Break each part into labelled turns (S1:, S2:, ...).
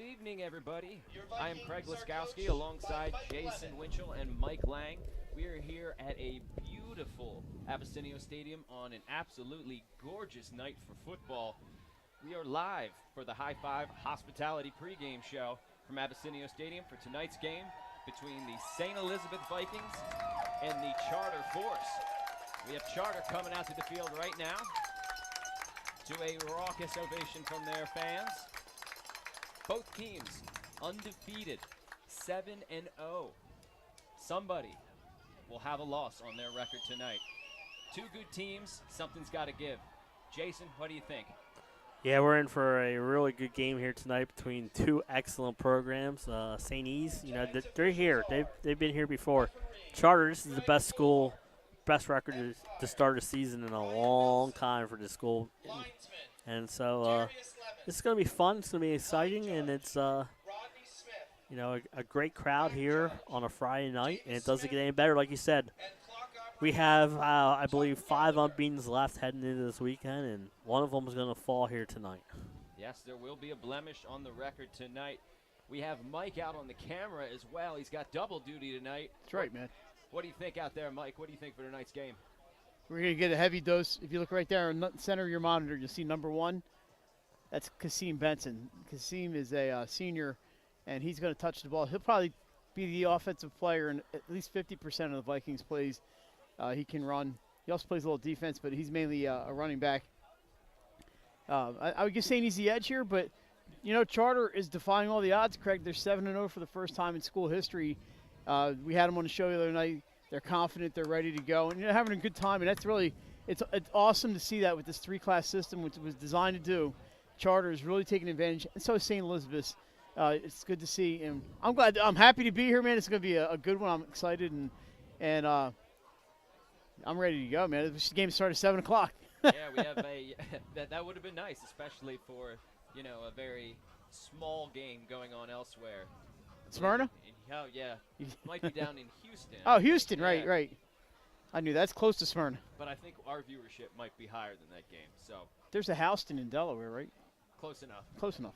S1: evening, everybody. I am Craig Laskowski alongside Jason Winchell and Mike Lang. We are here at a beautiful Abessinio Stadium on an absolutely gorgeous night for football. We are live for the High Five Hospitality pregame show from Abessinio Stadium for tonight's game between the St. Elizabeth Vikings and the Charter Force. We have Charter coming out to the field right now to a raucous ovation from their fans. Both teams undefeated, 7-0. Somebody will have a loss on their record tonight. Two good teams, something's got to give. Jason, what do you think?
S2: Yeah, we're in for a really good game here tonight between two excellent programs. St. E's, they're here. They've been here before. Charter, this is the best school, best record to start a season in a long time for this school. And so this is going to be fun. It's going to be exciting, and it's a great crowd here on a Friday night, and it doesn't get any better. Like you said, we have, I believe, 5 unbeatens left heading into this weekend, and one of them is going to fall here tonight.
S1: Yes, there will be a blemish on the record tonight. We have Mike out on the camera as well. He's got double duty tonight.
S3: That's right, man.
S1: What do you think out there, Mike? What do you think for tonight's game?
S3: We're going to get a heavy dose. If you look right there in the center of your monitor, you'll see number 1. That's Kasim Benson. Kasim is a senior, and he's going to touch the ball. He'll probably be the offensive player in at least 50% of the Vikings plays. He can run. He also plays a little defense, but he's mainly a running back. I would just say he's the edge here, but, Charter is defying all the odds, Craig. They're 7-0 for the first time in school history. We had them on the show the other night. They're confident. They're ready to go. And, having a good time. And that's really it's awesome to see that with this 3-class system, which it was designed to do. Charter is really taking advantage. And so is St. Elizabeth's. It's good to see. And I'm happy to be here, man. It's going to be a good one. I'm excited. And I'm ready to go, man. This game started at 7 o'clock.
S1: Yeah, we have that would have been nice, especially for, a very small game going on elsewhere.
S3: Smyrna?
S1: Oh, yeah. Might be down in Houston.
S3: Oh, Houston, right, right. I knew that's close to Smyrna.
S1: But I think our viewership might be higher than that game. So
S3: there's a Houston in Delaware, right?
S1: Close enough.
S3: Close enough.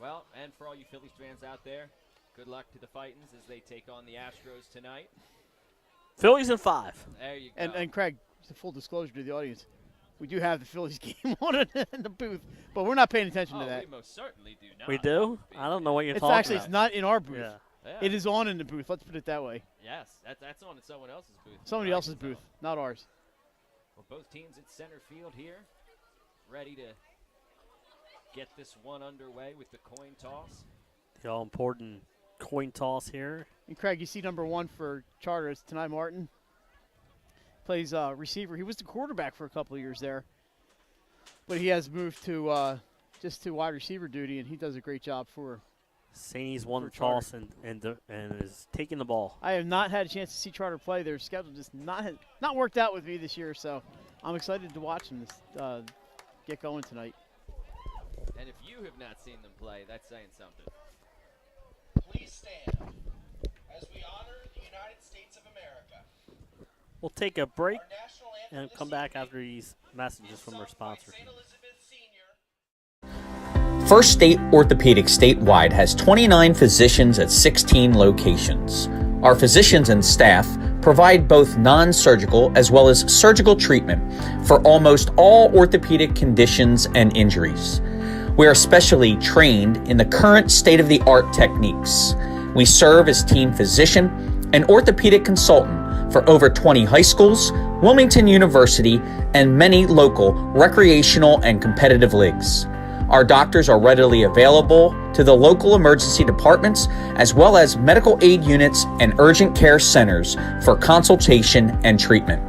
S1: Well, and for all you Phillies fans out there, good luck to the Fightins as they take on the Astros tonight.
S2: Phillies in 5.
S1: There you go.
S3: And Craig, just a full disclosure to the audience, we do have the Phillies game on it in the booth, but we're not paying attention to that.
S1: We most certainly do not.
S2: We do? I don't know what you're talking about.
S3: It's not in our booth.
S2: Yeah.
S1: Yeah.
S3: It is on in the booth. Let's put it that way.
S1: Yes, that's on in someone else's booth.
S3: Somebody else's booth, not ours.
S1: Well, both teams at center field here, ready to get this one underway with the coin toss.
S2: The all-important coin toss here.
S3: And Craig, you see number 1 for Charter. It's Tanai Martin. Plays receiver. He was the quarterback for a couple of years there, but he has moved to just to wide receiver duty, and he does a great job for.
S2: Sainty's won the toss and is taking the ball.
S3: I have not had a chance to see Charter play. Their schedule just not worked out with me this year, so I'm excited to watch them get going tonight.
S1: And if you have not seen them play, that's saying something.
S4: Please stand as we honor the United States of America.
S2: We'll take a break and come back after these messages from our sponsor.
S5: First State Orthopedic statewide has 29 physicians at 16 locations. Our physicians and staff provide both non-surgical as well as surgical treatment for almost all orthopedic conditions and injuries. We are specially trained in the current state-of-the-art techniques. We serve as team physician and orthopedic consultant for over 20 high schools, Wilmington University, and many local recreational and competitive leagues. Our doctors are readily available to the local emergency departments as well as medical aid units and urgent care centers for consultation and treatment.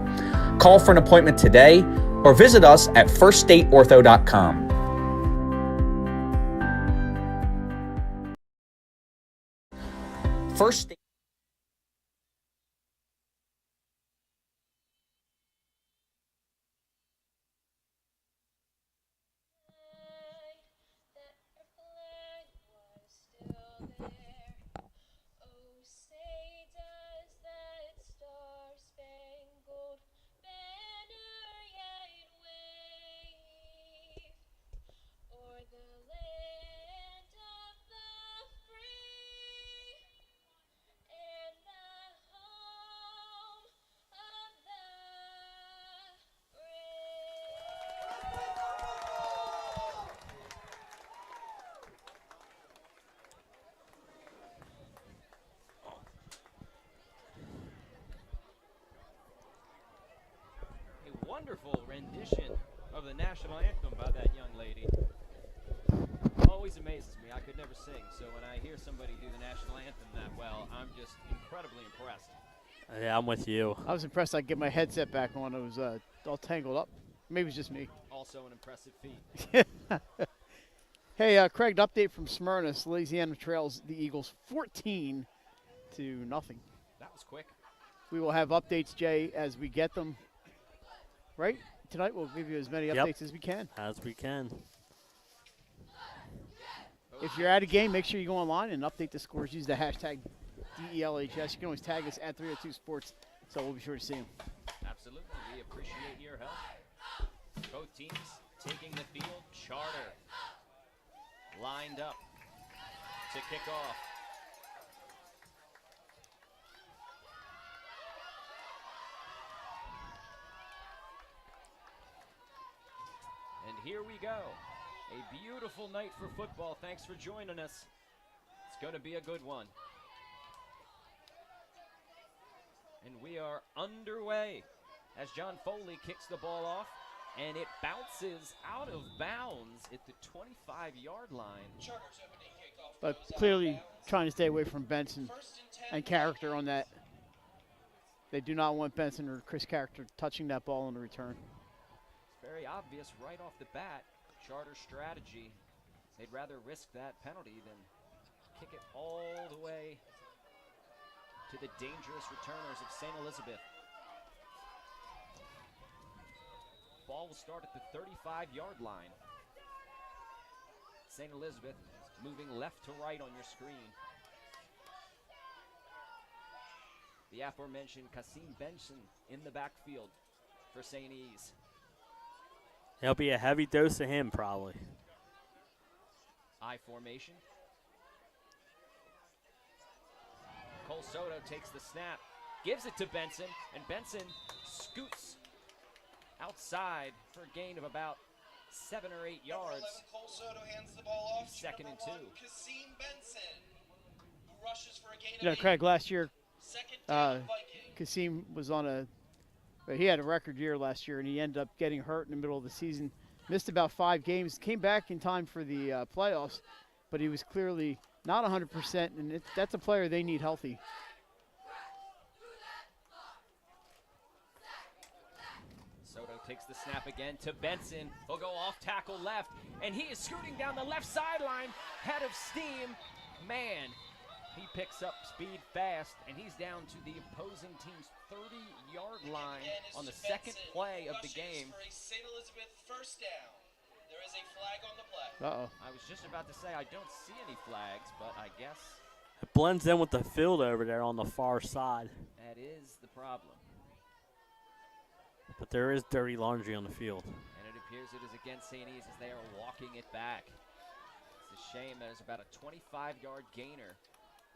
S5: Call for an appointment today or visit us at firststateortho.com. First State
S6: the land of the
S1: national anthem by that young lady. Always amazes me. I could never sing, so when I hear somebody do the national anthem that well, I'm just incredibly impressed.
S2: Yeah, I'm with you.
S3: I was impressed I could get my headset back on. It was all tangled up. Maybe it's just me.
S1: Also an impressive feat.
S3: Hey, Craig, an update from Smyrna. Louisiana trails the Eagles 14-0.
S1: That was quick.
S3: We will have updates, Jay, as we get them. Right? Tonight we'll give you as many updates as we can.
S2: As we can.
S3: If you're at a game, make sure you go online and update the scores. Use the hashtag DELHS. You can always tag us at 302 Sports, so we'll be sure to see them.
S1: Absolutely. We appreciate your help. Both teams taking the field. Charter lined up to kick off. And here we go. A beautiful night for football. Thanks for joining us. It's going to be a good one. And we are underway as John Foley kicks the ball off, and it bounces out of bounds at the 25-yard line.
S3: But clearly trying to stay away from Benson and character on that. They do not want Benson or Chris Character touching that ball on the return.
S1: It's very obvious right off the bat. Charter strategy. They'd rather risk that penalty than kick it all the way to the dangerous returners of St. Elizabeth. Ball will start at the 35-yard line. St. Elizabeth moving left to right on your screen. The aforementioned Kasim Benson in the backfield for St. E's.
S2: There'll be a heavy dose of him, probably.
S1: I formation. Cole Soto takes the snap, gives it to Benson, and Benson scoots outside for a gain of about 7 or 8 yards.
S4: 11, Cole Soto hands the ball off.
S1: Second and 2.
S4: Kasim Benson, who rushes for a gain
S3: You know,
S4: of 8.
S3: Craig, last year,
S4: Second down, Viking.
S3: Kasim was on he had a record year last year, and he ended up getting hurt in the middle of the season. Missed about 5 games, came back in time for the playoffs, but he was clearly not 100%, and that's a player they need healthy.
S1: Soto takes the snap again to Benson. He'll go off tackle left, and he is scooting down the left sideline, head of steam. Man, he picks up speed fast, and he's down to the opposing team's 30-yard line on the second play of the game.
S4: For a St. Elizabeth first down. There is a flag on the play.
S3: Uh-oh.
S1: I was just about to say I don't see any flags, but I guess
S2: It blends in with the field over there on the far side.
S1: that is the problem.
S2: But there is dirty laundry on the field.
S1: And it appears it is against St. E's as they are walking it back. It's a shame that it's about a 25-yard gainer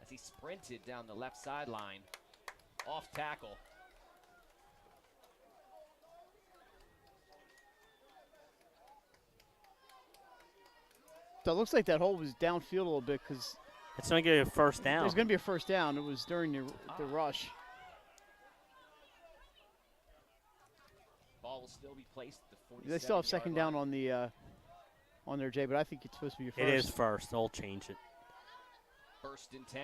S1: as he sprinted down the left sideline. Off tackle.
S3: So it looks like that hole was downfield a little bit because
S2: It's going to get a first down.
S3: there's going to be a first down. It was during the rush.
S1: Ball will still be placed at the 47-yard
S3: They still have second down
S1: line.
S3: on their Jay, but I think it's supposed to be your first.
S2: It is first. They'll change it.
S1: First and 10.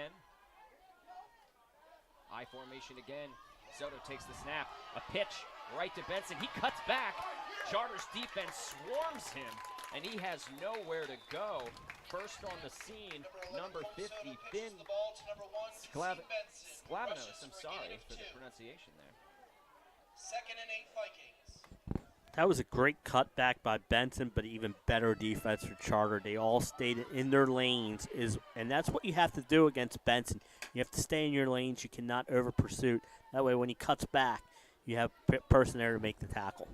S1: I formation again. Soto takes the snap. A pitch right to Benson. He cuts back. Charter's defense swarms him, and he has nowhere to go. First on the scene, number 50, Finn Sklavinos. I'm sorry for the pronunciation there.
S4: Second and 8 Vikings.
S2: That was a great cutback by Benson, but even better defense for Charter. They all stayed in their lanes, and that's what you have to do against Benson. You have to stay in your lanes. You cannot over pursuit. That way, when he cuts back, you have person there to make the tackle.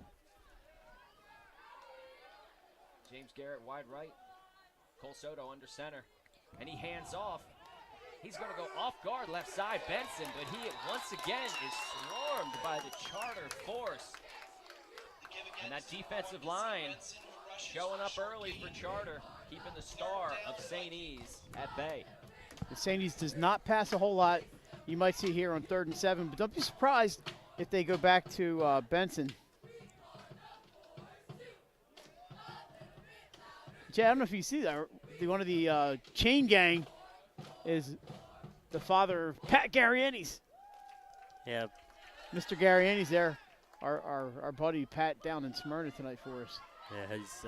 S1: James Garrett wide right. Cole Soto under center, and he hands off. He's going to go off guard left side, Benson, but he once again is swarmed by the Charter force. And that defensive line showing up early for Charter, keeping the star of St. E's at bay.
S3: The St. E's does not pass a whole lot. You might see here on 3rd and 7, but don't be surprised if they go back to Benson. Jay, I don't know if you see that. One of the chain gang is the father of Pat Garriani's.
S2: Yeah,
S3: Mr. Garriani's there. Our buddy Pat down in Smyrna tonight for us.
S2: yeah, he's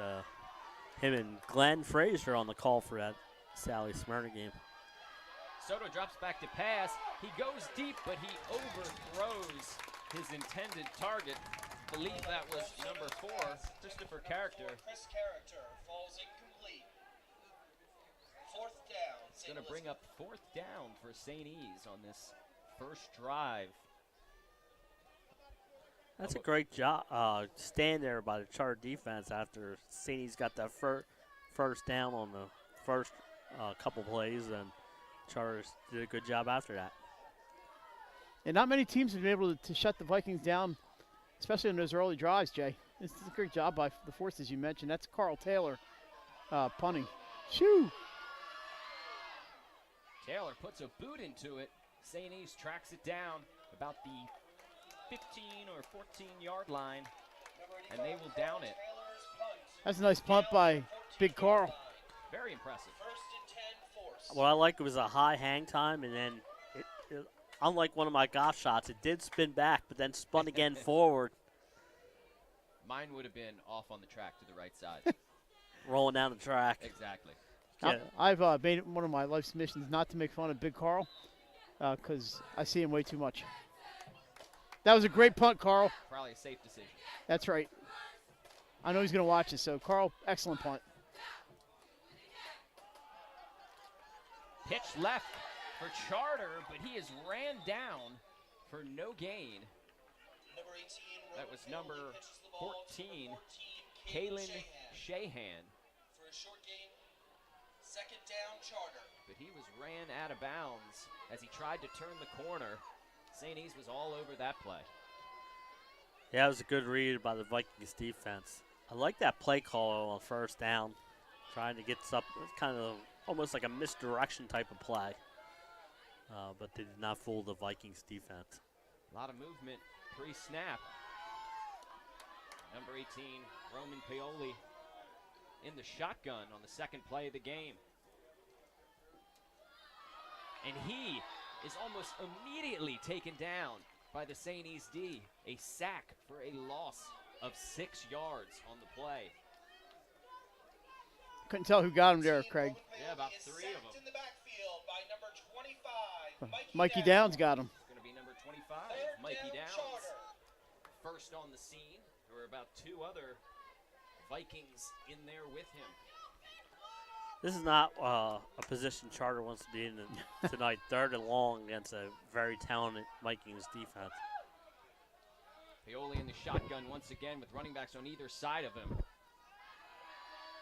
S2: him and Glenn Frazier on the call for that Sally Smyrna game.
S1: Soto drops back to pass. He goes deep, but he overthrows his intended target. Believe that was number 4, Christopher Character.
S4: Chris Character falls incomplete. Fourth down.
S1: It's going to bring up 4th down for St. E's on this first drive.
S2: That's a great job. Stand there by the Charter defense after St. E's got that first down on the first couple plays, and Charters did a good job after that.
S3: And not many teams have been able to shut the Vikings down, especially in those early drives, Jay. This is a great job by the forces you mentioned. That's Carl Taylor punting. Shoo!
S1: Taylor puts a boot into it. St. E's tracks it down about the 15 or 14-yard line, and they will down it.
S3: That's a nice punt by Big Carl.
S1: Very impressive.
S4: First and 10, force.
S2: What I like was a high hang time, and then, unlike one of my golf shots, it did spin back, but then spun again forward,
S1: Mine would have been off on the track to the right side.
S2: rolling down the track.
S1: Exactly.
S2: Yeah.
S3: I've made it one of my life's missions not to make fun of Big Carl because I see him way too much. That was a great punt, Carl.
S1: Probably a safe decision.
S3: That's right. I know he's going to watch this, so Carl, excellent punt.
S1: Pitch left for Charter, but he is ran down for no gain.
S4: Number 18,
S1: That was number
S4: pitches the ball to
S1: 14,
S4: number 14,
S1: Kalen
S4: Shahan.
S1: Shahan.
S4: For a short gain, second down, Charter.
S1: But he was ran out of bounds as he tried to turn the corner. St. E's was all over that play.
S2: Yeah, it was a good read by the Vikings defense. I like that play call on first down, trying to get up, kind of almost like a misdirection type of play. But they did not fool the Vikings defense.
S1: A lot of movement pre-snap. Number 18, Roman Paoli in the shotgun on the second play of the game. And he is almost immediately taken down by the St. E's D. A sack for a loss of 6 yards on the play.
S3: Couldn't tell who got him there, Craig.
S1: Yeah, about
S4: Is
S1: 3 of
S4: sacked
S1: them.
S4: in the backfield by number 25,
S3: Mikey Downs got him.
S1: It's going to be number 25,
S4: Third
S1: Mikey
S4: down,
S1: Downs.
S4: Charter.
S1: First on the scene. There were about 2 other Vikings in there with him.
S2: This is not a position Charter wants to be in tonight. 3rd and long against a very talented Vikings defense.
S1: Paoli in the shotgun once again with running backs on either side of him.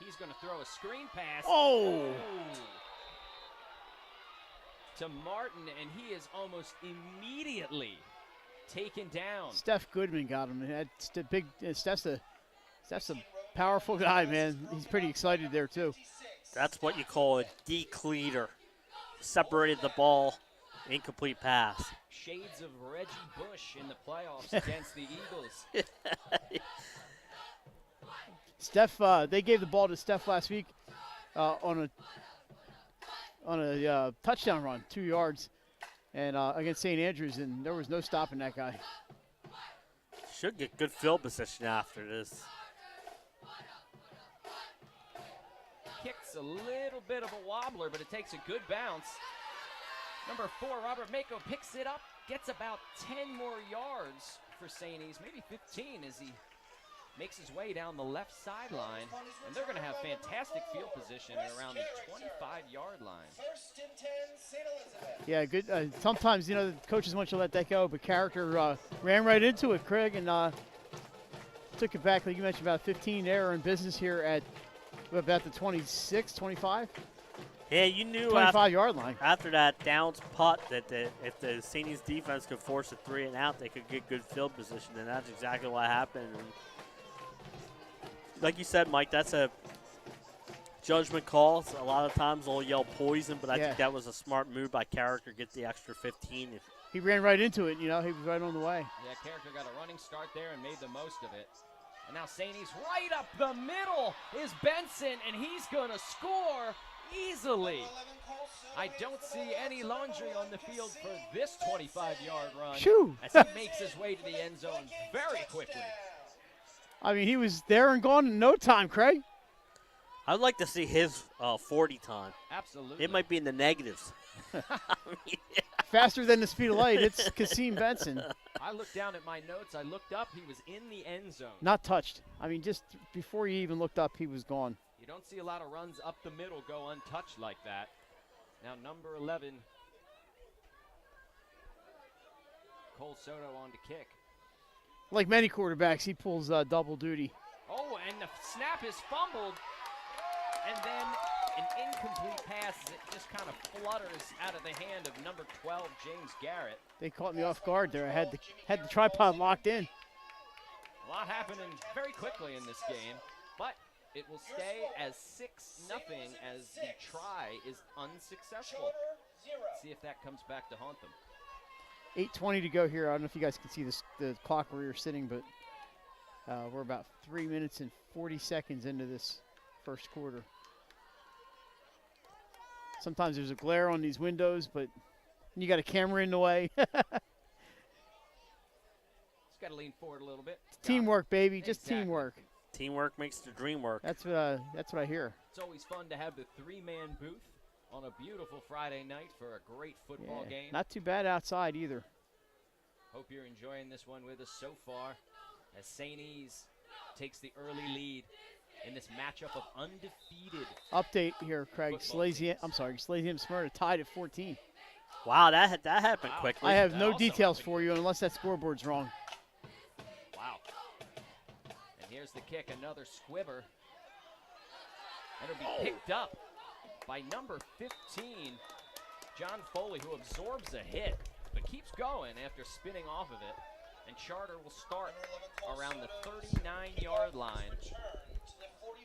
S1: He's going to throw a screen pass.
S3: Oh!
S1: To Martin, and he is almost immediately taken down.
S3: Steph Goodman got him. That's the big. Steph's a powerful guy, man. He's pretty excited there too.
S2: That's what you call a decleater. Separated the ball, incomplete pass.
S1: Shades of Reggie Bush in the playoffs against the Eagles.
S3: Steph, they gave the ball to Steph last week on a touchdown run, 2 yards, and against St. Andrews, and there was no stopping that guy.
S2: Should get good field position after this.
S1: Kicks a little bit of a wobbler, but it takes a good bounce. Number 4, Robert Mako picks it up, gets about 10 more yards for St. E's, maybe 15 as he makes his way down the left sideline. And they're going to have fantastic field position around the 25-yard line.
S4: First and 10, St. Elizabeth.
S3: Yeah, good. Sometimes, the coaches want you to let that go, but Character ran right into it, Craig, and took it back, like you mentioned, about 15 there in business here at about the 26, 25?
S2: Yeah, you knew
S3: 25-yard line.
S2: after that Downs putt that if the St. E's defense could force a 3 and out, they could get good field position, and that's exactly what happened. And like you said, Mike, that's a judgment call. So a lot of times they'll yell poison, but I think that was a smart move by Character, get the extra 15.
S3: He ran right into it, he was right on the way.
S1: Yeah, Character got a running start there and made the most of it. And now Saney's right up the middle is Benson, and he's going to score easily. I don't see any laundry on the field for this 25-yard run
S3: Shoo.
S1: as he makes his way to the end zone very quickly.
S3: I mean, he was there and gone in no time, Craig.
S2: I'd like to see his 40 time.
S1: Absolutely.
S2: It might be in the negatives.
S3: Faster than the speed of light. It's Kasim Benson.
S1: I looked down at my notes. I looked up. He was in the end zone.
S3: Not touched. I mean, just before you even looked up, he was gone.
S1: You don't see a lot of runs up the middle go untouched like that. Now number 11, Cole Soto on to kick.
S3: Like many quarterbacks, he pulls double duty.
S1: Oh, and the snap is fumbled. And then an incomplete pass that just kind of flutters out of the hand of number 12, James Garrett.
S3: They caught me off guard there. I had the tripod locked in.
S1: A lot happening very quickly in this game, but it will stay as 6-0 as the try is unsuccessful. See if that comes back to haunt them.
S3: 8:20 to go here. I don't know if you guys can see this, the clock where you're sitting, but we're about 3 minutes and 40 seconds into this first quarter. Sometimes there's a glare on these windows, but you got a camera in the way.
S1: Just got to lean forward a little bit.
S3: Teamwork, baby. Just
S1: Exactly.
S3: teamwork.
S2: Teamwork makes the dream work.
S3: That's what I hear.
S1: It's always fun to have the 3-man booth on a beautiful Friday night for a great football
S3: Yeah,
S1: game.
S3: not too bad outside either.
S1: Hope you're enjoying this one with us so far as St. E's takes the early lead in this matchup of undefeated.
S3: Update here, Craig.
S1: Football
S3: Schlesinger and Smyrna tied at 14.
S2: Wow, that happened
S1: Wow.
S2: quickly.
S3: I have
S1: That
S3: no
S1: also
S3: details
S1: happened.
S3: for you unless that scoreboard's wrong.
S1: Wow. And here's the kick, another squibber. And it'll be picked up by number 15, John Foley, who absorbs a hit, but keeps going after spinning off of it. And Charter will start around the 39-yard line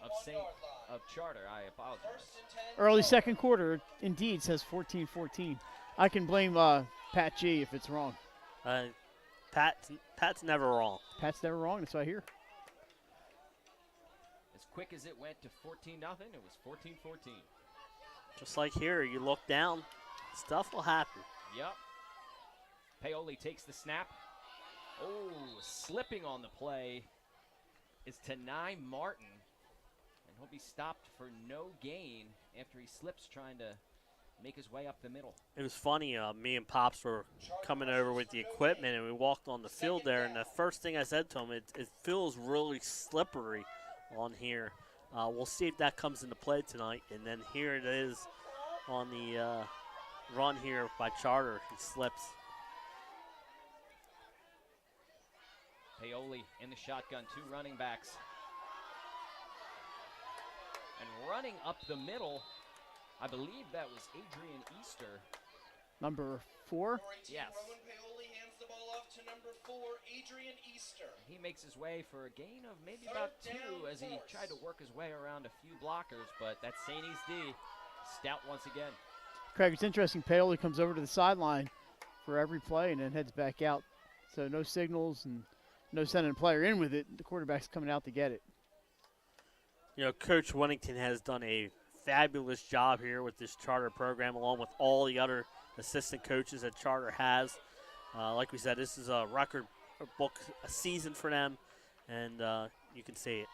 S1: of Charter. I apologize.
S3: Early second quarter, indeed, says 14-14. I can blame Pat G if it's wrong.
S2: Pat's never wrong.
S3: Pat's never wrong. That's what I hear.
S1: As quick as it went to 14-0, it was 14-14.
S2: Just like here, you look down, stuff will happen.
S1: Yep. Paoli takes the snap. Oh, slipping on the play is Tanai Martin. And he'll be stopped for no gain after he slips trying to make his way up the middle.
S2: It was funny, me and Pops were coming over with the equipment, and we walked on the field there, and the first thing I said to him, it feels really slippery on here. We'll see if that comes into play tonight. And then here it is on the run here by Charter. He slips.
S1: Paoli in the shotgun, 2 running backs. And running up the middle, I believe that was Adrian Easter.
S3: Number 4.
S1: Yes.
S4: Roman Paoli hands the ball off to number 4, Adrian Easter.
S1: He makes his way for a gain of maybe about 2 as he tried to work his way around a few blockers, but that's St. E's D, stout once again.
S3: Craig, it's interesting. Paoli comes over to the sideline for every play and then heads back out. So no signals and no sending a player in with it. The quarterback's coming out to get it.
S2: You know, Coach Winnington has done a fabulous job here with this Charter program, along with all the other assistant coaches that Charter has. Like we said, this is a record book a season for them, and you can see it.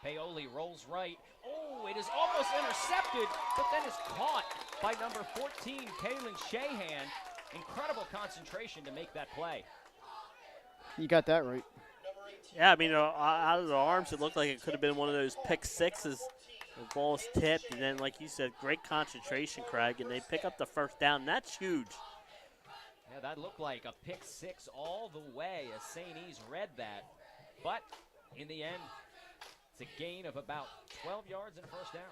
S1: Paoli rolls right. Oh, it is almost intercepted, but then is caught by number 14, Kalen Shahan. Incredible concentration to make that play.
S3: You got that right.
S2: Yeah, I mean, out of the arms, it looked like it could have been one of those pick sixes. The ball is tipped, and then, like you said, great concentration, Craig, and they pick up the first down. That's huge.
S1: Yeah, that looked like a pick 6 all the way as St. E's read that. But in the end, it's a gain of about 12 yards and a first down.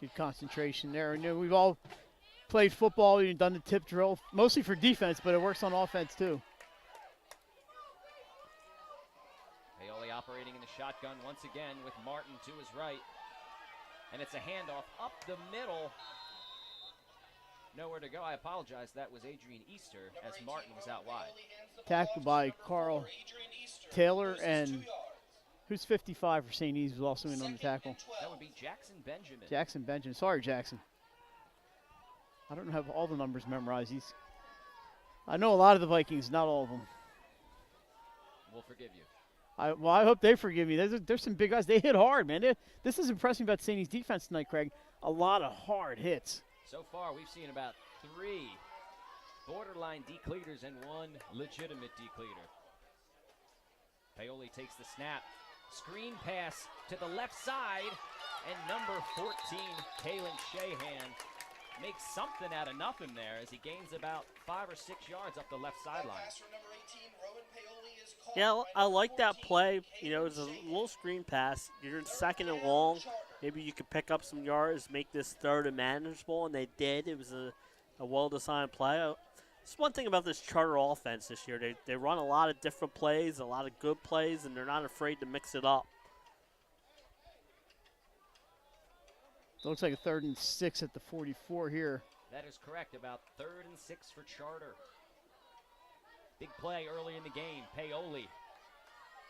S3: Good concentration there. And, you know, we've all played football. We've done the tip drill, mostly for defense, but it works on offense too.
S1: Paoli operating in the shotgun once again with Martin to his right. And it's a handoff up the middle. Nowhere to go. I apologize. That was Adrian Easter as Martin was out wide.
S4: Paoli hands
S3: Tackled by Carl Taylor, and who's 55 for St. E's was also in on the tackle.
S1: That would be Jackson Benjamin.
S3: Jackson Benjamin. Sorry, Jackson. I don't have all the numbers memorized. I know a lot of the Vikings, not all of them.
S1: We'll forgive you.
S3: I hope they forgive me. There's some big guys. They hit hard, man. This is impressive about St. E's defense tonight, Craig. A lot of hard hits.
S1: So far, we've seen about 3 borderline decleaters and 1 legitimate decleater. Paoli takes the snap. Screen pass to the left side, and number 14, Kalen Shahan, makes something out of nothing there as he gains about 5 or 6 yards up the left sideline.
S2: Yeah, I like that play. You know, it's a little screen pass. You're in 2nd and long. Maybe you could pick up some yards, make this 3rd and manageable, and they did. It was a well-designed play. It's one thing about this Charter offense this year. They run a lot of different plays, a lot of good plays, and they're not afraid to mix it up.
S3: It looks like a 3rd and 6 at the 44 here.
S1: That is correct, about 3rd and 6 for Charter. Big play early in the game. Paoli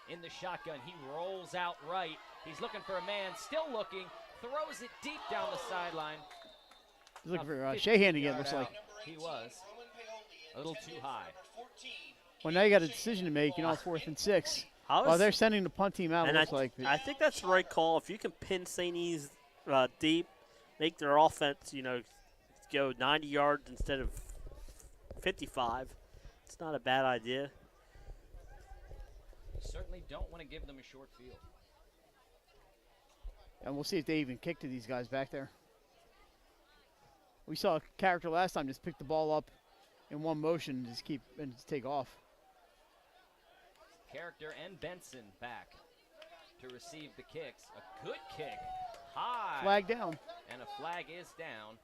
S1: in the shotgun. He rolls out right. He's looking for a man, still looking, throws it deep down the sideline.
S3: He's looking for Shahan again, looks like.
S1: He was. A little too high.
S3: Well, now you got a decision to make, 4th and 6. They're sending the punt team out, it looks like.
S2: I think that's the right call. If you can pin St. E's deep, make their offense, go 90 yards instead of 55, it's not a bad idea.
S1: Certainly don't want to give them a short field.
S3: And we'll see if they even kick to these guys back there. We saw a character last time just pick the ball up in one motion and just take off.
S1: Character and Benson back to receive the kicks. A good kick. High.
S3: Flag down.
S1: And a flag is down.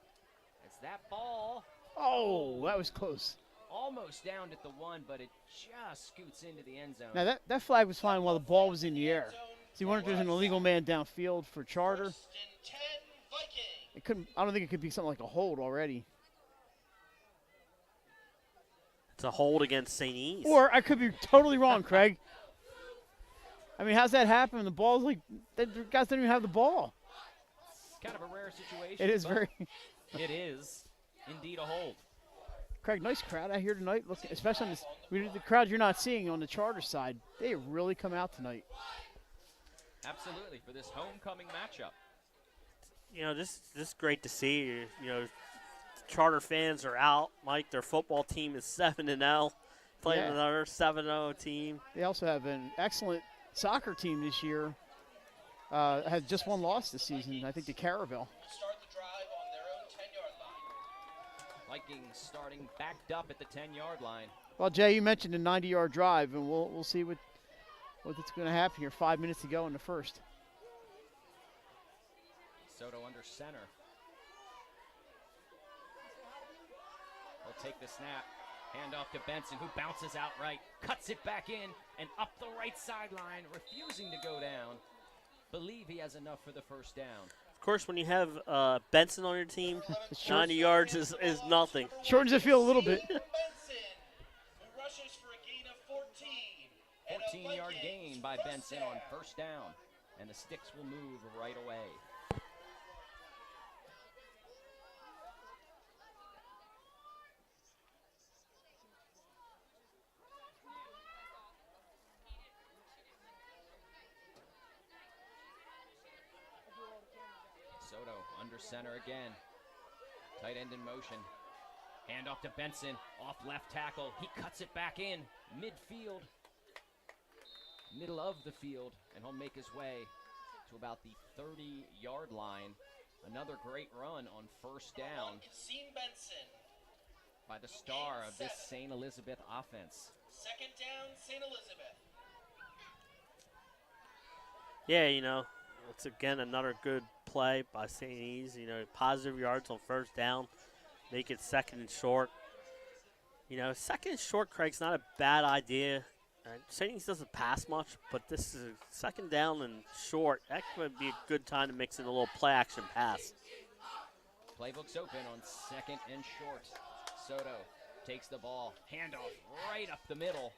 S1: As that ball.
S3: Oh, that was close.
S1: Almost down at the 1, but it just scoots into the end zone.
S3: Now that flag was flying while the ball was in the air. So you wonder if there's an illegal man downfield for Charter. It couldn't. I don't think it could be something like a hold already.
S2: It's a hold against St. E's.
S3: Or I could be totally wrong, Craig. I mean, how's that happen? The ball's like, the guys don't even have the ball.
S1: It's kind of a rare situation.
S3: It is very.
S1: It is indeed a hold.
S3: Craig, nice crowd out here tonight. Look, especially on the crowd you're not seeing on the Charter side. They have really come out tonight.
S1: Absolutely, for this homecoming matchup.
S2: This is great to see. Charter fans are out. Mike, their football team is 7-0, playing another 7-0 team.
S3: They also have an excellent soccer team this year. Has just one loss this season, I think, to Caravel.
S4: Start the drive on their own 10-yard line.
S1: Vikings starting backed up at the 10-yard line.
S3: Well, Jay, you mentioned a 90-yard drive, and we'll see what's going to happen here. 5 minutes to go in the first.
S1: Soto under center. Will take the snap. Hand off to Benson, who bounces out right, cuts it back in, and up the right sideline, refusing to go down. Believe he has enough for the first down.
S2: Of course, when you have Benson on your team, 90 yards is nothing.
S3: Shortens the field a little bit.
S1: 14-yard gain by Benson on first down, and the sticks will move right away. Soto under center again. Tight end in motion. Hand off to Benson, off left tackle. He cuts it back in, midfield. Middle of the field, and he'll make his way to about the 30-yard line. Another great run on first down by the star of this St. Elizabeth offense.
S4: Second down, St. Elizabeth.
S2: Yeah, it's again another good play by St. E's. Positive yards on first down, make it 2nd and short. 2nd and short, Craig's not a bad idea. St. E's doesn't pass much, but this is a 2nd down and short. That would be a good time to mix in a little play action pass.
S1: Playbook's open on 2nd and short. Soto takes the ball, handoff right up the middle.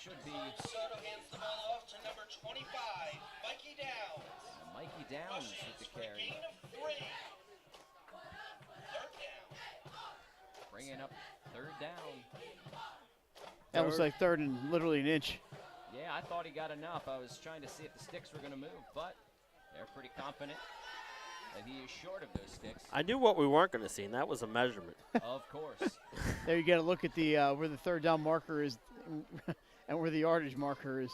S1: Should be
S4: Soto hands the ball off to number 25, Mikey Downs.
S1: Mikey Downs
S4: Rushing
S1: with the
S4: for a
S1: carry.
S4: gain of 3. Third down.
S1: Bringing up third down.
S3: That was like third and literally an inch.
S1: Yeah, I thought he got enough. I was trying to see if the sticks were going to move, but they're pretty confident that he is short of those sticks.
S2: I knew what we weren't going to see, and that was a measurement.
S1: Of course.
S3: There you get a look at the where the third down marker is and where the yardage marker is.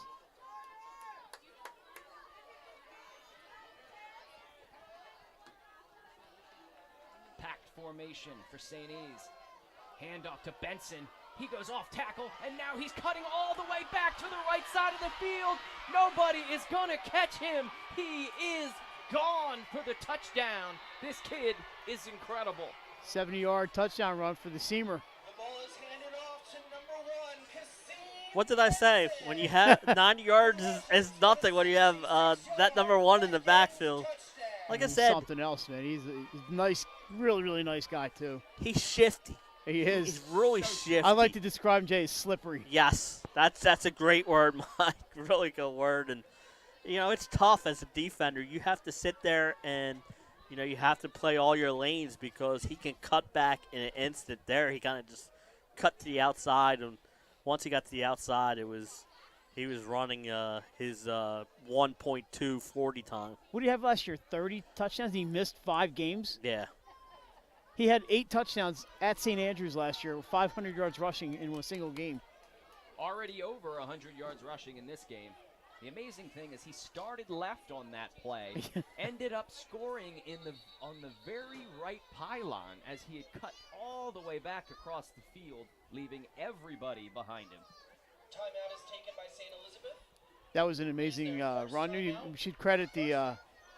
S1: Packed formation for St. E's. Handoff to Benson. He goes off tackle, and now he's cutting all the way back to the right side of the field. Nobody is going to catch him. He is gone for the touchdown. This kid is incredible.
S3: 70-yard touchdown run for the Seamer.
S4: The ball is handed off to number 1, Kassim.
S2: What did I say? When you have 90 yards is nothing when you have that number 1 in the backfield. Like I
S3: He's
S2: said,
S3: something else, man. He's a nice, really, really nice guy, too.
S2: he's shifty.
S3: He is.
S2: He's really shifty.
S3: I like to describe him, Jay, as slippery.
S2: Yes, that's a great word, Mike. Really good word. And, you know, it's tough as a defender. You have to sit there and, you know, you have to play all your lanes because he can cut back in an instant there. He kind of just cut to the outside. And once he got to the outside, he was running his 1.2 40 time.
S3: What do you have last year? 30 touchdowns? He missed 5 games?
S2: Yeah.
S3: He had 8 touchdowns at St. Andrews last year with 500 yards rushing in a single game.
S1: Already over 100 yards rushing in this game. The amazing thing is he started left on that play, ended up scoring on the very right pylon as he had cut all the way back across the field, leaving everybody behind him.
S4: Timeout is taken by St. Elizabeth.
S3: That was an amazing run. You should credit the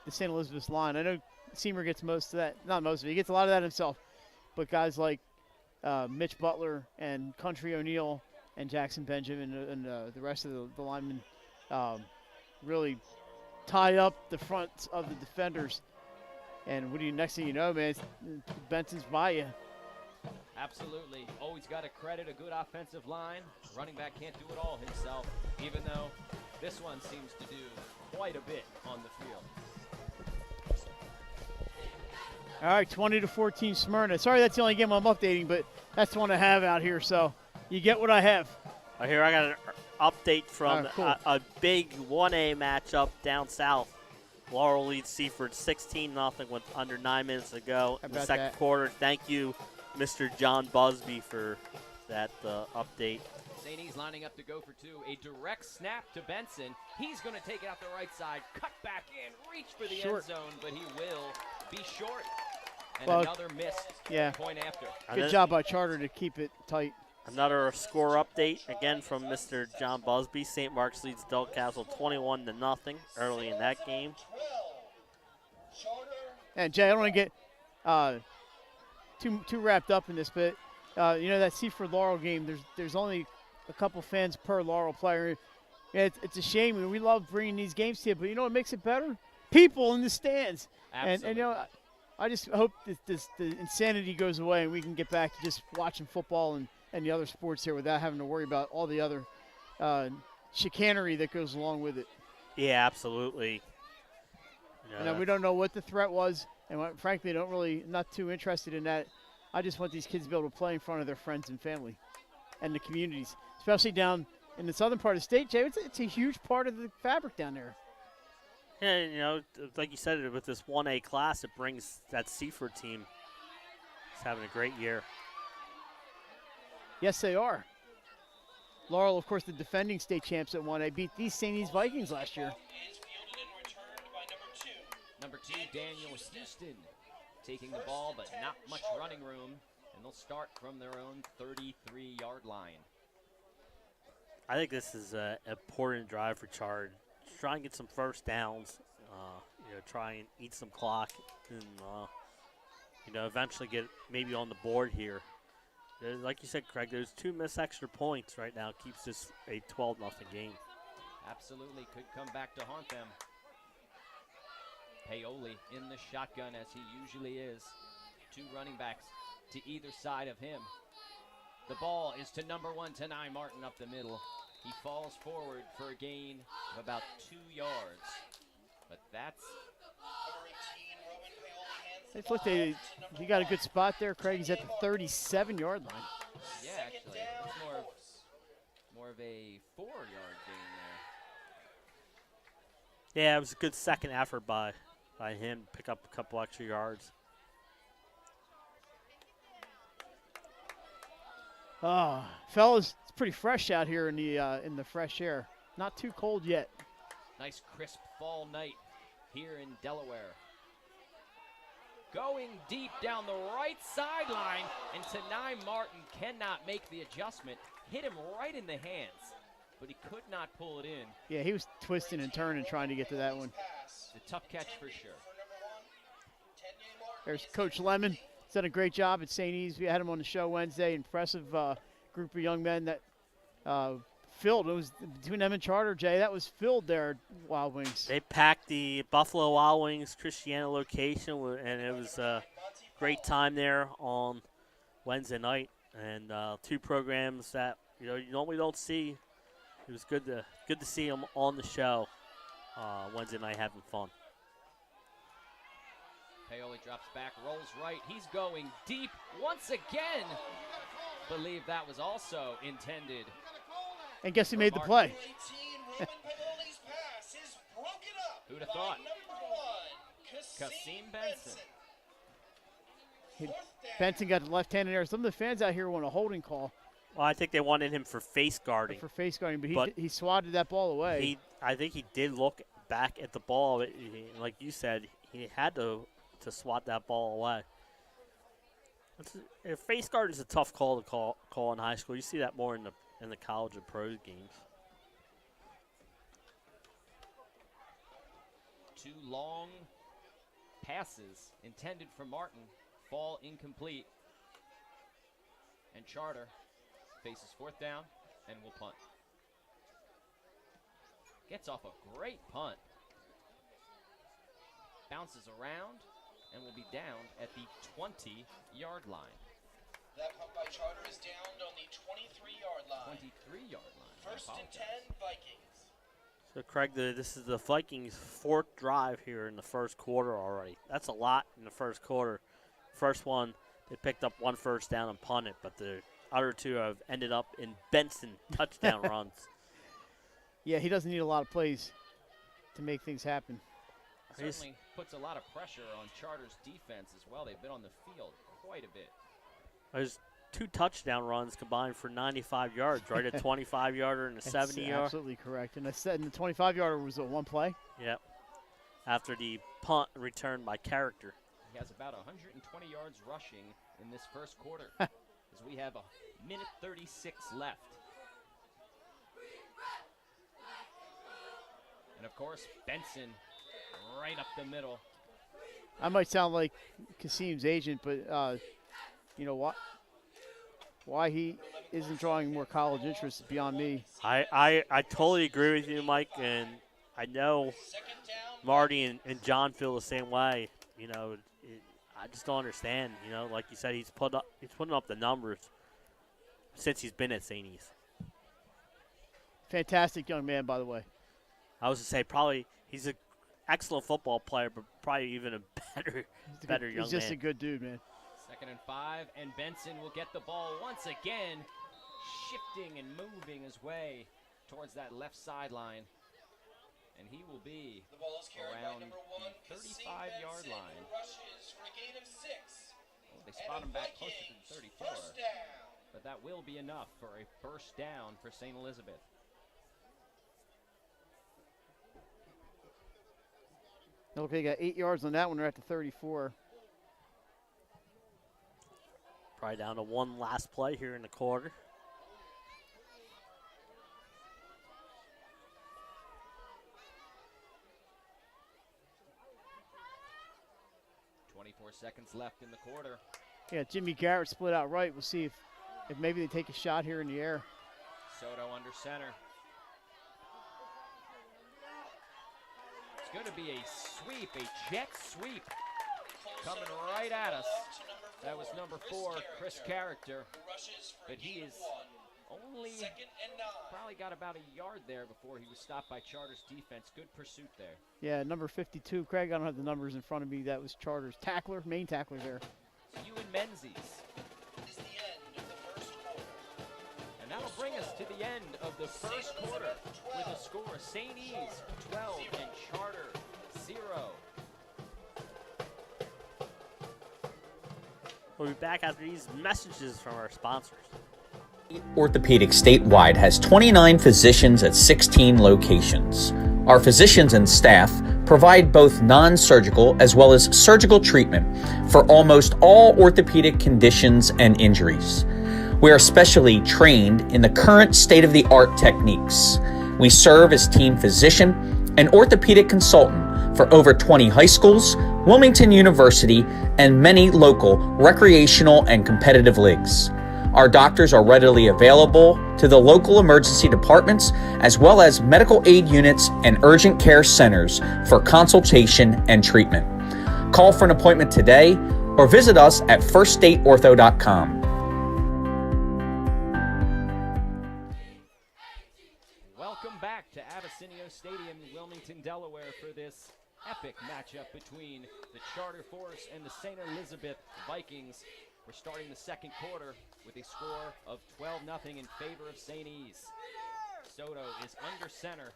S3: St. Elizabeth's line. I know Seamer gets most of that. Not most of it. He gets a lot of that himself. But guys like Mitch Butler and Country O'Neill and Jackson Benjamin and the rest of the linemen really tie up the fronts of the defenders. And next thing you know, man, Benson's by you.
S1: Absolutely. Always got to credit a good offensive line. Running back can't do it all himself, even though this one seems to do quite a bit on the field.
S3: All right, 20-14 Smyrna. Sorry that's the only game I'm updating, but that's the one I have out here, so you get what I have.
S2: Here I got an update from
S3: Cool.
S2: a big 1A matchup down south. Laurel leads Seaford 16-0 with under 9 minutes to go in the
S3: about
S2: second
S3: that?
S2: quarter. Thank you, Mr. John Busby, for that update.
S1: St. E's lining up to go for 2. A direct snap to Benson. He's going to take it out the right side, cut back in, reach for the end zone, but he will be short. And another missed point after.
S3: Good job by Charter to keep it tight.
S2: Another score update, again from Mr. John Busby. St. Mark's leads Delcastle 21-0 early in that game.
S4: 12. Charter.
S3: And Jay, I don't want to get too wrapped up in this, but you know that Seaford Laurel game. There's only a couple fans per Laurel player. It's a shame. I mean, we love bringing these games to you, but you know what makes it better? People in the stands.
S1: Absolutely.
S3: And you know, I just hope that the insanity goes away and we can get back to just watching football and the other sports here without having to worry about all the other chicanery that goes along with it.
S2: Yeah, absolutely.
S3: And we don't know what the threat was, and frankly, not too interested in that. I just want these kids to be able to play in front of their friends and family and the communities, especially down in the southern part of the state, Jay. It's a huge part of the fabric down there.
S2: Yeah, you know, like you said, with this 1A class, it brings that Seaford team. It's having a great year.
S3: Yes, they are. Laurel, of course, the defending state champs at 1A, beat these St. E's Vikings last year.
S4: Is fielded and returned by number 2.
S1: Number 2, Daniel Houston, taking the ball, but not much running room, and they'll start from their own 33-yard line.
S2: I think this is an important drive for Chard. Try and get some first downs, try and eat some clock, and, eventually get maybe on the board here. Like you said, Craig, there's 2 missed extra points right now. Keeps this a 12-0 game.
S1: Absolutely could come back to haunt them. Paoli in the shotgun as he usually is. Two running backs to either side of him. The ball is to number 1, Tanai Martin up the middle. He falls forward for a gain of about 2 yards. But that's...
S3: It's looked at, he got a good spot there, Craig. He's at the 37-yard line.
S1: Yeah, actually. It's more of a 4-yard gain there.
S2: Yeah, it was a good second effort by him to pick up a couple extra yards.
S3: Fellas, it's pretty fresh out here in the fresh air. Not too cold yet.
S1: Nice crisp fall night here in Delaware. Going deep down the right sideline, and Tanai Martin cannot make the adjustment. Hit him right in the hands, but he could not pull it in.
S3: Yeah, he was twisting and turning trying to get to that one.
S1: It's a tough catch for sure.
S3: There's Coach Lemon. He's done a great job at St. E's. We had him on the show Wednesday. Impressive group of young men that filled. It was between them and Charter, Jay. That was filled there at Wild Wings.
S2: They packed the Buffalo Wild Wings Christiana location, and it was a great time there on Wednesday night. And 2 programs that you normally don't see. It was good to see them on the show Wednesday night having fun.
S1: Paoli drops back, rolls right. He's going deep once again. Believe that was also intended.
S3: And guess who made the play?
S1: Who'd have thought? Kasim Benson.
S3: Benson got the left-handed there. Some of the fans out here want a holding call.
S2: Well, I think they wanted him for face guarding.
S3: For face guarding, but he swatted that ball away.
S2: I think he did look back at the ball. Like you said, he had to swat that ball away. Face guard is a tough call to call in high school. You see that more in the college and pros games.
S1: 2 long passes intended for Martin fall incomplete. And Charter faces 4th down and will punt. Gets off a great punt. Bounces around and will be down at the 20-yard line.
S4: That punt by Charter is downed on the 23-yard line.
S1: 23-yard line.
S4: First and 10, Vikings.
S2: So, Craig, this is the Vikings' 4th drive here in the first quarter already. That's a lot in the first quarter. First one, they picked up 1 first down and punted, but the other 2 have ended up in Benson touchdown runs.
S3: Yeah, he doesn't need a lot of plays to make things happen.
S1: Certainly puts a lot of pressure on Charter's defense as well. They've been on the field quite a bit.
S2: There's 2 touchdown runs combined for 95 yards, right? A 25-yarder and a 70-yarder.
S3: Absolutely correct. And I said the 25-yarder was a 1 play.
S2: Yep. After the punt returned by Character.
S1: He has about 120 yards rushing in this first quarter as we have 1:36 left. And, of course, Benson right up the middle.
S3: I might sound like Kasim's agent, but you know what? Why he isn't drawing more college interest is beyond me.
S2: I totally agree with you, Mike, and I know Marty and John feel the same way. You know, I just don't understand. You know, like you said, he's putting up the numbers since he's been at St. E's.
S3: Fantastic young man, by the way.
S2: I was to say probably he's an excellent football player, but probably even a better young man.
S3: He's just a good dude, man.
S1: 2nd and 5, and Benson will get the ball once again, shifting and moving his way towards that left sideline. And he will be around the 35-yard line. Oh, they spot him back closer to the 34. But that will be enough for a first down for St. Elizabeth.
S3: Okay, got 8 yards on that one. They're at the 34.
S2: Probably down to 1 last play here in the quarter.
S1: Seconds left in the quarter.
S3: Yeah, Jimmy Garrett split out right. We'll see if maybe they take a shot here in the air.
S1: Soto under center. It's going to be a sweep, a jet sweep. coming right at us. That was number 4, Chris Character. But he is only probably got about a yard there before he was stopped by Charter's defense. Good pursuit there.
S3: Yeah, number 52, Craig, I don't have the numbers in front of me. That was Charter's tackler, main tackler there.
S1: Ewan Menzies. And that'll bring us to the end of the first quarter with a score of St. E's 12 and Charter 0.
S2: We'll be back after these messages from our sponsors.
S5: Orthopedic statewide has 29 physicians at 16 locations. Our physicians and staff provide both non-surgical as well as surgical treatment for almost all orthopedic conditions and injuries. We are specially trained in the current state-of-the-art techniques. We serve as team physician and orthopedic consultant for over 20 high schools, Wilmington University, and many local recreational and competitive leagues. Our doctors are readily available to the local emergency departments as well as medical aid units and urgent care centers for consultation and treatment. Call for an appointment today or visit us at firststateortho.com.
S1: Welcome back to Abessinio Stadium in Wilmington, Delaware for this epic matchup between the Charter Force and the St. Elizabeth Vikings. We're starting the second quarter with a score of 12-0 in favor of St. E's. Soto is under center.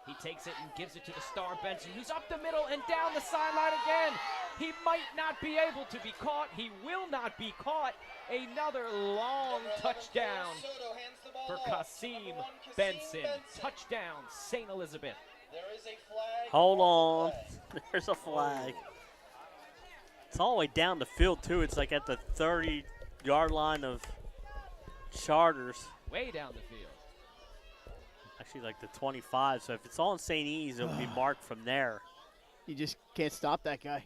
S1: He takes it and gives it to the star Benson, who's up the middle and down the sideline again. He might not be able to be caught. He will not be caught. Another long touchdown for Kasim Benson. Touchdown, St. Elizabeth.
S4: There is a flag.
S2: Hold on. There's a flag. It's all the way down the field, too. It's like at the 30-yard line of Charters.
S1: Way down the field.
S2: Actually, like the 25. So if it's all in St. E's, it'll be marked from there.
S3: You just can't stop that guy.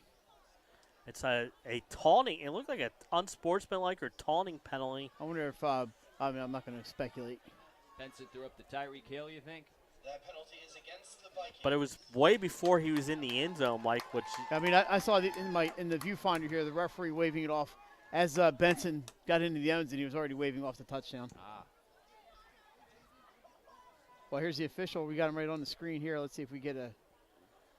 S2: It's a taunting. It looked like an unsportsmanlike or taunting penalty.
S3: I wonder if, I'm not going to speculate.
S1: Benson threw up the Tyreek Hill, you think?
S4: That penalty is against the Vikings.
S2: But it was way before he was in the end zone, Mike. Which
S3: I mean, I saw in the viewfinder here, the referee waving it off as Benson got into the end zone. He was already waving off the touchdown.
S1: Ah.
S3: Well, here's the official. We got him right on the screen here. Let's see if we get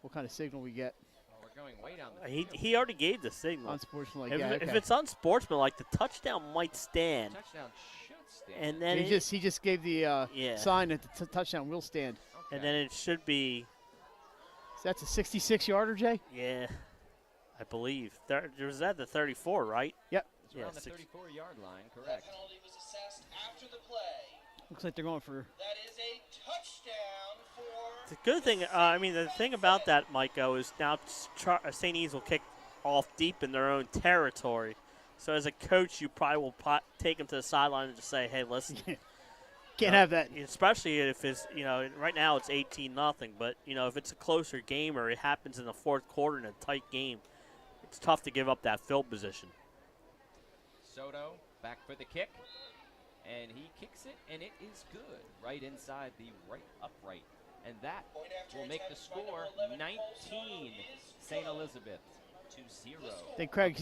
S3: what kind of signal we get.
S1: Well, we're going way down the field.
S2: he already gave the signal.
S3: Unsportsmanlike.
S2: If,
S3: Yeah,
S2: if
S3: okay.
S2: it's unsportsmanlike, the touchdown might stand.
S1: Touchdown should stand.
S2: And then
S3: he just gave the
S2: yeah.
S3: sign that the touchdown will stand.
S1: Okay.
S2: And then it should be,
S3: So that's a 66-yarder, Jay.
S2: yeah, I believe. Was that the 34, right?
S3: Yep.
S1: It's around the
S2: six-
S1: 34-yard line,
S4: That
S1: correct.
S4: penalty was assessed after the play.
S3: Looks like they're going for.
S4: That is a touchdown for.
S2: The good thing, the thing about that, Micah, is now St. E's will kick off deep in their own territory. So as a coach, you probably will take them to the sideline and just say, hey, listen.
S3: Can't have that.
S2: Especially if it's, right now it's 18-0, but, if it's a closer game or it happens in the fourth quarter in a tight game, it's tough to give up that field position.
S1: Soto back for the kick. And he kicks it, and it is good. Right inside the right upright. And that will make the score 19 St. Elizabeth to 0.
S3: Hey, Craig,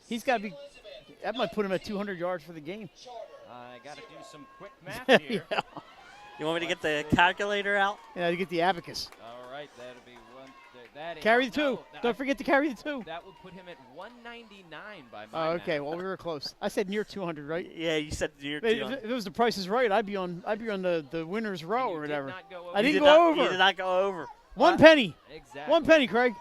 S3: he's got to be. That might put him at 200 yards for the game.
S1: I got to do some quick math here.
S3: Yeah.
S2: You want me to get the calculator out?
S3: Yeah, to get the abacus.
S1: All right, that'll be one. That is,
S3: Carry the 2.
S1: no,
S3: Don't forget to carry the 2.
S1: That would put him at 199 by my
S3: Oh, okay.
S1: math.
S3: Well, we were close. I said near 200, right?
S2: Yeah, you said you're
S3: But if it was the Price is Right, I'd be on the winner's row
S1: You
S3: or
S1: did
S3: whatever.
S1: not go
S3: I
S1: over.
S3: didn't go over.
S2: You did not go over.
S3: 1 penny.
S1: Exactly.
S3: 1 penny, Craig.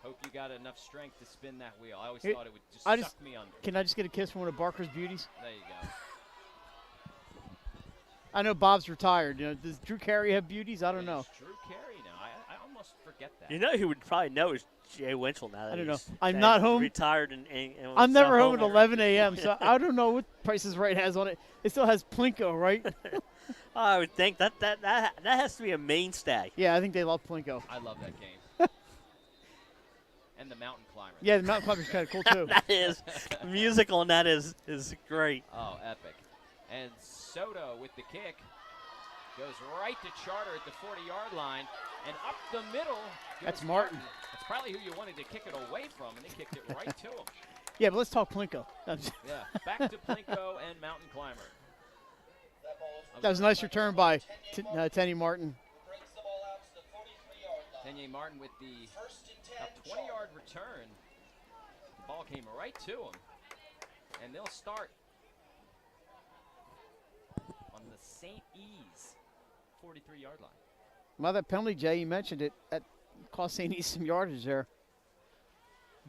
S1: Hope you got enough strength to spin that wheel. I always
S3: Here-
S1: thought it would just
S3: I
S1: suck
S3: just-
S1: me under.
S3: Can I just get a kiss from one of Barker's beauties?
S1: There you go.
S3: I know Bob's retired. Does Drew Carey have beauties? I don't know.
S1: It's Drew Carey now. I almost forget that.
S2: You know who would probably know is Jay Winchell now that
S3: I don't know.
S2: he's
S3: I'm
S2: that
S3: not
S2: he's
S3: home.
S2: Retired and
S3: I'm
S2: was
S3: never home at
S2: every-
S3: 11 a.m., so I don't know what Price is Right has on it. It still has Plinko, right?
S2: I would think that has to be a mainstay.
S3: Yeah, I think they love Plinko.
S1: I love that game. And the mountain climber.
S3: Yeah, the mountain climber's kind of cool, too.
S2: That is musical, and that is great.
S1: Oh, epic. And Soto with the kick goes right to Charter at the 40-yard line. And up the middle good
S3: That's
S1: as
S3: Martin.
S1: That's probably who you wanted to kick it away from, and they kicked it right to him.
S3: Yeah, but let's talk Plinko.
S1: Yeah, back to Plinko and Mountain Climber.
S3: That was a nice return by Tenny Martin.
S4: Brings the ball out to the 43-yard line.
S1: Tenye Martin with the
S4: First and 10.
S1: about 20-yard return. The ball came right to him, and they'll start on the St. E's 43-yard line.
S3: Well, that penalty, Jay, you mentioned it. That cost St. East some yardage there.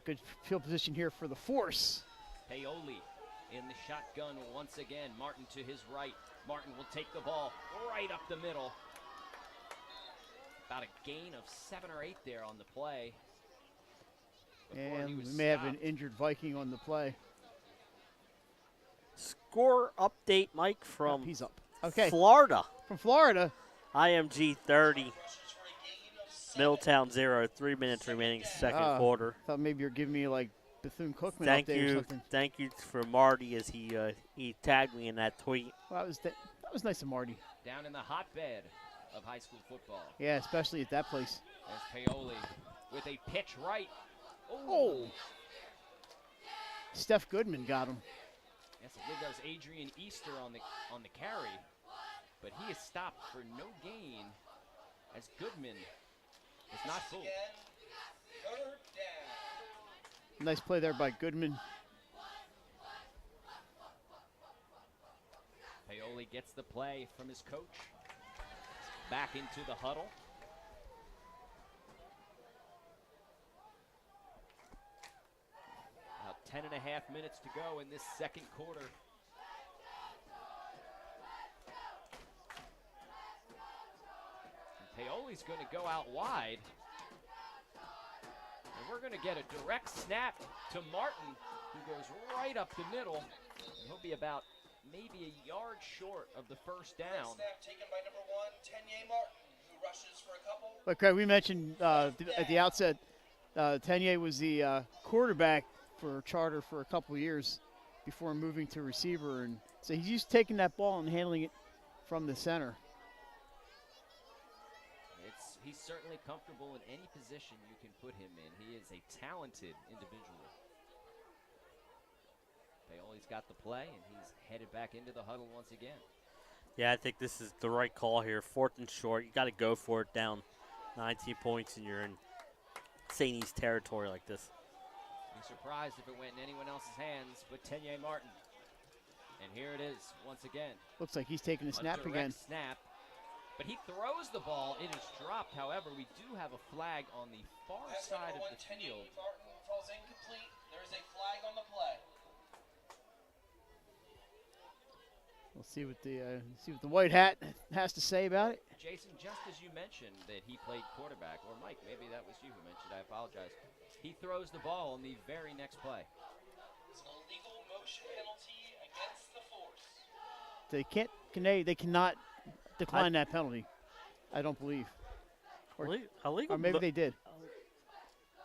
S3: Good field position here for the Force.
S1: Paoli in the shotgun once again. Martin to his right. Martin will take the ball right up the middle. About a gain of 7 or 8 there on the play. Before he
S3: And
S1: was
S3: we may have an
S1: stopped.
S3: injured Viking on the play.
S2: Score update, Mike, from
S3: He's up. Okay,
S2: Florida.
S3: from Florida.
S2: IMG 30,
S4: Rushes for a gain of 7.
S2: Middletown 0. 3 minutes remaining, second quarter.
S3: Thought maybe you're giving me like Bethune-Cookman
S2: Thank
S3: update or
S2: you,
S3: something.
S2: thank you for Marty as he tagged me in that tweet.
S3: Well, that was nice of Marty.
S1: Down in the hotbed of high school football.
S3: Yeah, especially at that place.
S1: There's Paoli with a pitch right.
S3: Oh. Steph Goodman got him.
S1: Yes, I believe that was Adrian Easter on the carry, but he is stopped for no gain as Goodman is not fooled.
S4: Again, third down.
S3: Nice play there by Goodman.
S1: Paoli gets the play from his coach. Back into the huddle. About 10.5 minutes to go in this second quarter. And Paoli's going to go out wide. And we're going to get a direct snap to Martin, who goes right up the middle. And he'll be about maybe a yard short of the first down.
S4: Snap taken by number 1, Tenye Martin, who rushes for a couple.
S3: But Craig, we mentioned at the outset, Tenye was the quarterback for Charter for a couple of years before moving to receiver, and so he's used to taking that ball and handling it from the center.
S1: He's certainly comfortable in any position you can put him in. He is a talented individual. Paoli's got the play, and he's headed back into the huddle once again.
S2: Yeah, I think this is the right call here. 4th and short. You got to go for it down 19 points, and you're in St. East territory like this.
S1: Be surprised if it went in anyone else's hands but Tenye Martin. And here it is once again.
S3: Looks like he's taking a snap
S1: direct
S3: again.
S1: snap. But he throws the ball. It is dropped. However, we do have a flag on the far
S4: Pass by
S1: side
S4: number
S1: of
S4: 1,
S1: the
S4: Tenye
S1: field.
S4: Martin falls incomplete. There is a flag on the play.
S3: We'll see what the white hat has to say about it.
S1: Jason, just as you mentioned that he played quarterback, or Mike, maybe that was you who mentioned, I apologize. He throws the ball on the very next play.
S4: It's an illegal motion penalty against the Force.
S3: They cannot decline that penalty. I don't believe. Or maybe they did.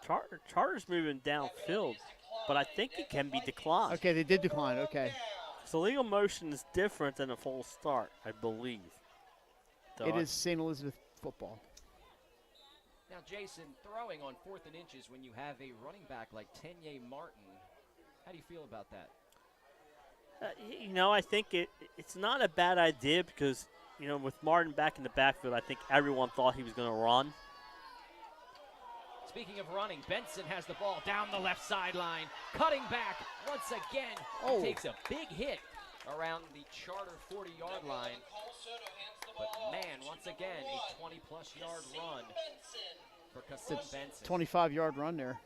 S2: Charter's moving downfield, but I think it can be declined.
S3: Okay, they did decline. Okay.
S2: So legal motion is different than a full start, I believe. So
S3: It is St. Elizabeth football.
S1: Now, Jason, throwing on 4th and inches when you have a running back like Tenye Martin, how do you feel about that?
S2: I think it's not a bad idea because, with Martin back in the backfield, I think everyone thought he was going to run.
S1: Speaking of running, Benson has the ball down the left sideline, cutting back once again.
S3: Oh.
S1: He takes a big hit around the Charter 40-yard line.
S4: Cole Soto hands the
S1: But
S4: ball off
S1: man,
S4: to
S1: once
S4: number
S1: again,
S4: 1,
S1: a 20-plus yard
S4: Kassim
S1: run
S4: Benson
S1: for Kassim Benson.
S3: 25-yard run there.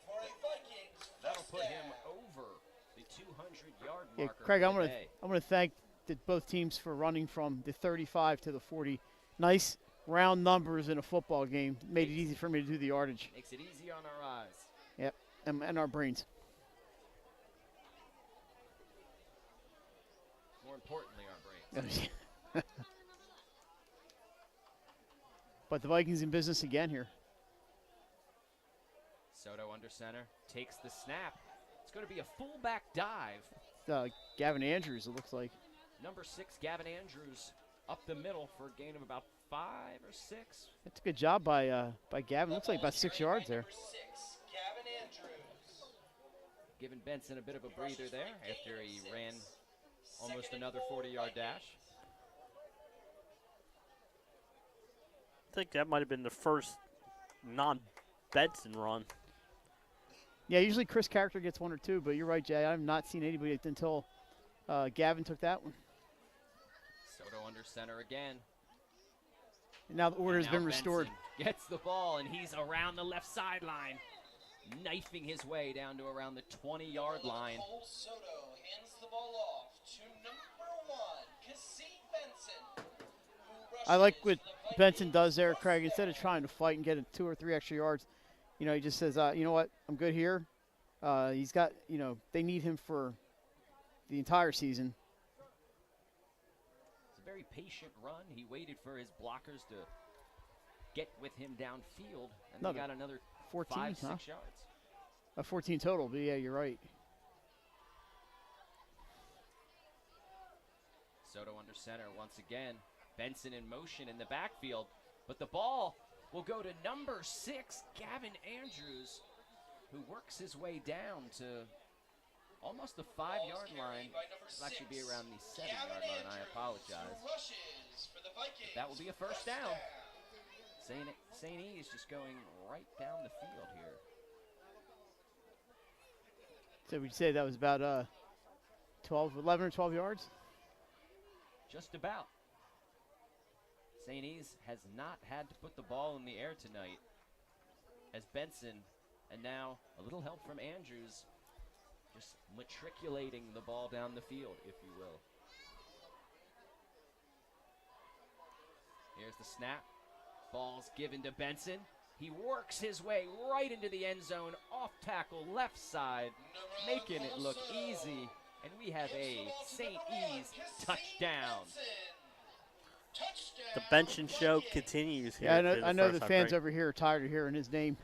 S4: for a Vikings
S1: That'll
S4: first
S1: put
S4: down.
S1: him over the 200-yard
S3: Yeah,
S1: marker.
S3: Craig,
S1: for
S3: I'm
S1: the
S3: gonna
S1: day.
S3: thank both teams for running from the 35 to the 40. Nice round numbers in a football game. Made it easy for me to do the yardage.
S1: Makes it easy on our eyes.
S3: Yep, and our brains.
S1: More importantly, our brains.
S3: But the Vikings in business again here.
S1: Soto under center, takes the snap. It's going to be a fullback dive.
S3: Gavin Andrews, it looks like.
S1: Number 6, Gavin Andrews, up the middle for a gain of about 5 or 6.
S3: That's a good job by Gavin. Looks like about 6 yards there.
S4: Number 6, Gavin Andrews.
S1: Giving Benson a bit of a breather there after he ran almost another 40-yard dash.
S2: I think that might have been the first non-Benson run.
S3: Yeah, usually Chris Character gets 1 or 2, but you're right, Jay. I've not seen anybody until Gavin took that one.
S1: Soto under center again.
S3: And now the order has
S1: Now
S3: been restored.
S1: Benson gets the ball, and he's around the left sideline, knifing his way down to around the 20-yard line.
S4: Cole Soto hands the ball off to number 1, Kasim Benson. who
S3: I like
S4: rushes
S3: what
S4: the
S3: Benson
S4: Vikings
S3: does there,
S4: left
S3: Craig. Instead of trying to fight and get 2 or 3 extra yards, you know, he just says, you know what, I'm good here. He's got, you know, they need him for the entire season.
S1: It's a very patient run. He waited for his blockers to get with him downfield, and they got another
S3: 14,
S1: 5, 6
S3: huh?
S1: yards.
S3: 14 total, but yeah, you're right.
S1: Soto under center once again. Benson in motion in the backfield, but the ball will go to number 6, Gavin Andrews, who works his way down to almost the 5-yard line. It'll actually be around the 7-yard line. I apologize. That will be a first down. St. E is just going right down the field here.
S3: So we'd say that was about 11 or 12 yards?
S1: Just about. St. E's has not had to put the ball in the air tonight, as Benson, and now a little help from Andrews, just matriculating the ball down the field, if you will. Here's the snap. Ball's given to Benson. He works his way right into the end zone, off tackle, left side, making it look easy. And we have a St. E's touchdown.
S2: The Benson show continues here.
S3: Yeah, I know the fans
S2: break.
S3: over here are tired of hearing his name.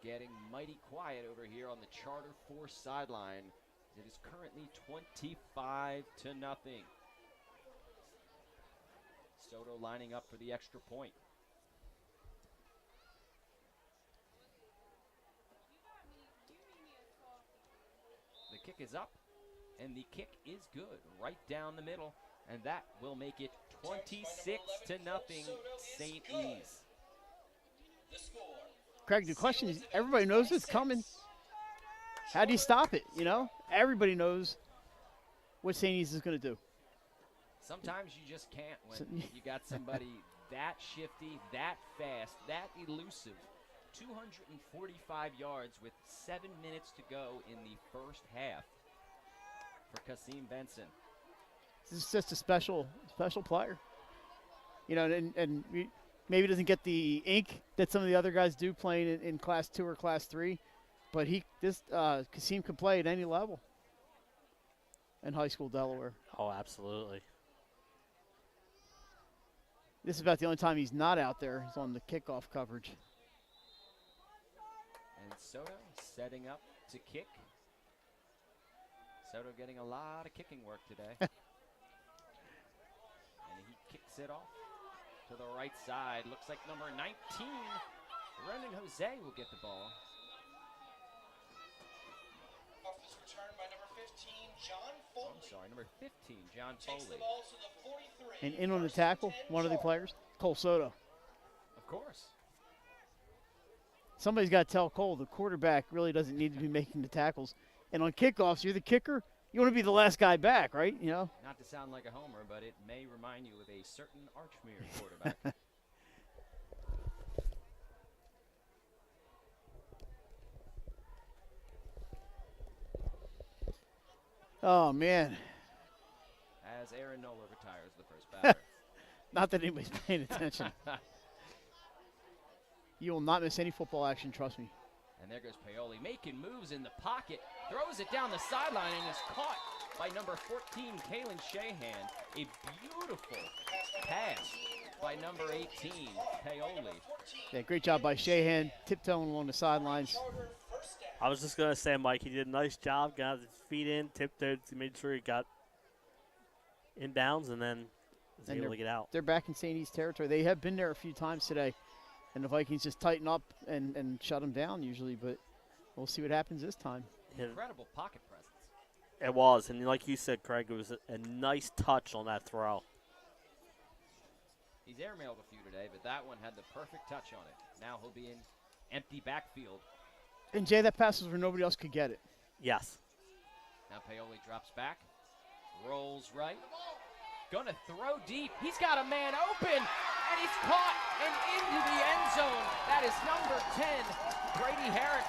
S1: Getting mighty quiet over here on the Charter 4 sideline. It is currently 25-0. Soto lining up for the extra point. The kick is up, and the kick is good, right down the middle, and that will make it 26-0 St. E's.
S3: Craig, the question is, everybody knows it's coming. How do you stop it, you know? Everybody knows what St. E's is going to do.
S1: Sometimes you just can't when you got somebody that shifty, that fast, that elusive. 245 yards with 7 minutes to go in the first half for Kasim Benson.
S3: This is just a special player. You know, and maybe doesn't get the ink that some of the other guys do playing in Class 2 or Class 3, but Kasim can play at any level in high school Delaware.
S2: Oh, absolutely.
S3: This is about the only time he's not out there. He's on the kickoff coverage.
S1: And Soto setting up to kick. Soto getting a lot of kicking work today. And he kicks it off to the right side. Looks like number 19, Ronan Jose, will get the ball.
S4: Off is returned by number 15, John Foley.
S1: I'm sorry, number 15, John
S4: Takes the
S1: Foley.
S4: ball to the 43.
S3: And in on the tackle, one of the players, Cole Soto.
S1: Of course.
S3: Somebody's got to tell Cole the quarterback really doesn't need to be making the tackles. And on kickoffs, you're the kicker. You want to be the last guy back, right? You know.
S1: Not to sound like a homer, but it may remind you of a certain Archmere quarterback.
S3: Oh man.
S1: As Aaron Nola retires the first batter.
S3: Not that anybody's paying attention. You will not miss any football action, trust me.
S1: And there goes Paoli, making moves in the pocket, throws it down the sideline, and is caught by number 14, Kalen Shahan. A beautiful pass by number 18, Paoli.
S3: Yeah, great job by Shahan, tiptoeing along the sidelines.
S2: I was just going to say, Mike, he did a nice job, got his feet in, tiptoed, made sure he got inbounds and then is
S3: And
S2: able to get out.
S3: They're back in St. E's territory. They have been there a few times today, and the Vikings just tighten up and shut them down usually, but we'll see what happens this time.
S1: Incredible pocket presence.
S2: It was, and like you said, Craig, it was a nice touch on that throw.
S1: He's airmailed a few today, but that one had the perfect touch on it. Now he'll be in empty backfield.
S3: And Jay, that pass was where nobody else could get it.
S2: Yes.
S1: Now Paoli drops back, rolls right, gonna throw deep. He's got a man open, and he's caught and into the end zone. That is number 10, Brady Herrick.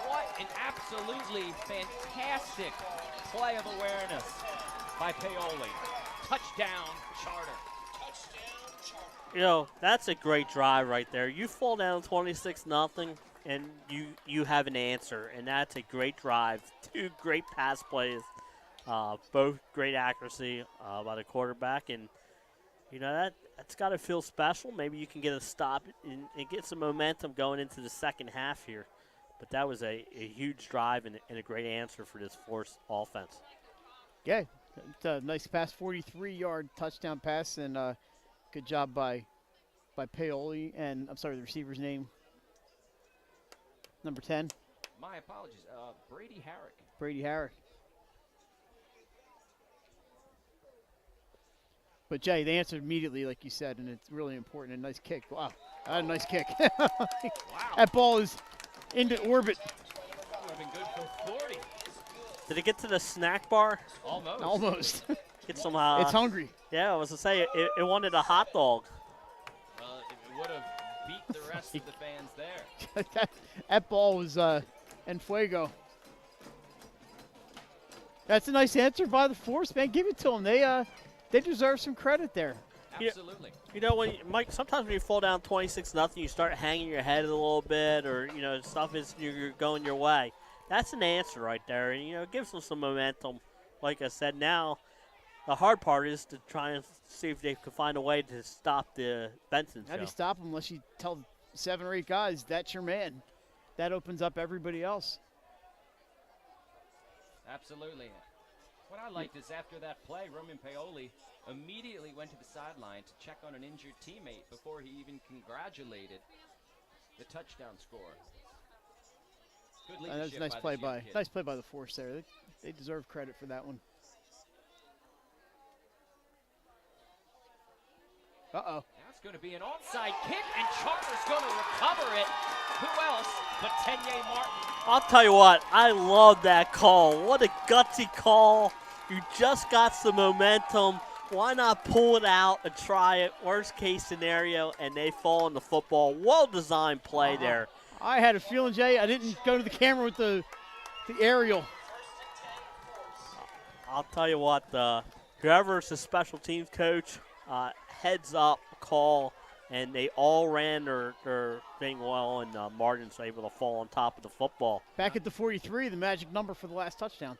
S1: What an absolutely fantastic play of awareness by Paoli. Touchdown, Charter.
S2: You know, that's a great drive right there. You fall down 26-0, and you have an answer, and that's a great drive. 2 great pass plays, both great accuracy by the quarterback, and you know that's got to feel special. Maybe you can get a stop and get some momentum going into the second half here. But that was a huge drive and a great answer for this Force offense.
S3: Yeah, it's a nice pass, 43-yard touchdown pass, and good job by Paoli, and I'm sorry, the receiver's name, number 10.
S1: My apologies, Brady Herrick.
S3: Brady Herrick. But Jay, they answered immediately, like you said, and it's really important. A nice kick. Wow, a nice kick.
S1: Wow.
S3: That ball is into orbit.
S1: Would have been good for 40.
S2: Did it get to the snack bar?
S1: Almost.
S3: Almost.
S2: Get some.
S3: It's hungry.
S2: Yeah, I was to say it wanted a hot dog.
S1: Well, it would have beat the rest of the fans there.
S3: that ball was en fuego. That's a nice answer by the Force, man. Give it to them. They deserve some credit there.
S1: Absolutely.
S2: You know, Mike, sometimes when you fall down 26-0, you start hanging your head a little bit, or you know, stuff is you're going your way. That's an answer right there, and you know, it gives them some momentum. Like I said, now the hard part is to try and see if they can find a way to stop the Benson show.
S3: How do you stop them unless you tell 7 or 8 guys that's your man? That opens up everybody else.
S1: Absolutely. What I liked is after that play, Roman Paoli immediately went to the sideline to check on an injured teammate before he even congratulated the touchdown score. Good leadership.
S3: That's a nice
S1: by
S3: play
S1: the kid.
S3: nice play by the Force there. They deserve credit for that one. Uh-oh.
S1: Now it's going to be an onside kick, and Charter's going to recover it. Who else but Tenye Martin?
S2: I'll tell you what, I love that call. What a gutsy call. You just got some momentum. Why not pull it out and try it? Worst case scenario, and they fall in the football. Well-designed play there.
S3: I had a feeling, Jay, I didn't go to the camera with the aerial.
S2: I'll tell you what, whoever's the special teams coach, heads up call, and they all ran their thing well, and Martin's able to fall on top of the football.
S3: Back at the 43, the magic number for the last touchdown.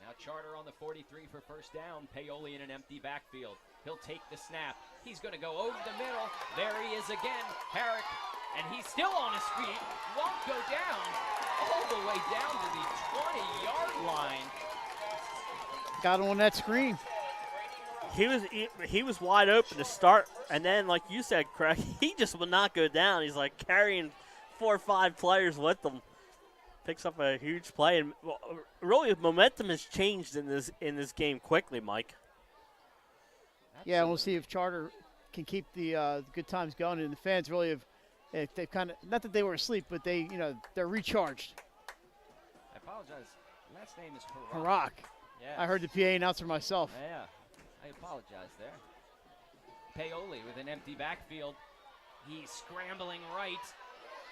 S1: Now Charter on the 43 for first down. Paoli in an empty backfield. He'll take the snap. He's going to go over the middle. There he is again, Herrick. And he's still on his feet. Won't go down. All the way down to the 20-yard line.
S3: Got him on that screen.
S2: He was wide open to start, and then, like you said, Craig, he just would not go down. He's like carrying 4 or 5 players with him. Picks up a huge play, and really momentum has changed in this game quickly, Mike.
S3: Yeah, we'll see if Charter can keep the good times going, and the fans really have. They kind of, not that they were asleep, but they're recharged.
S1: I apologize. Last name is
S3: Harak.
S1: Yeah.
S3: I heard the PA announcer myself.
S1: Yeah. I apologize there. Paoli with an empty backfield. He's scrambling right.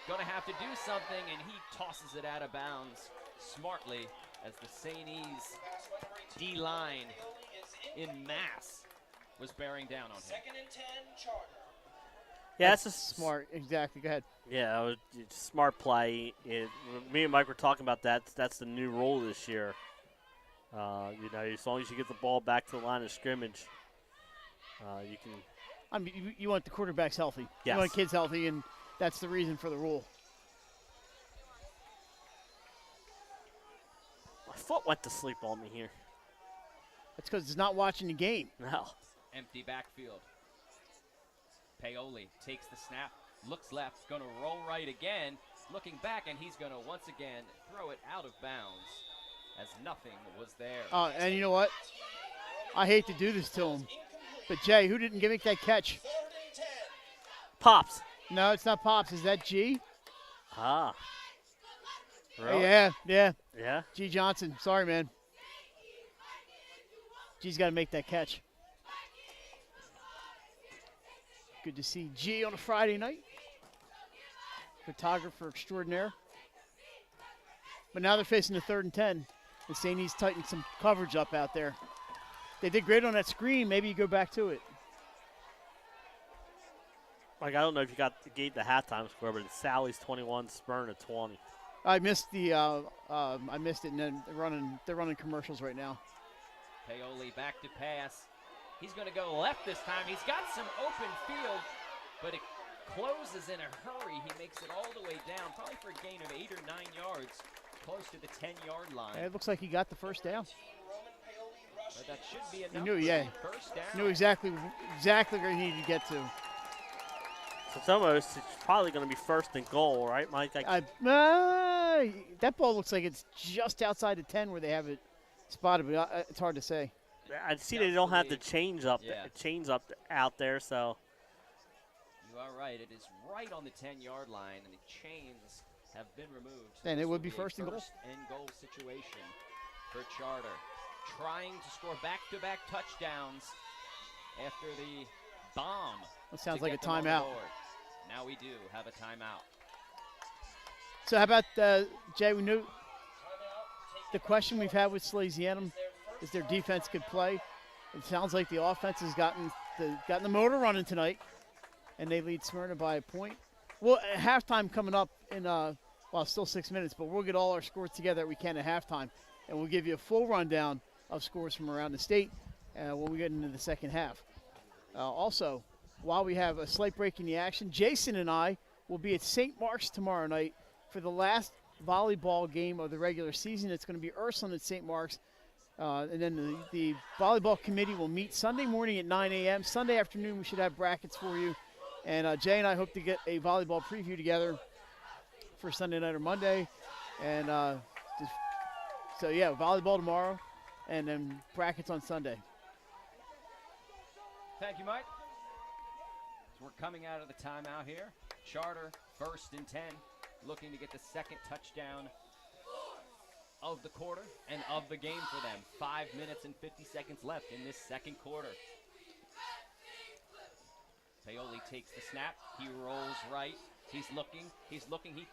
S1: Going to have to do something, and he tosses it out of bounds smartly as the St. E's D-line in mass was bearing down on him.
S4: 2nd and 10, Charter.
S2: Yeah,
S3: that's smart. Exactly. Go ahead.
S2: Yeah, it was a smart play. Me and Mike were talking about that. That's the new rule this year. You know, as long as you get the ball back to the line of scrimmage, you can.
S3: I mean, you want the quarterbacks healthy.
S2: Yes.
S3: You want kids healthy, and that's the reason for the rule.
S2: My foot went to sleep on me here.
S3: It's because it's not watching the game.
S2: No.
S1: Empty backfield. Paoli takes the snap, looks left, going to roll right again, looking back, and he's going to once again throw it out of bounds as nothing was there.
S3: And you know what? I hate to do this to him, but Jay, who didn't make that catch?
S4: 3rd and 10.
S2: Pops.
S3: No, it's not Pops. Is that G?
S2: Ah. Really?
S3: Yeah.
S2: Yeah.
S3: G Johnson. Sorry, man. G's got to make that catch. Good to see G on a Friday night. Photographer extraordinaire. But now they're facing the 3rd and 10. And St. E's tightened some coverage up out there. They did great on that screen. Maybe you go back to it.
S2: Like, I don't know if you gave the halftime score, but it's Sally's 21, Smyrna 20.
S3: I missed the I missed it, and then they're running commercials right now.
S1: Paoli back to pass. He's going to go left this time. He's got some open field, but it closes in a hurry. He makes it all the way down, probably for a gain of 8 or 9 yards, close to the 10-yard line.
S3: And it looks like he got the first down.
S1: But that should be enough.
S3: He knew,
S1: for
S3: yeah.
S1: the first down.
S3: Knew exactly where he needed to get to.
S2: So it's probably going to be 1st and goal, right, Mike?
S3: That ball looks like it's just outside the 10 where they have it spotted, but it's hard to say.
S2: I see they don't have the chains up out there, so.
S1: You are right. It is right on the 10-yard line, and the chains have been removed. So
S3: Then it
S1: this
S3: would be
S1: will
S3: first and goal.
S1: First and goal situation for Charter. Trying to score back-to-back touchdowns after the bomb.
S3: That sounds
S1: to
S3: like a
S1: get them on the
S3: timeout.
S1: board. Now we do have a timeout.
S3: So how about, Jay, we knew the question we've had with Salesianum is their defense could play. It sounds like the offense has gotten the motor running tonight, and they lead Smyrna by a point. Well, at halftime coming up in, still 6 minutes, but we'll get all our scores together that we can at halftime, and we'll give you a full rundown of scores from around the state when we get into the second half. Also, while we have a slight break in the action, Jason and I will be at St. Mark's tomorrow night for the last volleyball game of the regular season. It's going to be Ursuline at St. Mark's. And then the volleyball committee will meet Sunday morning at 9 a.m. Sunday afternoon, we should have brackets for you. And Jay and I hope to get a volleyball preview together for Sunday night or Monday. And volleyball tomorrow and then brackets on Sunday.
S1: Thank you, Mike. So we're coming out of the timeout here. Charter, 1st and 10, looking to get the second touchdown of the quarter and of the game for them. 5 minutes and 50 seconds left in this second quarter. Paoli takes the snap. He rolls right. He's looking, he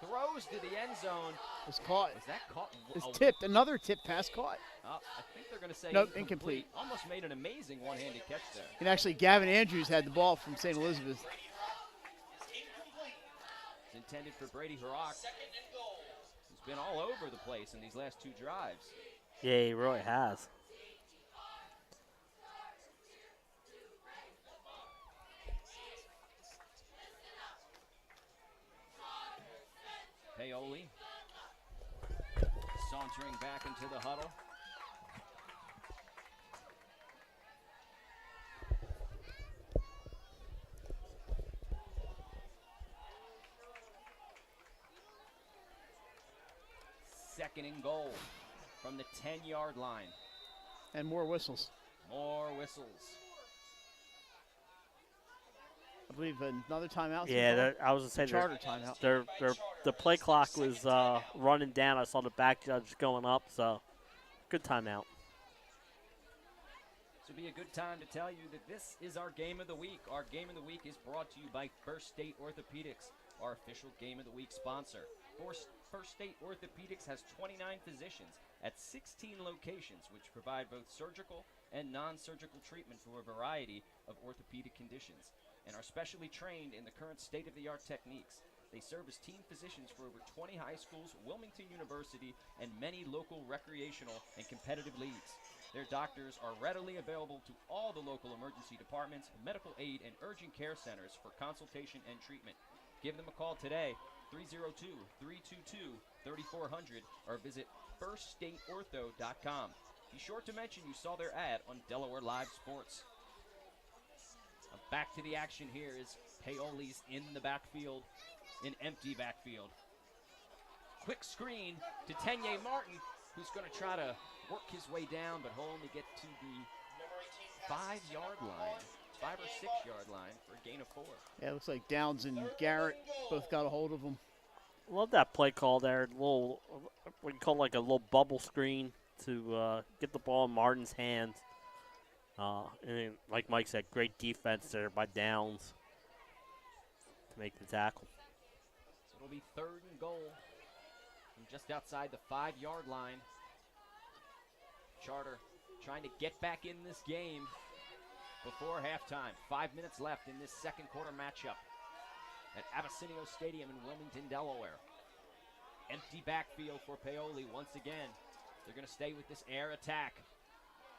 S1: throws to the end zone.
S3: It's caught.
S1: Was that caught?
S3: It's tipped. Another tip pass caught.
S1: I think they're going to say
S3: Nope, incomplete.
S1: Almost made an amazing one-handed catch there.
S3: And actually, Gavin Andrews had the ball from St. Elizabeth.
S1: It's intended for Brady Harrock. He's been all over the place in these last 2 drives.
S2: Yeah, he really has.
S1: Paoli sauntering back into the huddle. Second and goal from the 10-yard line.
S3: And more whistles.
S1: More whistles.
S3: I believe another timeout.
S2: Yeah, I was going to say
S3: Charter timeout.
S2: the play clock was running down. I saw the back judge going up, so good timeout.
S1: This will be a good time to tell you that this is our game of the week. Our game of the week is brought to you by First State Orthopedics, our official game of the week sponsor. First State Orthopedics has 29 physicians at 16 locations, which provide both surgical and non-surgical treatment for a variety of orthopedic conditions, and are specially trained in the current state-of-the-art techniques. They serve as team physicians for over 20 high schools, Wilmington University, and many local recreational and competitive leagues. Their doctors are readily available to all the local emergency departments, medical aid, and urgent care centers for consultation and treatment. Give them a call today, 302-322-3400, or visit firststateortho.com. Be sure to mention you saw their ad on Delaware Live Sports. Back to the action here is Paoli's in the backfield, an empty backfield. Quick screen to Tenye Martin, who's going to try to work his way down, but he'll only get to the 5-yard line, 5 or 6 yard line for a gain of 4.
S3: Yeah, it looks like Downs and Garrett both got a hold of him.
S2: Love that play call there. Little, what you call like a little bubble screen to get the ball in Martin's hands. And like Mike said, great defense there by Downs to make the tackle.
S1: So it'll be 3rd and goal from just outside the 5-yard line. Charter trying to get back in this game before halftime. 5 minutes left in this second quarter matchup at Abessinio Stadium in Wilmington, Delaware. Empty backfield for Paoli once again. They're going to stay with this air attack.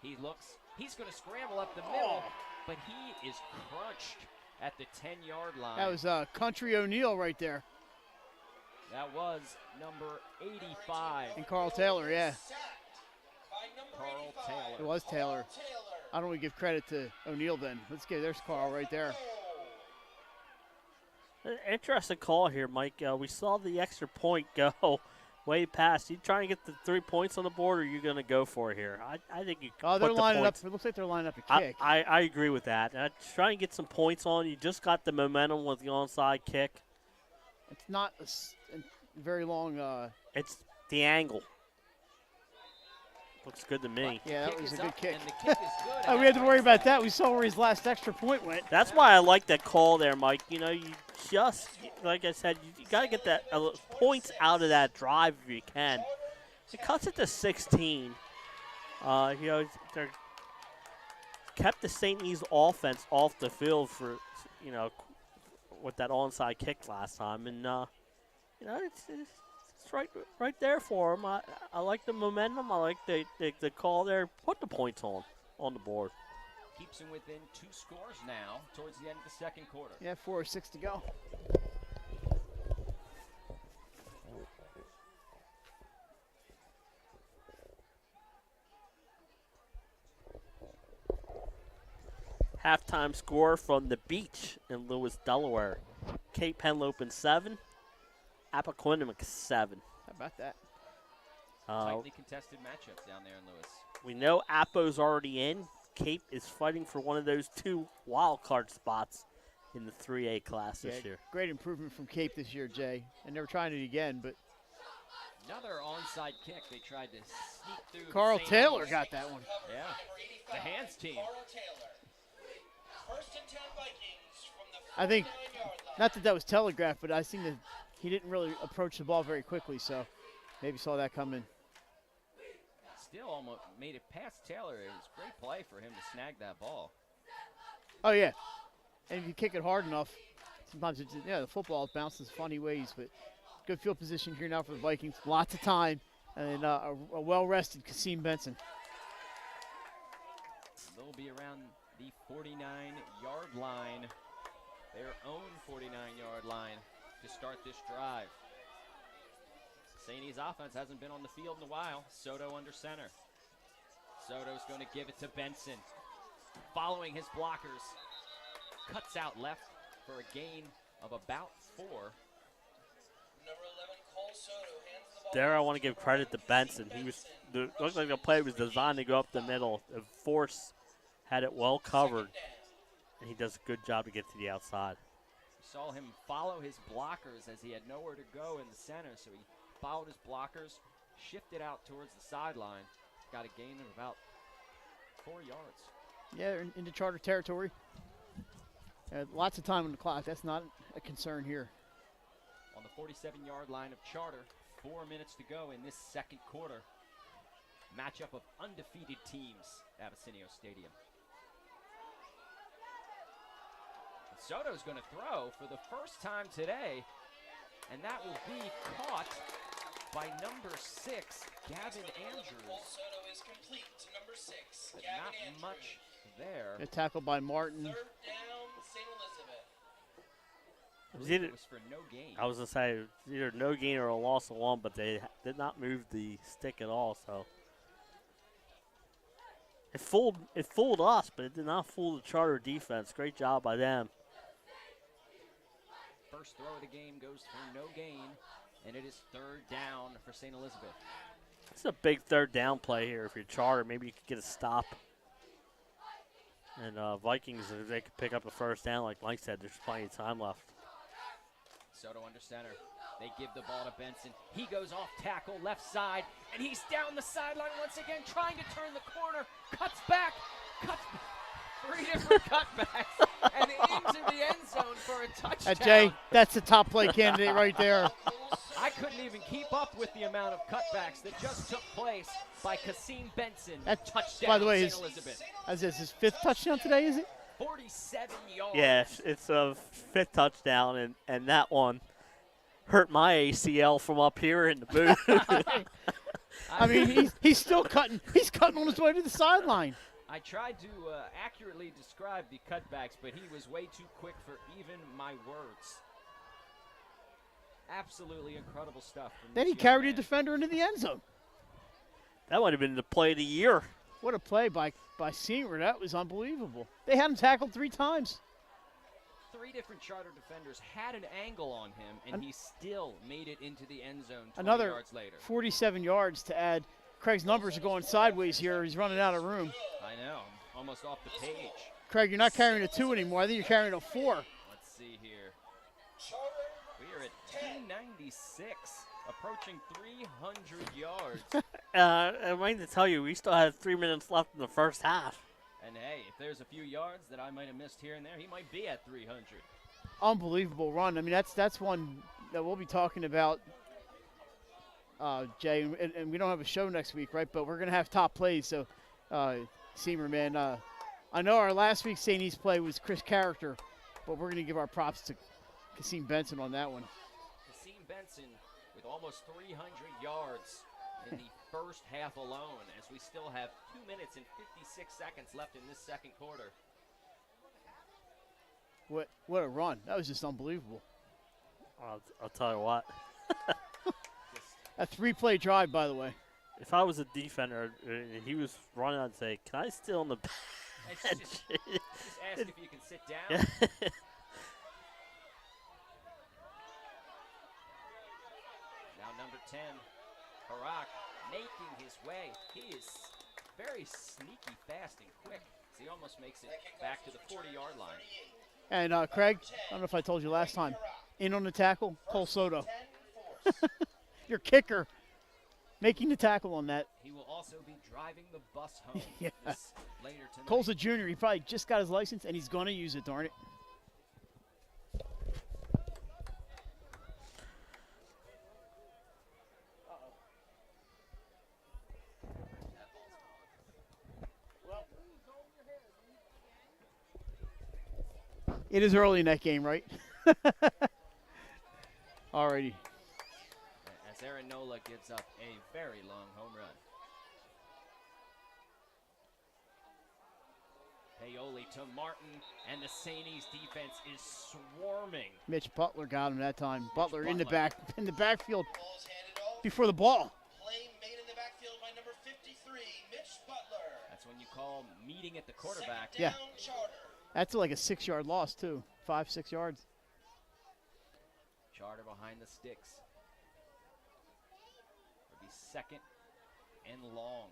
S1: He looks, he's going to scramble up the middle, but he is crunched at the 10-yard line.
S3: That was Country O'Neal right there.
S1: That was number 85.
S3: And Carl Taylor, yeah.
S1: Carl Taylor.
S3: It was Taylor. I don't want to give credit to O'Neal then. There's Carl right there.
S2: Interesting call here, Mike. We saw the extra point go way past. You trying to get the 3 points on the board, or are you going to go for it here? I think you
S3: Oh, they're
S2: put the
S3: lining up.
S2: points.
S3: It looks like they're lining up a kick.
S2: I agree with that. Try and get some points on. You just got the momentum with the onside kick.
S3: It's not a very long.
S2: It's the angle. Looks good to me.
S3: Yeah, that was a good kick.
S1: And the kick is good.
S3: Oh, we had to worry about that. We saw where his last extra point went.
S2: That's why I like that call there, Mike. You know, you just, like I said, you got to get that points out of that drive if you can. It cuts it to 16. You know, they kept the St. E's offense off the field for, you know, with that onside kick last time. And, you know, it's right there for him. I like the momentum. I like the call there. Put the points on the board.
S1: Keeps him within 2 scores now towards the end of the second quarter.
S3: Yeah, 4 or 6 to go.
S2: Halftime score from the beach in Lewis, Delaware. Cape Henlopen 7, Appoquinimink 7.
S3: How about that?
S1: Tightly contested matchups down there in Lewis.
S2: We know Appo's already in. Cape is fighting for one of those 2 wild card spots in the 3A class this year.
S3: Great improvement from Cape this year, Jay. And they're trying it again, but
S1: Another onside kick. They tried to sneak through.
S3: Carl Taylor got that one.
S1: Yeah, the hands team.
S4: First and 10 Vikings from the
S3: I think,
S4: 49-yard line.
S3: not that that was telegraphed, but I think that he didn't really approach the ball very quickly, so maybe saw that coming.
S1: Still almost made it past Taylor. It was a great play for him to snag that ball.
S3: Oh, yeah. And if you kick it hard enough, sometimes it's, yeah, the football bounces funny ways, but good field position here now for the Vikings. Lots of time, and a well-rested Kasim Benson.
S1: They'll be around the 49-yard line, their own 49-yard line to start this drive. St. E's offense hasn't been on the field in a while. Soto under center. Soto's going to give it to Benson. Following his blockers. Cuts out left for a gain of about 4.
S4: Number 11, Cole Soto hands the ball.
S2: There I want to give credit to Benson. He was looked like the play was designed to go up the middle. The force had it well covered, and he does a good job to get to the outside.
S1: We saw him follow his blockers as he had nowhere to go in the center, so he followed his blockers, shifted out towards the sideline, got a gain of about 4 yards.
S3: Yeah, they're into Charter territory. Lots of time on the clock. That's not a concern here.
S1: On the 47-yard line of Charter, 4 minutes to go in this second quarter. Matchup of undefeated teams, Abessinio Stadium. And Soto's going to throw for the first time today, and that will be caught by number 6, Gavin Andrews.
S4: Cole Soto is complete to number 6,
S1: But
S4: Gavin
S1: not
S4: Andrews.
S1: much there.
S3: A tackle by Martin.
S4: 3rd down, St. Elizabeth.
S1: I
S2: was
S1: believe
S2: either-
S1: it was for no gain.
S2: I was going to say either no gain or a loss of 1, but they did not move the stick at all. So It fooled us, but it did not fool the Charter defense. Great job by them.
S1: First throw of the game goes for no gain, and it is third down for St. Elizabeth.
S2: It's a big third down play here. If you're Charter, maybe you could get a stop. And Vikings, if they could pick up a first down, like Mike said, there's plenty of time left.
S1: Soto under center. They give the ball to Benson. He goes off tackle, left side, and he's down the sideline once again, trying to turn the corner. Cuts back. 3 different cutbacks, and into the end zone for a touchdown.
S3: Jay, that's the top play candidate right there.
S1: I couldn't even keep up with the amount of cutbacks that just took place by Kasim Benson.
S3: That,
S1: touchdown,
S3: by the way,
S1: St. Elizabeth.
S3: Is this his 5th touchdown today, is it?
S1: 47 yards.
S2: Yes, it's a 5th touchdown, and that one hurt my ACL from up here in the booth.
S3: I mean, he's still cutting. He's cutting on his way to the sideline.
S1: I tried to accurately describe the cutbacks, but he was way too quick for even my words. Absolutely incredible stuff.
S3: Then he carried a defender into the end zone.
S2: That might have been the play of the year.
S3: What a play by Seymour. That was unbelievable. They had him tackled 3 times.
S1: 3 different Charter defenders had an angle on him, and he still made it into the end zone 20
S3: Another
S1: yards later.
S3: 47 yards to add. Craig's numbers are going sideways here. He's running out of room.
S1: I know. I'm almost off the page.
S3: Craig, you're not carrying a 2 anymore. I think you're carrying a 4.
S1: Let's see here. We are at 296, approaching 300 yards.
S2: I'm waiting to tell you, we still had 3 minutes left in the first half.
S1: And hey, if there's a few yards that I might have missed here and there, he might be at 300.
S3: Unbelievable run. I mean, that's one that we'll be talking about, Jay. And we don't have a show next week, right? But we're going to have top plays. So, Seymour, man, I know our last week's St. East play was Chris Character, but we're going to give our props to Kasim Benson on that one.
S1: Kasim Benson with almost 300 yards in the first half alone, as we still have 2 minutes and 56 seconds left in this second quarter.
S3: What a run. That was just unbelievable.
S2: I'll tell you what.
S3: A 3-play drive, by the way.
S2: If I was a defender and he was running, I'd say, can I steal in the bench?
S1: Just ask if you can sit down.
S2: Yeah.
S1: Now number 10, Harak, making his way. He is very sneaky, fast, and quick. So he almost makes it back to the 40-yard line.
S3: And Craig, I don't know if I told you last time, in on the tackle, Cole Soto. Your kicker making the tackle on that.
S1: He will also be driving the bus home
S3: Yeah.
S1: later tonight.
S3: Cole's a junior. He probably just got his license, and he's going to use it, darn it. It is early in that game, right? Alrighty.
S1: As Aaron Nola gives up a very long home run. Paoli to Martin, and the St. East defense is swarming.
S3: Mitch Butler got him that time. Butler in the
S1: Butler.
S3: in the backfield
S4: Ball's handed off.
S3: before the ball.
S4: Play made in the backfield by number 53, Mitch Butler.
S1: That's when you call meeting at the quarterback.
S4: Second
S3: Yeah.
S4: down, Charter.
S3: That's like a 6-yard loss too. 5-6 yards.
S1: Charter behind the sticks. It'll be second and long.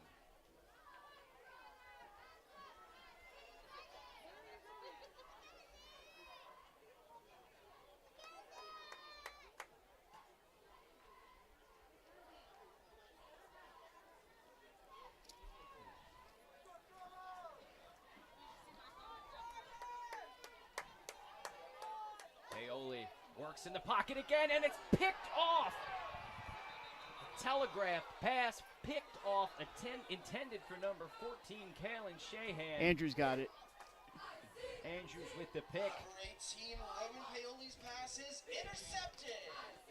S1: Paoli works in the pocket again, and it's picked off. A telegraph pass picked off, intended for number 14, Kalen Shahan.
S3: Andrews got it.
S1: Andrews with the pick.
S4: Number 18, Roman Paoli's pass is intercepted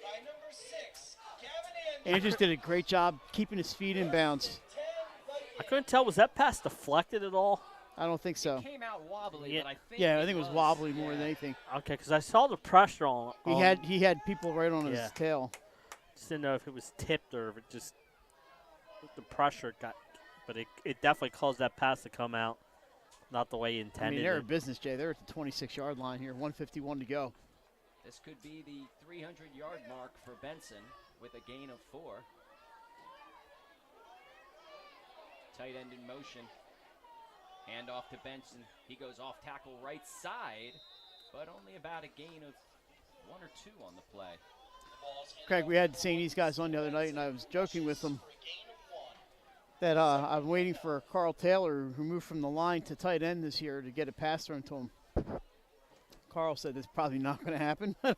S4: by number 6, Gavin Andrews.
S3: Andrews did a great job keeping his feet in bounds.
S4: 10 Vikings.
S2: I couldn't tell, was that pass deflected at all?
S3: I don't think so.
S1: Came out wobbly,
S2: Yeah.
S1: but I think
S3: Yeah, I think it was wobbly more
S1: yeah.
S3: than anything.
S2: Okay, because I saw the pressure on
S3: He had people right on
S2: Yeah.
S3: his tail.
S2: Just didn't know if it was tipped or if it just, if the pressure got but it definitely caused that pass to come out not the way he
S3: I
S2: intended.
S3: mean, they're in business, Jay. They're at the 26-yard line here, 151 to go.
S1: This could be the 300-yard mark for Benson with a gain of 4. Tight end in motion. Hand off to Benson. He goes off tackle right side, but only about a gain of 1 or 2 on the play.
S3: Craig, we had St. E's guys on the other night, and I was joking with them that I'm waiting for Carl Taylor, who moved from the line to tight end this year, to get a pass thrown to him. Carl said that's probably not going to happen.
S1: You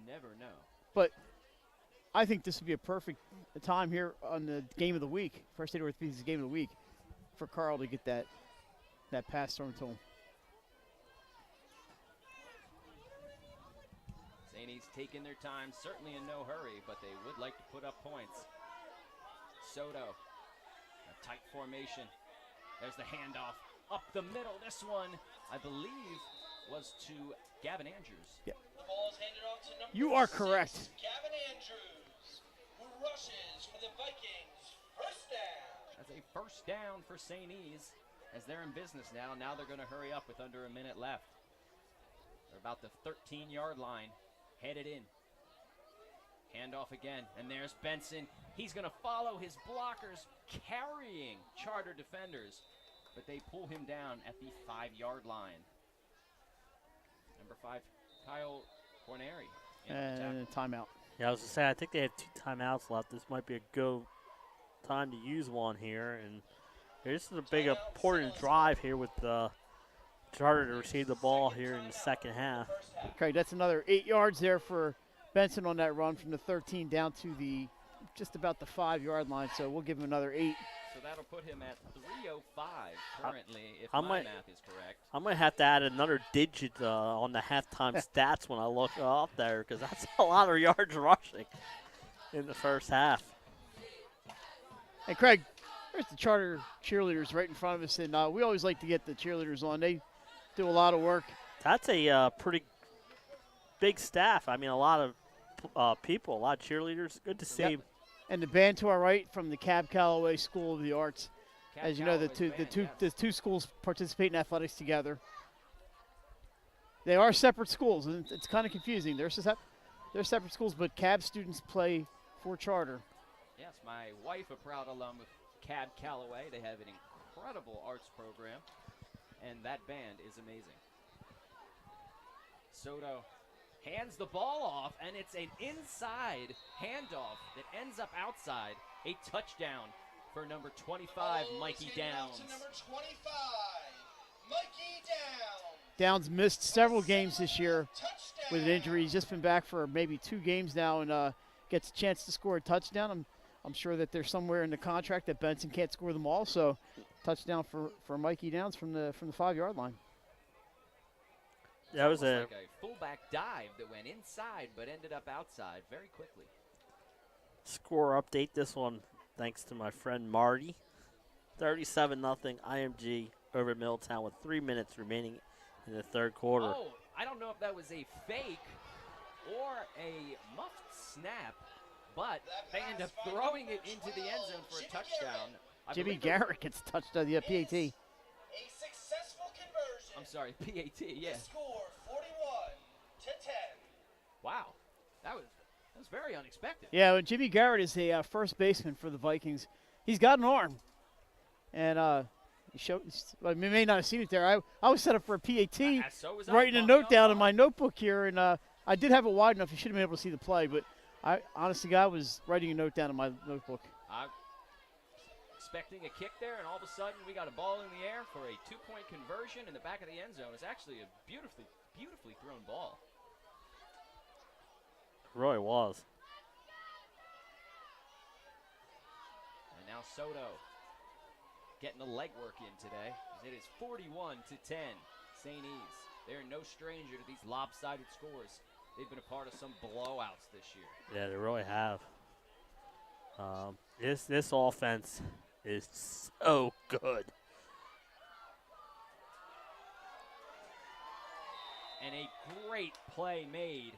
S1: never know.
S3: But I think this would be a perfect time here on the game of the week, First State Orthopedics game of the week, for Carl to get that pass thrown to him.
S1: St. E's taking their time, certainly in no hurry, but they would like to put up points. Soto, a tight formation. There's the handoff up the middle. This one, I believe, was to Gavin Andrews.
S3: Yeah.
S4: The ball is handed off to number
S3: You are
S4: 6,
S3: correct.
S4: Gavin Andrews, who rushes for the Vikings. First down.
S1: That's a first down for St. E's as they're in business now. Now they're going to hurry up with under a minute left. They're about the 13-yard line, headed in. Handoff again, and there's Benson. He's going to follow his blockers, carrying Charter defenders, but they pull him down at the 5-yard line. Number 5, Kyle Corneri.
S3: And a timeout.
S2: Yeah, I was going to say, I think they have 2 timeouts left. This might be a good time to use one here. And this is a big, important drive here with Charter to receive the ball here in the second half.
S3: Craig, that's another 8 yards there for Benson on that run from the 13 down to the just about the 5-yard line. So we'll give him another 8.
S1: So that'll put him at 3:05 currently, if
S2: I
S1: my
S2: might-
S1: math is correct.
S2: I might have to add another digit on the halftime stats when I look up there, because that's a lot of yards rushing in the first half.
S3: Hey, Craig, there's the Charter cheerleaders right in front of us, and we always like to get the cheerleaders on. They do a lot of work.
S2: That's a pretty big staff. I mean, a lot of people, a lot of cheerleaders. Good to see.
S3: Yep. And the band to our right from the Cab Calloway School of the Arts.
S1: Cat
S3: As you know, the
S1: Calloway's
S3: two
S1: band, yes.
S3: the two schools participate in athletics together. They are separate schools, and it's kind of confusing. They're separate schools, but Cab students play for Charter.
S1: Yes, my wife, a proud alum of Cab Calloway. They have an incredible arts program, and that band is amazing. Soto hands the ball off, and it's an inside handoff that ends up outside. A touchdown for number 25,
S4: Ball
S1: Mikey
S4: is handed off
S1: Downs.
S4: to number 25, Mikey Downs.
S3: Downs missed several games this year
S4: Touchdown.
S3: with an injury. He's just been back for maybe 2 games now, and gets a chance to score a touchdown. I'm sure that there's somewhere in the contract that Benson can't score them all. So, touchdown for Mikey Downs from the 5-yard line.
S2: That was
S1: Almost like a fullback dive that went inside but ended up outside very quickly.
S2: score update. This one, thanks to my friend Marty. 37-0 IMG over Middletown with 3 minutes remaining in the third quarter.
S1: Oh, I don't know if that was a fake or a muffed snap, but they end up throwing it into the end zone for a touchdown. I
S3: Jimmy
S1: believe it-
S3: Garrett gets touched on the PAT.
S4: A successful conversion.
S1: I'm sorry, PAT, yeah.
S4: The score 41-10.
S1: Wow, that was very unexpected.
S3: Yeah, well, Jimmy Garrett is a first baseman for the Vikings. He's got an arm, and he showed. Well, you may not have seen it there. I was set up for a PAT,
S1: So was I,
S3: writing a
S1: caught
S3: note
S1: me
S3: down
S1: off
S3: in my notebook here, and I did have it wide enough. You should have been able to see the play, but I honestly, I was writing a note down in my notebook.
S1: I'm expecting a kick there, and all of a sudden we got a ball in the air for a 2-point conversion in the back of the end zone. It's actually a beautifully thrown ball.
S2: It really was.
S1: And now Soto getting the legwork in today. It is 41-10. St. E's. They're no stranger to these lopsided scores. They've been a part of some blowouts this year.
S2: Yeah, they really have. This offense is so good.
S1: And a great play made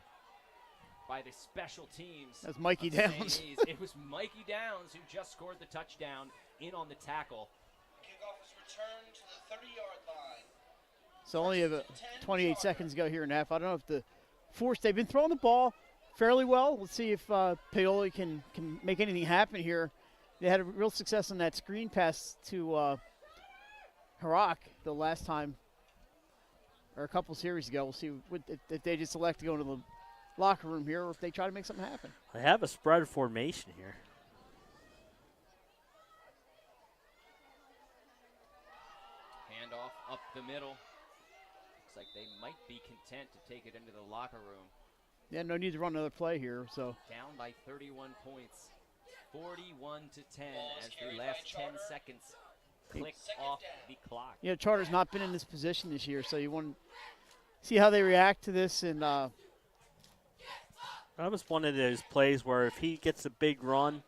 S1: by the special teams.
S3: That's Mikey
S1: of
S3: Downs.
S1: St. E's. It was Mikey Downs who just scored the touchdown in on the tackle.
S4: Kickoff is returned to the 30-yard line.
S3: So only about 28 seconds ago here in half. I don't know if the force, they've been throwing the ball fairly well. Let's see if Paoli can make anything happen here. They had a real success on that screen pass to Harak the last time, or a couple series ago. We'll see if they just elect to go into the locker room here or if they try to make something happen.
S2: They have a spread formation here.
S1: Handoff up the middle. Looks like they might be content to take it into the locker room.
S3: Yeah, no need to run another play here. So
S1: Down by 31 points, 41 to 10 as the last 10 seconds click off the clock.
S3: you know, Charter's not been in this position this year, so you want to see how they react to this. And
S2: That was one of those plays where if he gets a big run,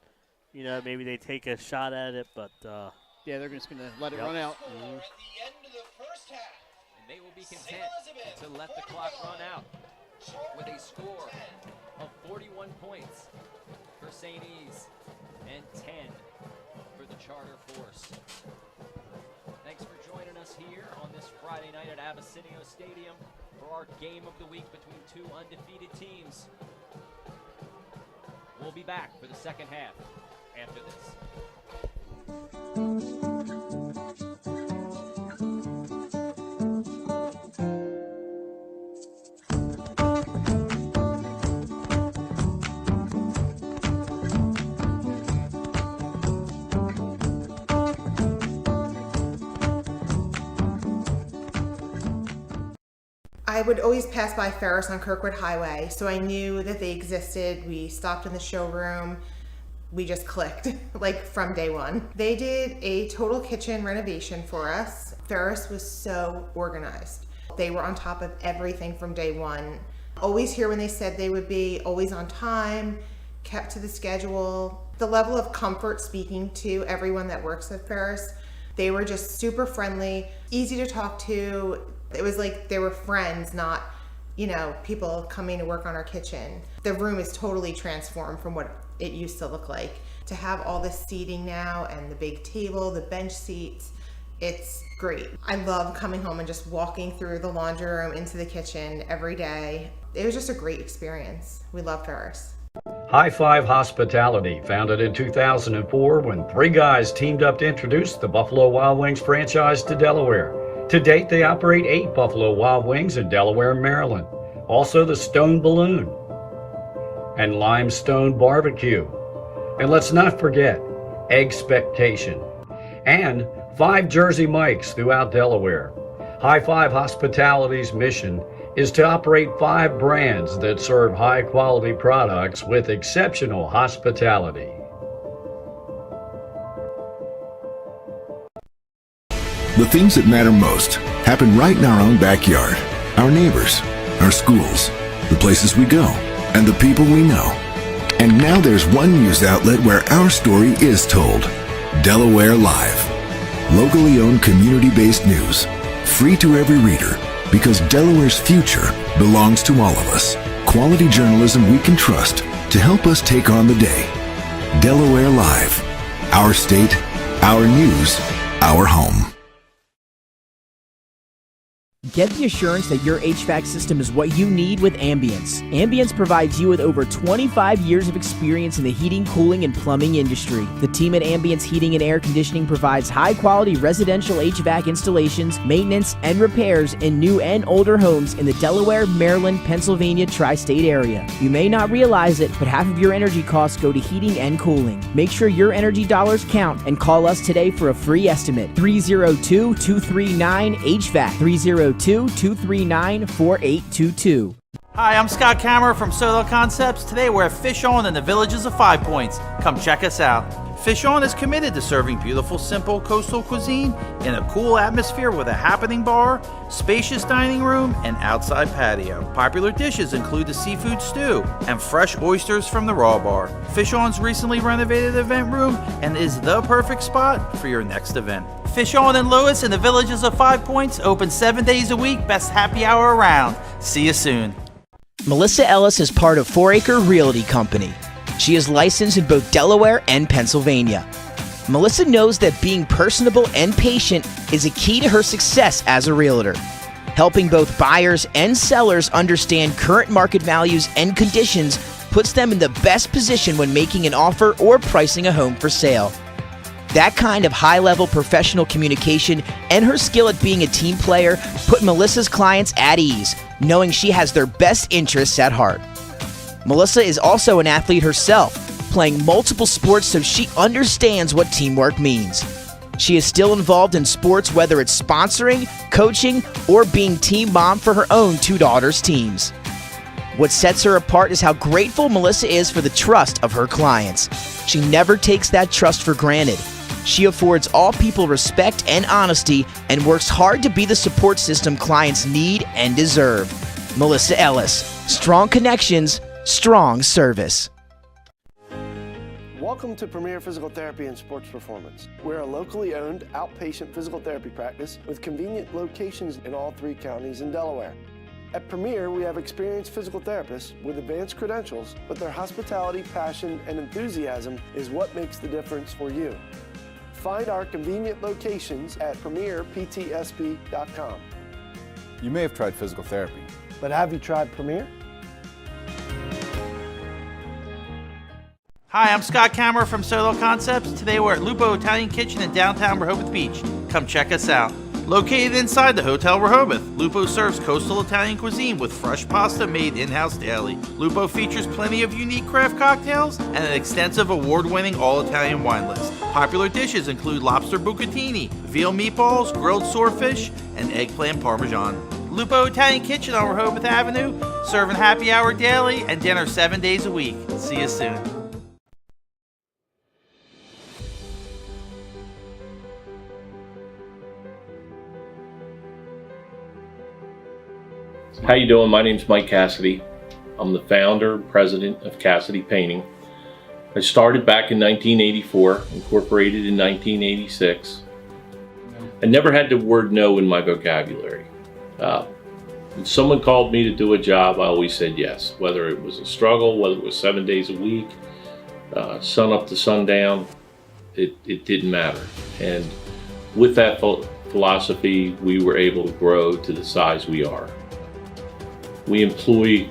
S2: you know, maybe they take a shot at it, but
S3: yeah, they're just going to let it run out.
S4: At the end of the first half.
S1: And they will be content to let the clock run out with a score of 41 points for St. E's and 10 for the Charter Force. Thanks for joining us here on this Friday night at Abessinio Stadium for our game of the week between two undefeated teams. We'll be back for the second half after this.
S6: I would always pass by Ferris on Kirkwood Highway, so I knew that they existed. We stopped in the showroom. We just clicked, like from day one. They did a total kitchen renovation for us. Ferris was so organized. They were on top of everything from day one. Always here when they said they would be, always on time, kept to the schedule. The level of comfort speaking to everyone that works at Ferris, they were just super friendly, easy to talk to. It was like they were friends, not, you know, people coming to work on our kitchen. The room is totally transformed from what it used to look like. To have all this seating now and the big table, the bench seats, it's great. I love coming home and just walking through the laundry room into the kitchen every day. It was just a great experience. We love Ferris.
S7: High Five Hospitality, founded in 2004 when three guys teamed up to introduce the Buffalo Wild Wings franchise to Delaware. To date, they operate 8 Buffalo Wild Wings in Delaware and Maryland. Also the Stone Balloon and Limestone Barbecue. And let's not forget Expectation and 5 Jersey Mikes throughout Delaware. High Five Hospitality's mission is to operate 5 brands that serve high-quality products with exceptional hospitality.
S8: The things that matter most happen right in our own backyard. Our neighbors, our schools, the places we go, and the people we know. And now there's one news outlet where our story is told. Delaware Live. Locally owned community-based news. Free to every reader, because Delaware's future belongs to all of us. Quality journalism we can trust to help us take on the day. Delaware Live. Our state, our news, our home.
S9: Get the assurance that your HVAC system is what you need with Ambience. Ambience provides you with over 25 years of experience in the heating, cooling, and plumbing industry. The team at Ambience Heating and Air Conditioning provides high-quality residential HVAC installations, maintenance, and repairs in new and older homes in the Delaware, Maryland, Pennsylvania tri-state area. You may not realize it, but half of your energy costs go to heating and cooling. Make sure your energy dollars count and call us today for a free estimate. 302-239-HVAC. 302-239-4822.
S10: Hi, I'm Scott Kammerer from Solo Concepts. Today we're at Fish On in the Villages of 5 Points. Come check us out. Fish On is committed to serving beautiful, simple coastal cuisine in a cool atmosphere with a happening bar, spacious dining room, and outside patio. Popular dishes include the seafood stew and fresh oysters from the raw bar. Fish On's recently renovated event room and is the perfect spot for your next event. Fish On in Lewis in the Villages of 5 Points, open 7 days a week, best happy hour around. See you soon.
S9: Melissa Ellis is part of 4 Acre Realty Company. She is licensed in both Delaware and Pennsylvania. Melissa knows that being personable and patient is a key to her success as a realtor. Helping both buyers and sellers understand current market values and conditions puts them in the best position when making an offer or pricing a home for sale. That kind of high-level professional communication and her skill at being a team player put Melissa's clients at ease, knowing she has their best interests at heart. Melissa is also an athlete herself, playing multiple sports so she understands what teamwork means. She is still involved in sports, whether it's sponsoring, coaching, or being team mom for her own 2 daughters' teams. What sets her apart is how grateful Melissa is for the trust of her clients. She never takes that trust for granted. She affords all people respect and honesty and works hard to be the support system clients need and deserve. Melissa Ellis. Strong connections, strong service.
S11: Welcome to Premier Physical Therapy and Sports Performance. We're a locally owned outpatient physical therapy practice with convenient locations in all 3 counties in Delaware. At Premier, we have experienced physical therapists with advanced credentials, but their hospitality, passion, and enthusiasm is what makes the difference for you. Find our convenient locations at premierptsp.com.
S12: You may have tried physical therapy,
S11: but have you tried Premier?
S10: Hi, I'm Scott Kammerer from Solo Concepts. Today we're at Lupo Italian Kitchen in downtown Rehoboth Beach. Come check us out. Located inside the Hotel Rehoboth, Lupo serves coastal Italian cuisine with fresh pasta made in-house daily. Lupo features plenty of unique craft cocktails and an extensive award-winning all-Italian wine list. Popular dishes include lobster bucatini, veal meatballs, grilled swordfish, and eggplant parmesan. Lupo Italian Kitchen on Rehoboth Avenue, serving happy hour daily and dinner 7 days a week. See you soon.
S13: How you doing? My name's Mike Cassidy. I'm the founder and president of Cassidy Painting. I started back in 1984, incorporated in 1986. I never had the word no in my vocabulary. When someone called me to do a job, I always said yes. Whether it was a struggle, whether it was 7 days a week, sun up to sundown, it didn't matter. And with that philosophy, we were able to grow to the size we are. We employ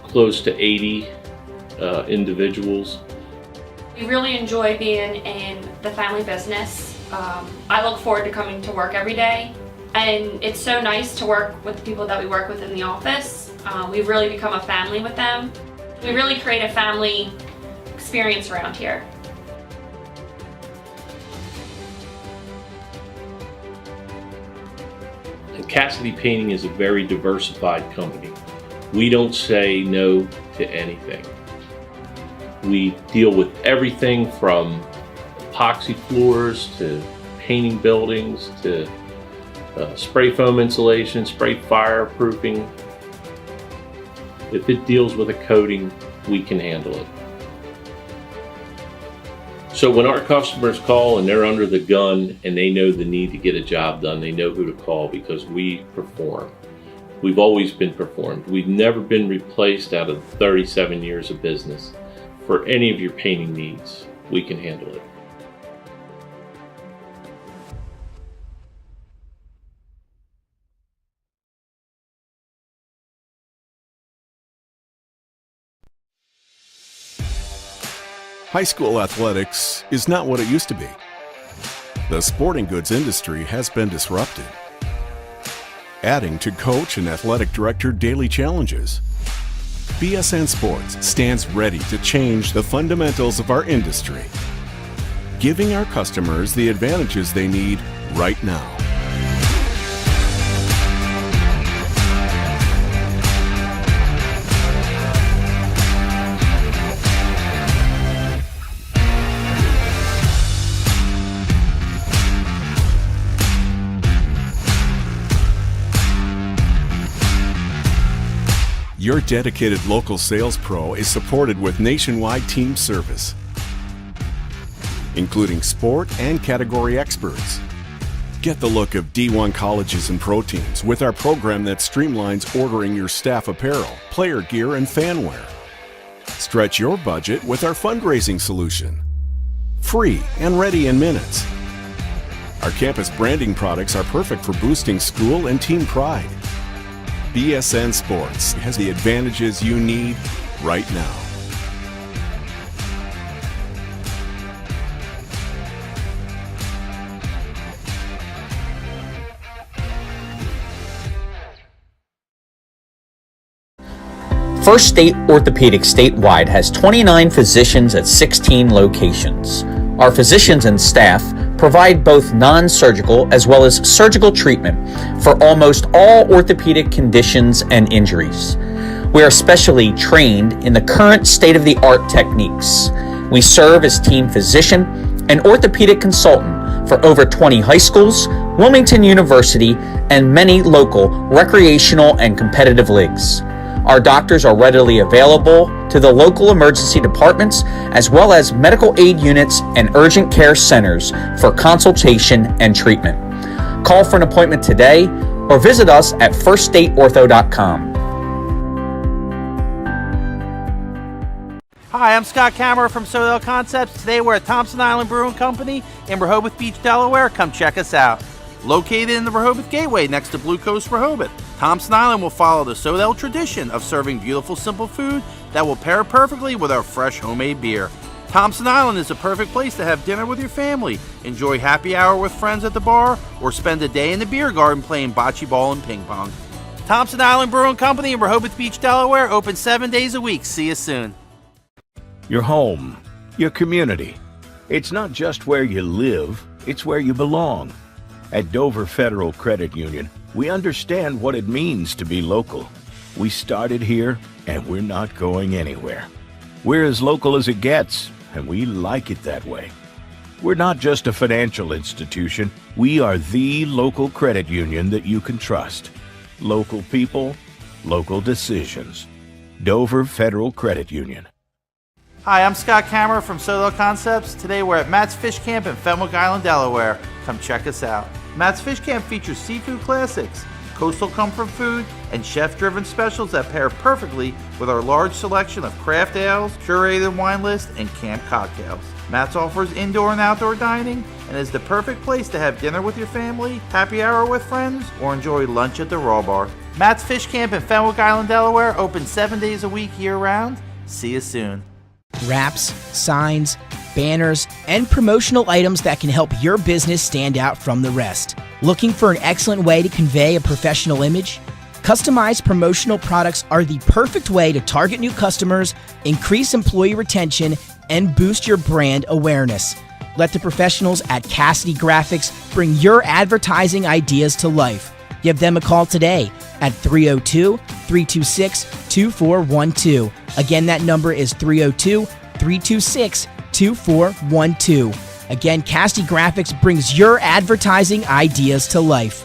S13: close to 80 individuals.
S14: We really enjoy being in the family business. I look forward to coming to work every day, and it's so nice to work with the people that we work with in the office. We've really become a family with them. We really create a family experience around here.
S13: And Cassidy Painting is a very diversified company. We don't say no to anything. We deal with everything from epoxy floors to painting buildings to spray foam insulation, spray fireproofing. If it deals with a coating, we can handle it. So when our customers call and they're under the gun and they know the need to get a job done, they know who to call because we perform. We've always been performed. We've never been replaced out of 37 years of business. For any of your painting needs, we can handle it.
S8: High school athletics is not what it used to be. The sporting goods industry has been disrupted, adding to coach and athletic director daily challenges. BSN Sports stands ready to change the fundamentals of our industry, giving our customers the advantages they need right now. Your dedicated local sales pro is supported with nationwide team service, including sport and category experts, Get the look of D1 colleges and pro teams with our program that streamlines ordering your staff apparel, player gear, and fanwear. Stretch your budget with our fundraising solution. Free and ready in minutes. Our campus branding products are perfect for boosting school and team pride. BSN Sports has the advantages you need right now.
S5: First State Orthopedic statewide has 29 physicians at 16 locations. Our physicians and staff provide both non-surgical as well as surgical treatment for almost all orthopedic conditions and injuries. We are specially trained in the current state-of-the-art techniques. We serve as team physician and orthopedic consultant for over 20 high schools, Wilmington University, and many local recreational and competitive leagues. Our doctors are readily available to the local emergency departments as well as medical aid units and urgent care centers for consultation and treatment. Call for an appointment today or visit us at firststateortho.com.
S10: Hi, I'm Scott Kammerer from Sodell Concepts. Today we're at Thompson Island Brewing Company in Rehoboth Beach, Delaware. Come check us out. Located in the Rehoboth Gateway next to Blue Coast Rehoboth, Thompson Island will follow the Sodell tradition of serving beautiful, simple food that will pair perfectly with our fresh homemade beer. Thompson Island is a perfect place to have dinner with your family, enjoy happy hour with friends at the bar, or spend a day in the beer garden playing bocce ball and ping pong. Thompson Island Brewing Company in Rehoboth Beach, Delaware, open 7 days a week. See you soon.
S15: Your home, your community. It's not just where you live, it's where you belong. At Dover Federal Credit Union, we understand what it means to be local. We started here, and we're not going anywhere. We're as local as it gets, and we like it that way. We're not just a financial institution. We are the local credit union that you can trust. Local people, local decisions. Dover Federal Credit Union.
S10: Hi, I'm Scott Kammerer from Sodell Concepts. Today we're at Matt's Fish Camp in Fenwick Island, Delaware. Come check us out. Matt's Fish Camp features seafood classics, coastal comfort food, and chef-driven specials that pair perfectly with our large selection of craft ales, curated wine list, and camp cocktails. Matt's offers indoor and outdoor dining and is the perfect place to have dinner with your family, happy hour with friends, or enjoy lunch at the Raw Bar. Matt's Fish Camp in Fenwick Island, Delaware, open 7 days a week year-round. See you soon.
S9: Wraps, signs, banners, and promotional items that can help your business stand out from the rest. Looking for an excellent way to convey a professional image? Customized promotional products are the perfect way to target new customers, increase employee retention, and boost your brand awareness. Let the professionals at Cassidy Graphics bring your advertising ideas to life. Give them a call today at 302-326-2412. Again, that number is 302-326-2412. Again, Cassidy Graphics brings your advertising ideas to life.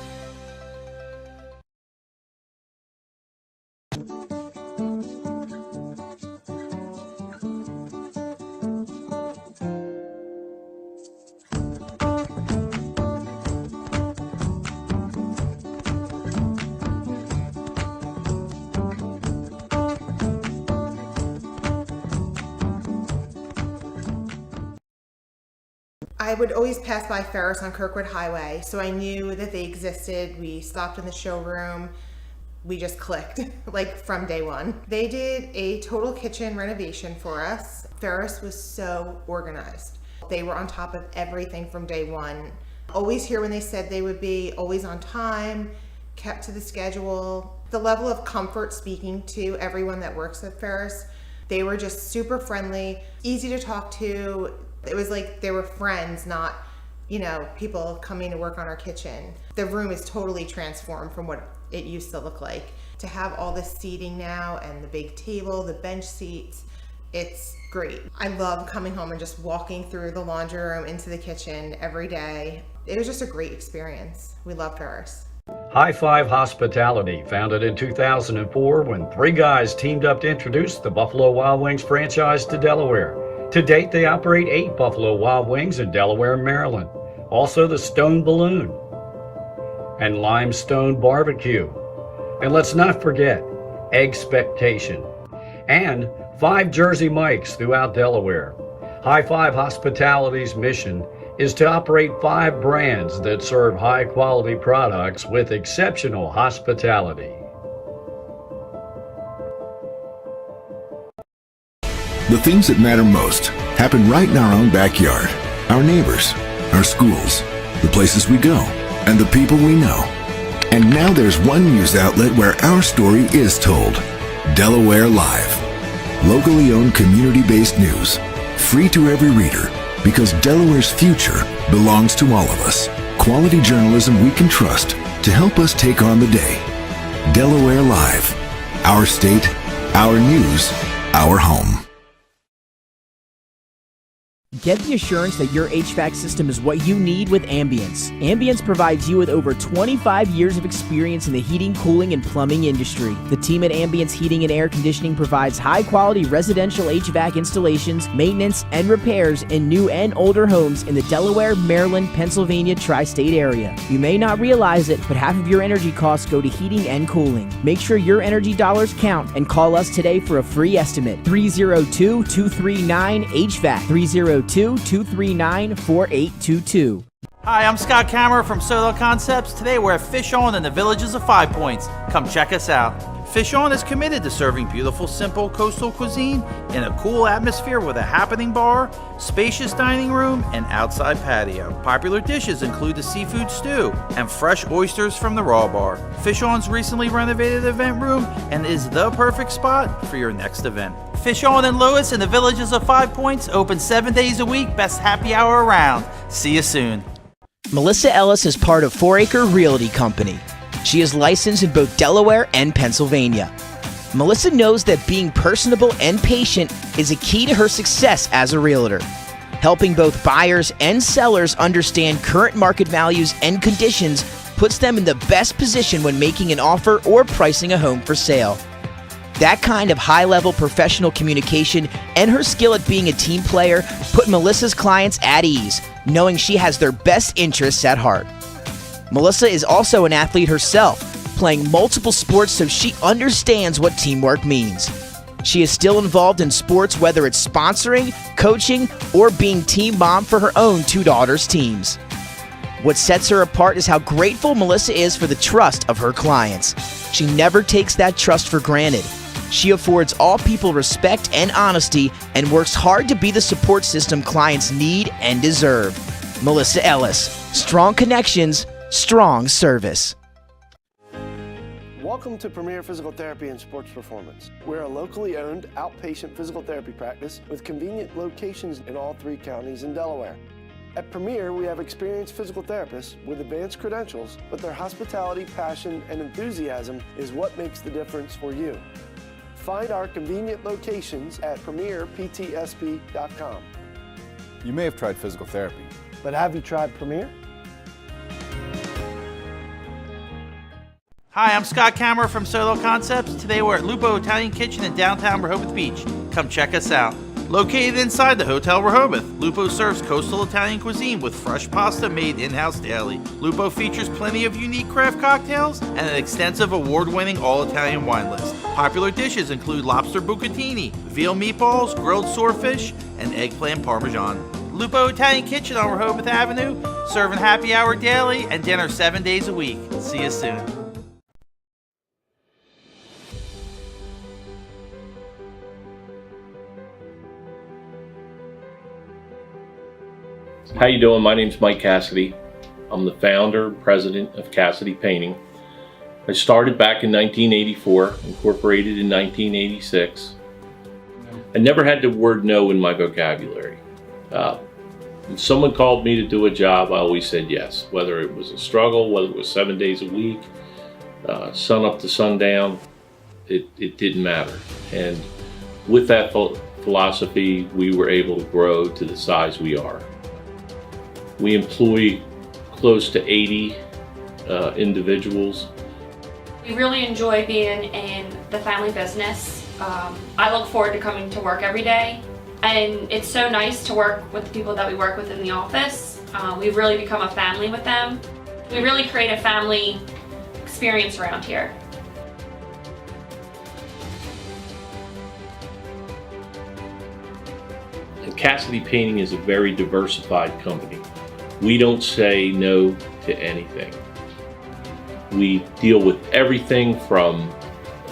S6: I would always pass by Ferris on Kirkwood Highway, so I knew that they existed. We stopped in the showroom. We just clicked, like from day one. They did a total kitchen renovation for us. Ferris was so organized. They were on top of everything from day one. Always here when they said they would be, always on time, kept to the schedule. The level of comfort speaking to everyone that works at Ferris, they were just super friendly, easy to talk to. It was like they were friends, not, people coming to work on our kitchen. The room is totally transformed from what it used to look like. To have all this seating now and the big table, the bench seats, it's great. I love coming home and just walking through the laundry room into the kitchen every day. It was just a great experience. We loved Ferris.
S7: High Five Hospitality, founded in 2004 when three guys teamed up to introduce the Buffalo Wild Wings franchise to Delaware. To date, they operate 8 Buffalo Wild Wings in Delaware and Maryland. Also the Stone Balloon. and limestone barbecue. And let's not forget Expectation and 5 Jersey Mikes throughout Delaware. High Five Hospitality's mission is to operate 5 brands that serve high-quality products with exceptional hospitality.
S8: The things that matter most happen right in our own backyard. Our neighbors, our schools, the places we go, and the people we know. And now there's one news outlet where our story is told. Delaware Live. Locally owned, community-based news. Free to every reader, because Delaware's future belongs to all of us. Quality journalism we can trust to help us take on the day. Delaware Live. Our state, our news, our home.
S9: Get the assurance that your HVAC system is what you need with Ambience. Ambience provides you with over 25 years of experience in the heating, cooling, and plumbing industry. The team at Ambience Heating and Air Conditioning provides high-quality residential HVAC installations, maintenance, and repairs in new and older homes in the Delaware, Maryland, Pennsylvania tri-state area. You may not realize it, but half of your energy costs go to heating and cooling. Make sure your energy dollars count and call us today for a free estimate. 302-239-HVAC. 302-239-4822.
S10: Hi, I'm Scott Kammerer from Soto Concepts. Today we're at Fish On in the Villages of 5 Points. Come check us out. Fish On is committed to serving beautiful, simple coastal cuisine in a cool atmosphere with a happening bar, spacious dining room, and outside patio. Popular dishes include the seafood stew and fresh oysters from the raw bar. Fish On's recently renovated event room and is the perfect spot for your next event. Fish On in Lewis in the Villages of 5 Points, open 7 days a week, best happy hour around. See you soon.
S9: Melissa Ellis is part of 4 Acre Realty Company. She is licensed in both Delaware and Pennsylvania. Melissa knows that being personable and patient is a key to her success as a realtor. Helping both buyers and sellers understand current market values and conditions puts them in the best position when making an offer or pricing a home for sale. That kind of high-level professional communication and her skill at being a team player put Melissa's clients at ease, knowing she has their best interests at heart. Melissa is also an athlete herself, playing multiple sports, so she understands what teamwork means. She is still involved in sports, whether it's sponsoring, coaching, or being team mom for her own 2 daughters' teams. What sets her apart is how grateful Melissa is for the trust of her clients. She never takes that trust for granted. She affords all people respect and honesty and works hard to be the support system clients need and deserve. Melissa Ellis. Strong connections, strong service.
S11: Welcome to Premier Physical Therapy and Sports Performance. We're a locally owned outpatient physical therapy practice with convenient locations in all 3 counties in Delaware. At Premier, we have experienced physical therapists with advanced credentials, but their hospitality, passion, and enthusiasm is what makes the difference for you. Find our convenient locations at premierptsp.com.
S12: You may have tried physical therapy,
S11: but have you tried Premier?
S10: Hi, I'm Scott Kammerer from Soto Concepts. Today we're at Lupo Italian Kitchen in downtown Rehoboth Beach. Come check us out. Located inside the Hotel Rehoboth, Lupo serves coastal Italian cuisine with fresh pasta made in-house daily. Lupo features plenty of unique craft cocktails and an extensive award-winning all-Italian wine list. Popular dishes include lobster bucatini, veal meatballs, grilled swordfish, and eggplant parmesan. Lupo Italian Kitchen on Rehoboth Avenue, serving happy hour daily and dinner 7 days a week. See you soon.
S13: How you doing? My name's Mike Cassidy. I'm the founder and president of Cassidy Painting. I started back in 1984, incorporated in 1986. I never had the word no in my vocabulary. When someone called me to do a job, I always said yes. Whether it was a struggle, whether it was 7 days a week, sun up to sundown, it didn't matter. And with that philosophy, we were able to grow to the size we are. We employ close to 80 individuals.
S14: We really enjoy being in the family business. I look forward to coming to work every day, and it's so nice to work with the people that we work with in the office. We've really become a family with them. We really create a family experience around here.
S13: And Cassidy Painting is a very diversified company. We don't say no to anything. We deal with everything from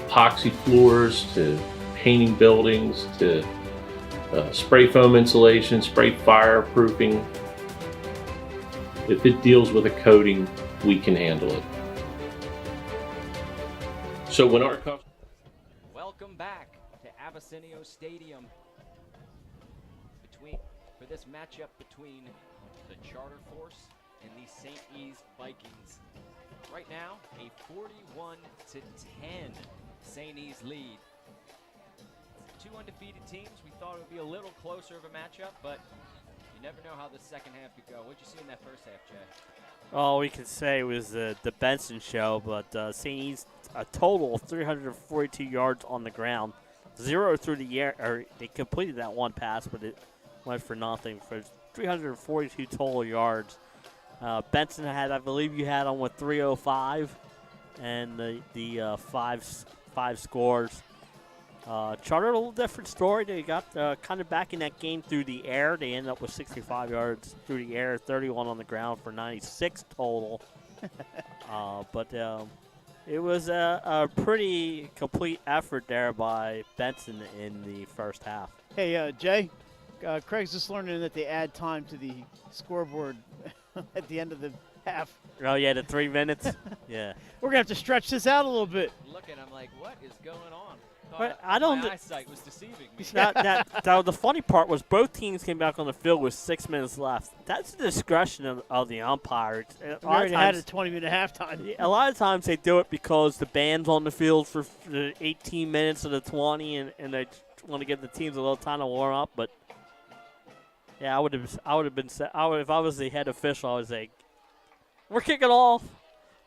S13: epoxy floors to painting buildings to spray foam insulation, spray fireproofing. If it deals with a coating, we can handle it. So when our customers...
S1: Welcome back to Abessinio Stadium for this matchup between the Charter Force and the St. E's Vikings. Right now, a 41-10 St. E's lead. Two undefeated teams. We thought it would be a little closer of a matchup, but you never know how the second half could go. What'd you see in that first half, Jay?
S2: All we can say was the Benson show, but St. E's a total of 342 yards on the ground, 0 through the air. Or they completed that one pass, but it went for nothing. For 342 total yards. Benson had, I believe, you had on with 305, and the five scores. Charter, a little different story. They got kind of back in that game through the air. They ended up with 65 yards through the air, 31 on the ground for 96 total. But it was a pretty complete effort there by Benson in the first half.
S3: Hey, Jay, Craig's just learning that they add time to the scoreboard at the end of the half.
S2: Oh, yeah, the 3 minutes? Yeah.
S3: We're going to have to stretch this out a little bit.
S1: Looking, I'm like, what is going on?
S2: But I don't.
S1: My eyesight was deceiving me.
S2: The funny part was both teams came back on the field with 6 minutes left. That's the discretion of the umpires.
S3: We already had a 20-minute halftime.
S2: A lot of times they do it because the band's on the field for the 18 minutes of the 20, and they want to give the teams a little time to warm up. But yeah, I would have been. If I was the head official, I would say, we're kicking off.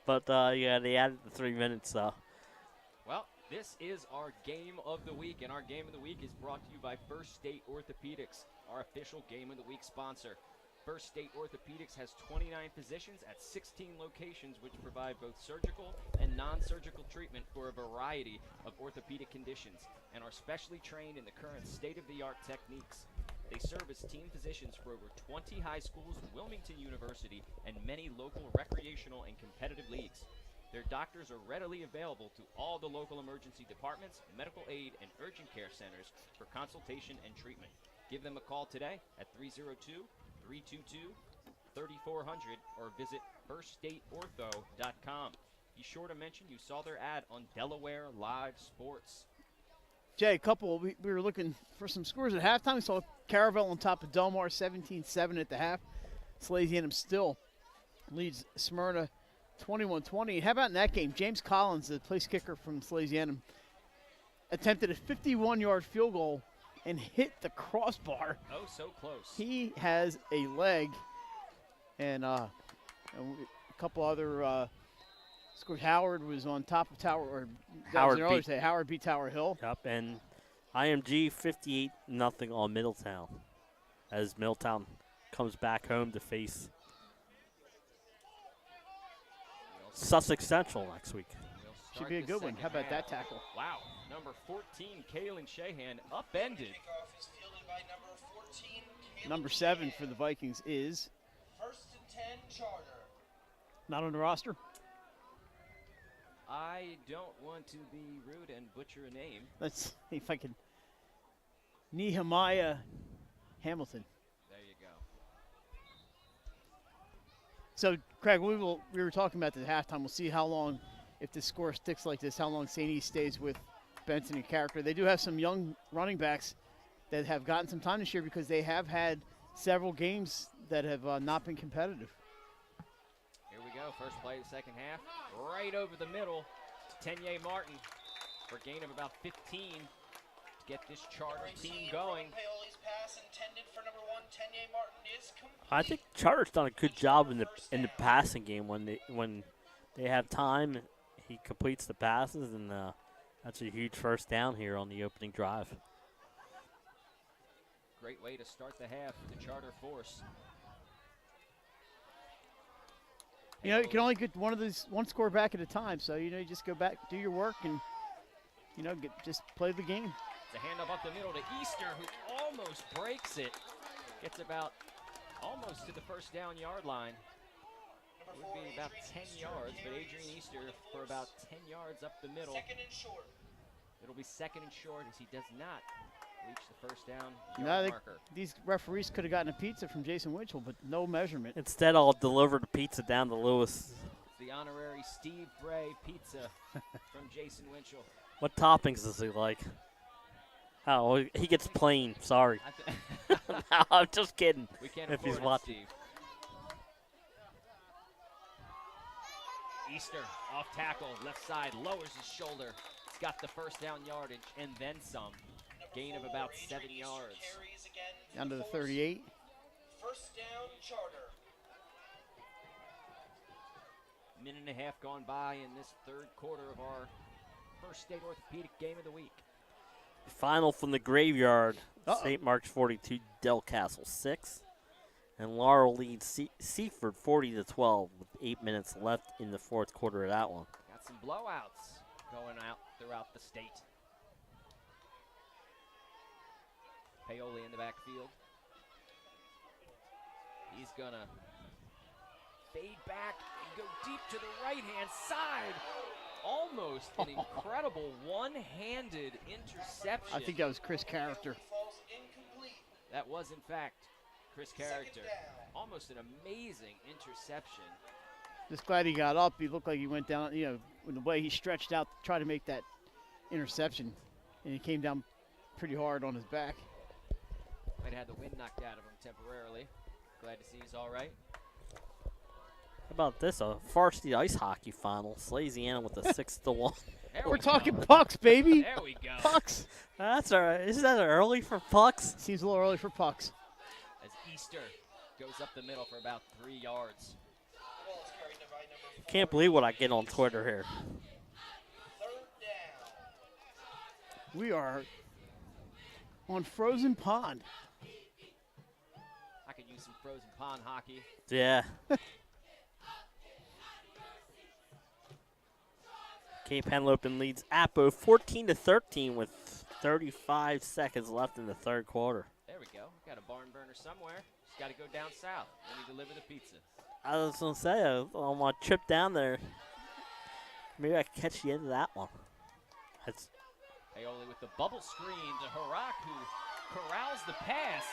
S2: But yeah, they added the 3 minutes.
S1: Well, this is our game of the week, and our game of the week is brought to you by First State Orthopedics, our official game of the week sponsor. First State Orthopedics has 29 physicians at 16 locations which provide both surgical and non-surgical treatment for a variety of orthopedic conditions and are specially trained in the current state-of-the-art techniques. They serve as team physicians for over 20 high schools, Wilmington University, and many local recreational and competitive leagues. Their doctors are readily available to all the local emergency departments, medical aid, and urgent care centers for consultation and treatment. Give them a call today at 302-322-3400 or visit firststateortho.com. Be sure to mention you saw their ad on Delaware Live Sports.
S3: Jay, we were looking for some scores at halftime. We saw Caravel on top of Delmar, 17-7 at the half. Salesianum still leads Smyrna 21-20. How about in that game? James Collins, the place kicker from Salesianum, attempted a 51-yard field goal and hit the crossbar.
S1: Oh, so close.
S3: He has a leg. And a couple other scores. Howard was on top of Tower. Or Howard beat Tower Hill.
S2: Yep, and IMG 58-0 on Middletown as Middletown comes back home to face Sussex Central next week.
S3: Should be a good one. How about that tackle?
S1: Wow. Number 14, Kaylin Shahan, upended.
S3: Number 7 for the Vikings is
S4: First and 10 Charter.
S3: not on the roster.
S1: I don't want to be rude and butcher a name.
S3: Let's see if I can. Nehemiah Hamilton.
S1: There you go.
S3: So, Craig, we were talking about the halftime. We'll see how long, if the score sticks like this, how long St. E stays with Benson and character. They do have some young running backs that have gotten some time this year because they have had several games that have not been competitive.
S1: Here we go. First play of the second half. Right over the middle to Tenye Martin for a gain of about 15 to get this Charter team going.
S2: I think Charter's done a good job in the passing game when they have time. He completes the passes, and that's a huge first down here on the opening drive.
S1: Great way to start the half for the Charter Force.
S3: You know, you can only get one score back at a time. So, you know, you just go back, do your work, and, you know, just play the game.
S1: It's a handoff up the middle to Easter, who almost breaks it. Gets about almost to the first down yard line. It would be about 10 yards, but Adrian Easter for about 10 yards up the middle.
S4: Second and short.
S1: It'll be second and short as he does not reach the first down
S3: No,
S1: yard marker.
S3: these referees could have gotten a pizza from Jason Winchell, but no measurement.
S2: Instead, I'll deliver the pizza down to Lewis.
S1: It's the honorary Steve Bray pizza from Jason Winchell.
S2: What toppings does he like? Oh, well, he gets plain. Sorry. No, I'm just kidding.
S1: We can't
S2: if he's
S1: afford it,
S2: watching.
S1: Steve. Easter off tackle, left side, lowers his shoulder. He's got the first down yardage and then some. Gain of about 7 yards.
S3: Down to the 38.
S4: First down, Charter.
S1: Minute and a half gone by in this third quarter of our first state orthopedic game of the week.
S2: Final from the graveyard.
S3: Uh-oh.
S2: St. Mark's 42, Del Castle 6. And Laurel leads Seaford 40-12 with 8 minutes left in the fourth quarter of that one.
S1: Got some blowouts going out throughout the state. Paoli in the backfield. He's gonna fade back and go deep to the right-hand side. Almost an incredible one-handed interception.
S3: I think that was Chris Character.
S1: That was, in fact, Chris Character. Almost an amazing interception.
S3: Just glad he got up. He looked like he went down, you know, in the way he stretched out to try to make that interception. And he came down pretty hard on his back.
S1: Might have had the wind knocked out of him temporarily. Glad to see he's all right.
S2: How about this? A varsity ice hockey final. Slasiana with a 6-1.
S3: We're talking pucks, baby.
S1: There we go.
S3: Pucks.
S2: That's all right. Isn't that early for pucks?
S3: Seems a little early for pucks.
S1: As Easter goes up the middle for about 3 yards.
S2: Can't believe what I get on Twitter here.
S3: We are on Frozen Pond.
S1: I could use some frozen pond hockey.
S2: Yeah. Cape Henlopen leads Appo 14-13 with 35 seconds left in the third quarter.
S1: There we go. Got a barn burner somewhere. Just got to go down south when you deliver the pizza.
S2: I was going to say, on my trip down there, maybe I can catch the end of that one. That's
S1: Paoli with the bubble screen to Harak, who corrals the pass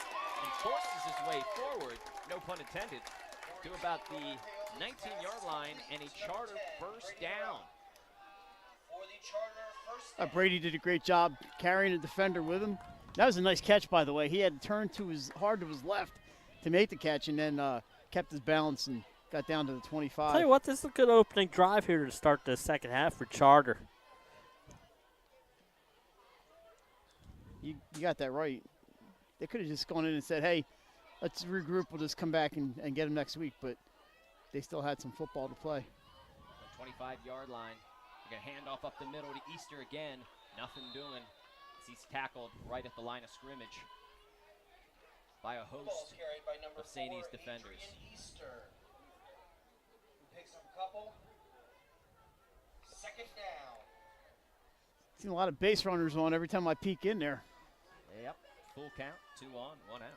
S1: and forces his way forward, no pun intended, to about the 19-yard line and a Charter first down.
S3: Brady did a great job carrying a defender with him. That was a nice catch, by the way. He had to turn hard to his left to make the catch, and then kept his balance and got down to the 25.
S2: Tell you what, this is a good opening drive here to start the second half for Charter.
S3: You got that right. They could have just gone in and said, hey, let's regroup. We'll just come back and get them next week. But they still had some football to play.
S1: The 25-yard line. They're going to hand off up the middle to Easter again. Nothing doing as he's tackled right at the line of scrimmage by a host of St. E's defenders.
S4: Easter, who picks up a couple. Second down.
S3: Seen a lot of base runners on every time I peek in there.
S1: Yep, full count, 2 on, 1 out.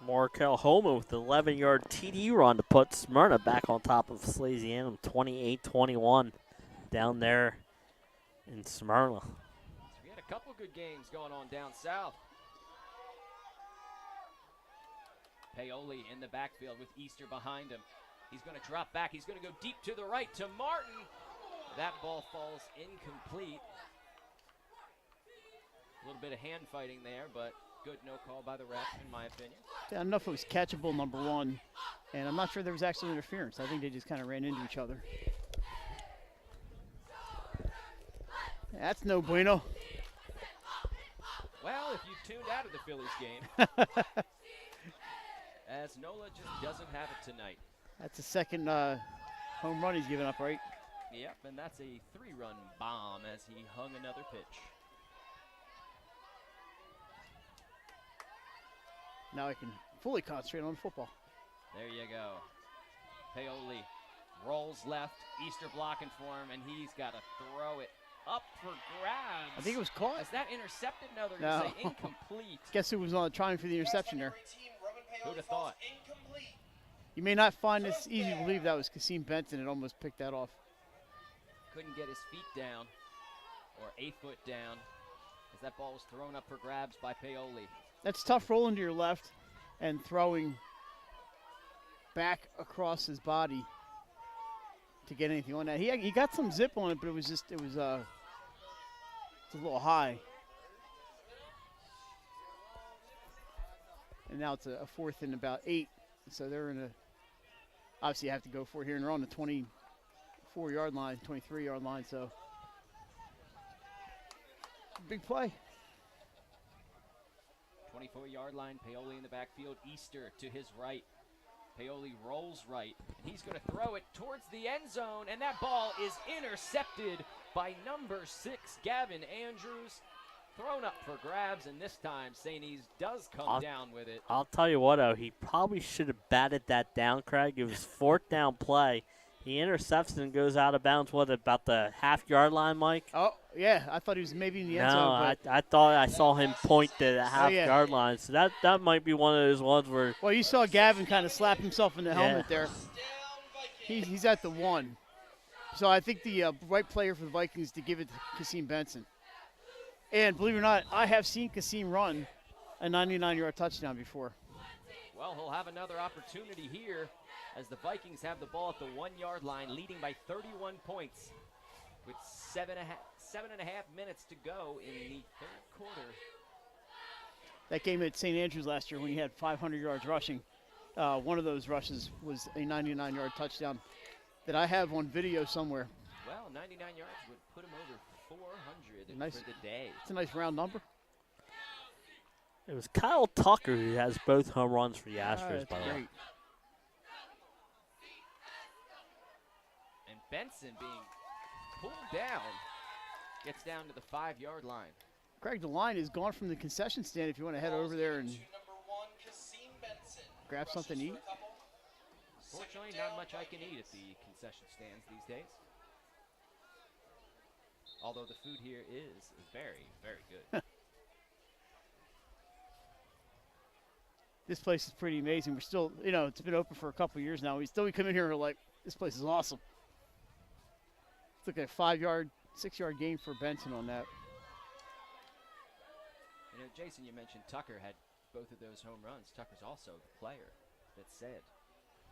S2: Markel Homa with the 11-yard TD run to put Smyrna back on top of Slasianum, 28-21 down there in Smyrna.
S1: So we had a couple good games going on down south. Paoli in the backfield with Easter behind him. He's going to drop back. He's going to go deep to the right to Martin. That ball falls incomplete. A little bit of hand fighting there, but good no call by the ref, in my opinion.
S3: Yeah, enough it was catchable, number one. And I'm not sure there was actually interference. I think they just kind of ran into each other. That's no bueno.
S1: Well, if you tuned out of the Phillies game, as Nola just doesn't have it tonight.
S3: That's the second home run he's given up, right?
S1: Yep, and that's a 3-run bomb as he hung another pitch.
S3: Now I can fully concentrate on football.
S1: There you go. Paoli Rolls left, Easter blocking for him, and he's got to throw it up for grabs.
S3: I think it was caught.
S1: Is that intercepted? No, they're
S3: No.
S1: going to say incomplete.
S3: Guess who was trying for the interception there?
S1: Who'd have thought?
S3: You may not find this easy to believe that was Kasim Benson. It almost picked that off.
S1: Couldn't get his feet down, or a foot down, as that ball was thrown up for grabs by Paoli.
S3: That's tough rolling to your left and throwing back across his body to get anything on that. He got some zip on it, but it was a little high. And now it's a 4th and about 8. So they're in a, obviously have to go for it here, and they're on the 24-yard line, 23-yard line, so big play.
S1: 24-yard line, Paoli in the backfield, Easter to his right. Paoli rolls right, and he's going to throw it towards the end zone, and that ball is intercepted by number 6, Gavin Andrews. Thrown up for grabs, and this time St. E's does come down with it.
S2: I'll tell you what, though, he probably should have batted that down, Craig. It was 4th down play. He intercepts and goes out of bounds, about the half-yard line, Mike?
S3: Oh, yeah. I thought he was maybe in the end zone.
S2: No, I thought I saw him point to the half-yard line. So that might be one of those ones where.
S3: Well, you saw Gavin kind of slap himself in the helmet there. He's at the 1. So I think the right player for the Vikings to give it to Kasim Benson. And believe it or not, I have seen Kasim run a 99-yard touchdown before.
S1: Well, he'll have another opportunity here as the Vikings have the ball at the 1-yard line, leading by 31 points with 7.5 minutes to go in the 3rd quarter.
S3: That game at St. Andrews last year when he had 500 yards rushing, one of those rushes was a 99-yard touchdown that I have on video somewhere.
S1: Well, 99 yards would put him over 400
S3: nice,
S1: for the day.
S3: It's a nice round number.
S2: It was Kyle Tucker who has both home runs for the Astros, by the way.
S1: And Benson being pulled down gets down to the 5-yard line.
S3: Craig, the line is gone from the concession stand if you want to head over there and grab something to eat.
S1: Fortunately, not much I can eat at the concession stands these days. Although the food here is very, very good.
S3: This place is pretty amazing. We're still, it's been open for a couple of years now. We come in here and we're like, this place is awesome. It's like a 5-yard, 6-yard gain for Benson on that.
S1: Jason, you mentioned Tucker had both of those home runs. Tucker's also the player that said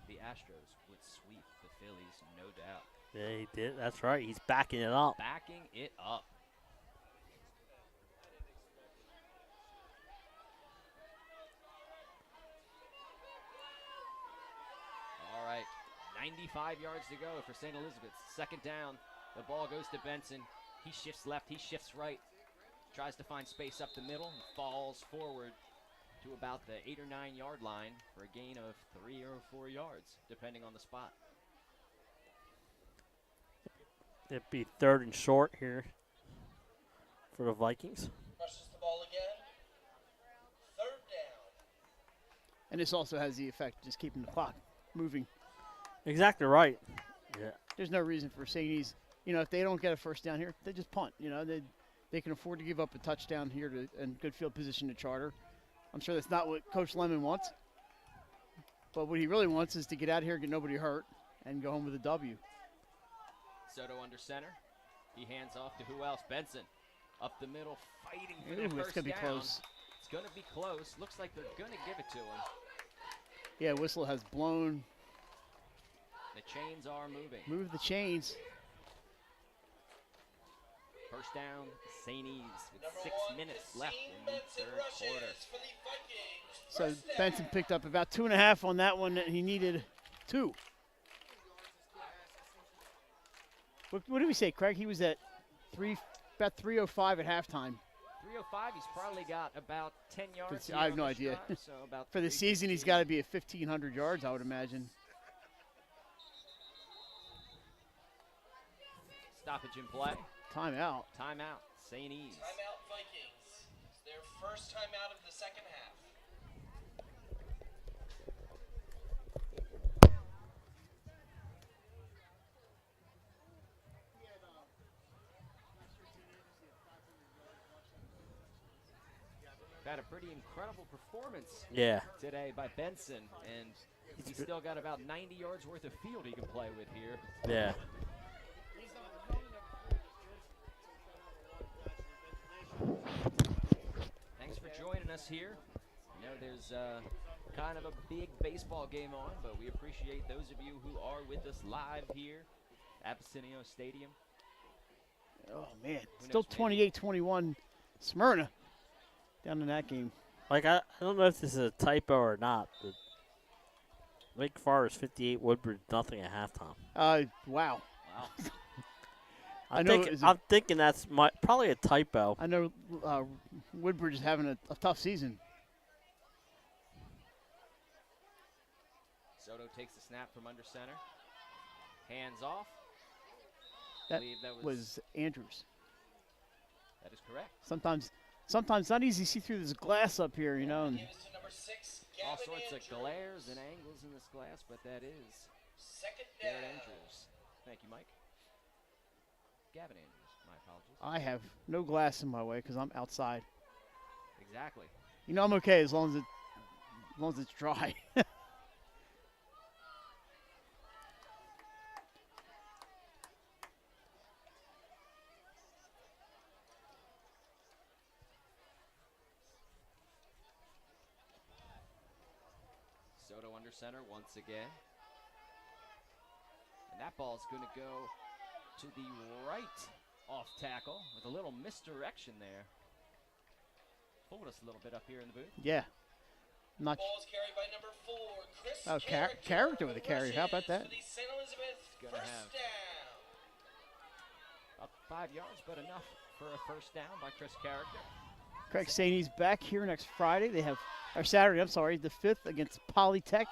S1: the Astros would sweep the Phillies, no doubt.
S2: Yeah, he did. That's right. He's backing it up.
S1: Backing it up. All right, 95 yards to go for St. Elizabeth's. 2nd down. The ball goes to Benson. He shifts left. He shifts right. Tries to find space up the middle and falls forward to about the 8 or 9 yard line for a gain of 3 or 4 yards, depending on the spot.
S2: It'd be 3rd and short here for the Vikings.
S4: Rushes the ball again. 3rd down.
S3: And this also has the effect of just keeping the clock moving.
S2: Exactly right. Yeah.
S3: There's no reason for St. E's, if they don't get a 1st down here, they just punt. They can afford to give up a touchdown here and good field position to Charter. I'm sure that's not what Coach Lemon wants. But what he really wants is to get out of here, get nobody hurt, and go home with a W.
S1: Soto under center. He hands off to who else? Benson. Up the middle, fighting for the
S3: It's
S1: first
S3: going to be
S1: down.
S3: close.
S1: It's going to be close. Looks like they're going to give it to him.
S3: Yeah, whistle has blown.
S1: The chains are moving.
S3: Move the chains.
S1: 1st down, St. E's with 6 minutes left in the 3rd quarter.
S3: So Benson picked up about 2.5 on that one. He needed 2. What did we say, Craig? He was at about 3:05 at halftime.
S1: 3:05. He's probably got about 10 yards.
S3: I have no idea.
S1: Drive, so about
S3: For the season, he's got to be at 1,500 yards, I would imagine.
S1: Stoppage in play.
S3: Timeout.
S1: Timeout. St. E's.
S4: Timeout Vikings. It's their first timeout of the 2nd half.
S1: had a pretty incredible performance
S2: today
S1: by Benson, and he's still got about 90 yards worth of field he can play with here.
S2: Yeah.
S1: Thanks for joining us here. I know there's kind of a big baseball game on, but we appreciate those of you who are with us live here at Abessinio Stadium.
S3: Oh, man. Still 28-21 Smyrna down in that game.
S2: Like, I don't know if this is a typo or not, but Lake Forest 58, Woodbridge nothing at halftime.
S3: Wow.
S2: I'm thinking that's probably a typo.
S3: I know Woodbridge is having a tough season.
S1: Soto takes the snap from under center. Hands off.
S3: That was Andrews.
S1: That is correct.
S3: Sometimes not easy to see through this glass up here, you know. And
S1: all sorts of glares and angles in this glass, but that is Garrett Andrews. Thank you, Mike. Gavin Andrews, my apologies.
S3: I have no glass in my way because I'm outside.
S1: Exactly.
S3: You know, I'm okay as long as it's dry.
S1: Soto under center once again. And that ball is going to go to the right off tackle with a little misdirection there. Fooled us a little bit up here in the booth.
S3: Yeah. Not
S4: Ball's carried by number 4, Chris
S3: character with a carry. How about that?
S4: St. Elizabeth,
S1: gonna
S4: first
S1: have
S4: down.
S1: Up 5 yards, but enough for a first down by Chris Character.
S3: Craig Saney's back here next Friday. They have, or Saturday, I'm sorry, the 5th against Polytech.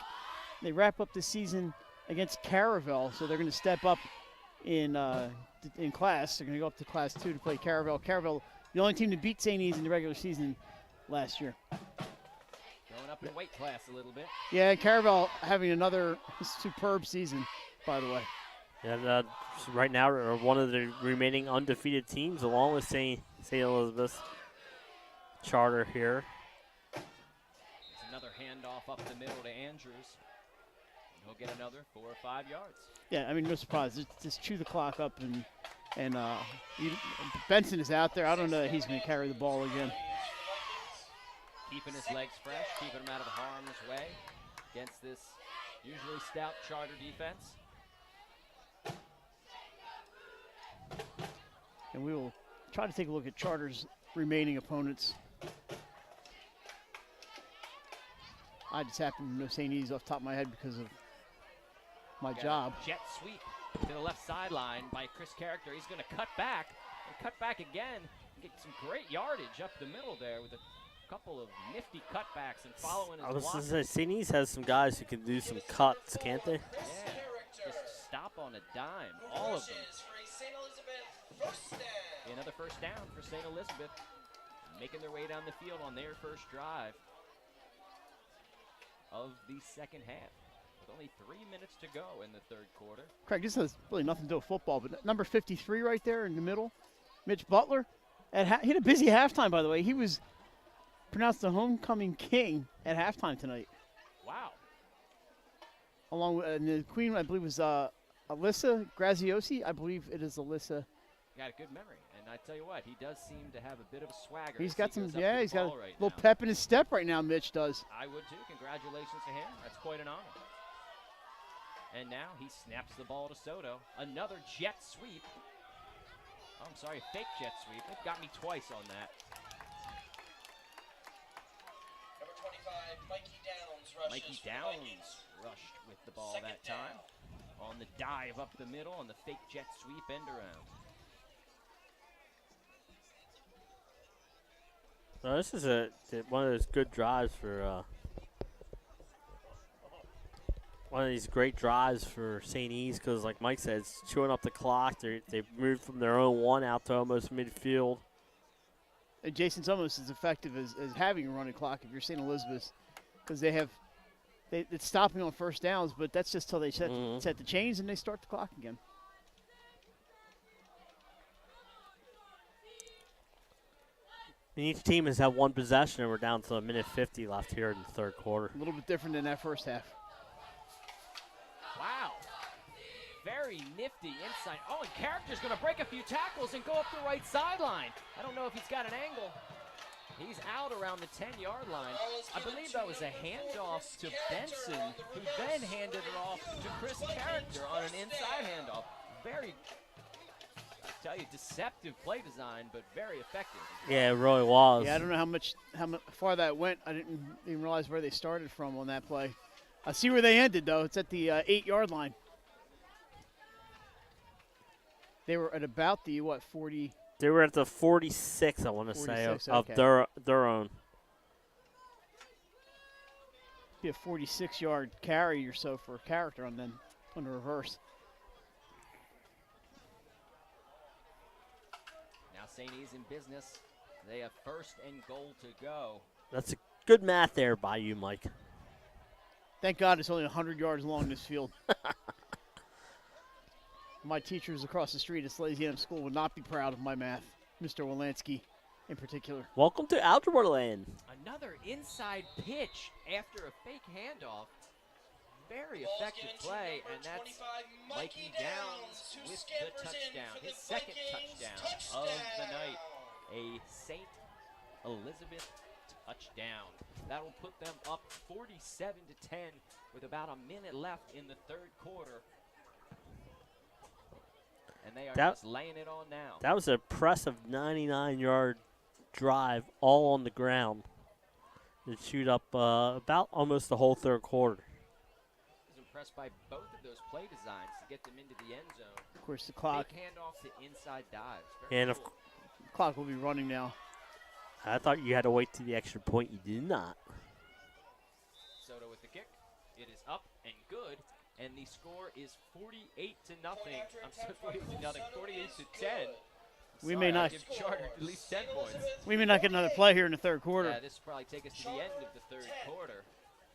S3: They wrap up the season against Caravel, so they're going to step up in class. They're going to go up to Class 2 to play Caravel. Caravel, the only team to beat St. E's in the regular season last year.
S1: Going up in weight class a little bit.
S3: Yeah, Caravel having another superb season, by the way.
S2: And right now, are one of the remaining undefeated teams, along with St. Elizabeth's Charter here.
S1: It's another handoff up the middle to Andrews. He'll get another 4 or 5 yards.
S3: Yeah, I mean, no surprise. Just chew the clock up, and Benson is out there. I don't know that he's going to carry the ball again.
S1: Keeping his legs fresh, keeping him out of harm's way against this usually stout Charter defense.
S3: And we will try to take a look at Charter's remaining opponents. I just happen to know St. E's off the top of my head because of my job.
S1: Jet sweep to the left sideline by Chris Character. He's going to cut back and cut back again. Get some great yardage up the middle there with a couple of nifty cutbacks and following his
S2: I was
S1: block.
S2: going to say, St. E's has some guys who can do some cuts, can't they?
S1: Yeah, just stop on a dime, all of them. Another first down for St. Elizabeth, making their way down the field on their first drive of the second half, with only 3 minutes to go in the third quarter.
S3: Craig, this has really nothing to do with football, but number 53 right there in the middle, Mitch Butler, he had a busy halftime, by the way. He was pronounced the homecoming king at halftime tonight.
S1: Wow.
S3: Along with and the queen, I believe, was Alyssa Graziosi. I believe it is Alyssa.
S1: Got a good memory, and I tell you what, he does seem to have a bit of a swagger.
S3: He's got some,
S1: he's
S3: he's got a
S1: right
S3: little
S1: now.
S3: pep in his step right now, Mitch does.
S1: I would too. Congratulations to him. That's quite an honor. And now he snaps the ball to Soto. Another jet sweep. Oh, I'm sorry, fake jet sweep. It got me twice on that.
S4: Number 25, Mikey Downs rushes.
S1: Mikey Downs rushed with the ball that time. On the dive up the middle on the fake jet sweep end around.
S2: So this is one of those good drives for one of these great drives for St. E's because, like Mike said, it's chewing up the clock. They've moved from their own one out to almost midfield.
S3: And Jason's almost as effective as having a running clock if you're St. Elizabeth, because it's stopping on first downs, but that's just till they set the chains and they start the clock again.
S2: And each team has had one possession, and we're down to a minute 50 left here in the third quarter.
S3: A little bit different than that first half.
S1: Wow. Very nifty inside. Oh, and Character's going to break a few tackles and go up the right sideline. I don't know if he's got an angle. He's out around the 10-yard line. I believe that was a handoff to Benson, who then handed it off to Chris Character on an inside handoff. Very, I tell you, deceptive play design, but very effective.
S2: Yeah, it really was.
S3: Yeah, I don't know how far that went. I didn't even realize where they started from on that play. I see where they ended, though. It's at the 8-yard line. They were at about the, 40?
S2: They were at the 46, I want to say, of
S3: okay.
S2: their own.
S3: Be a 46-yard carry or so for Character on the reverse.
S1: Now St. E's in business. They have 1st and goal to go.
S2: That's a good math there by you, Mike.
S3: Thank God it's only 100 yards long, this field. My teachers across the street at Slazy M School would not be proud of my math, Mr. Wolanski in particular.
S2: Welcome to Algebra Land.
S1: Another inside pitch after a fake handoff. Very effective play, and that's Mikey Downs with the touchdown. His 2nd touchdown of the night. A St. Elizabeth touchdown. That will put them up 47-10 with about a minute left in the 3rd quarter. And they are just laying it on now.
S2: That was an impressive 99-yard drive all on the ground to shoot up about almost the whole 3rd quarter.
S1: I was impressed by both of those play designs to get them into the end zone.
S3: Of course, the clock.
S1: Big handoff to inside dives.
S2: And
S1: cool.
S3: The clock will be running now.
S2: I thought you had to wait to the extra point. You did not.
S1: Soto with the kick. It is up and good. And the score is 48-0. I'm sorry, 48-10.
S3: We may not
S1: give Charter at least 10 points.
S3: We may not get another play here in the 3rd quarter.
S1: Yeah, this will probably take us to the end of the 3rd quarter.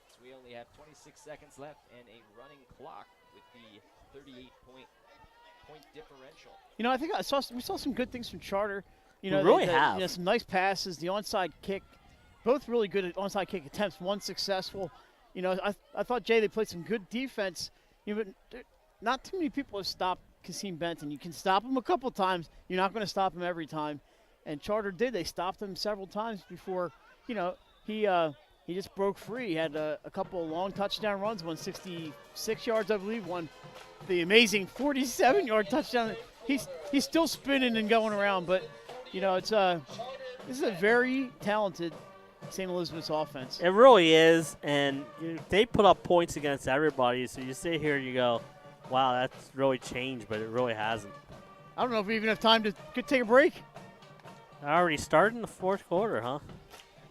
S1: So we only have 26 seconds left and a running clock with the 38-point differential.
S3: You know, I think we saw some good things from Charter. You
S2: We
S3: know,
S2: really have.
S3: You know, some nice passes, the onside kick, both really good at onside kick attempts. One successful. You know, I thought, Jay, they played some good defense. You know, but not too many people have stopped Kasim Benton. You can stop him a couple times. You're not going to stop him every time. And Charter did. They stopped him several times before, you know, he just broke free. He had a couple of long touchdown runs, one 66 yards, I believe, one the amazing 47-yard touchdown. He's still spinning and going around, but, you know, it's this is a very talented St. Elizabeth's offense.
S2: It really is, and they put up points against everybody, so you sit here and you go, wow, that's really changed, but it really hasn't.
S3: I don't know if we even have time to take a break.
S2: I already started in the 4th quarter, huh?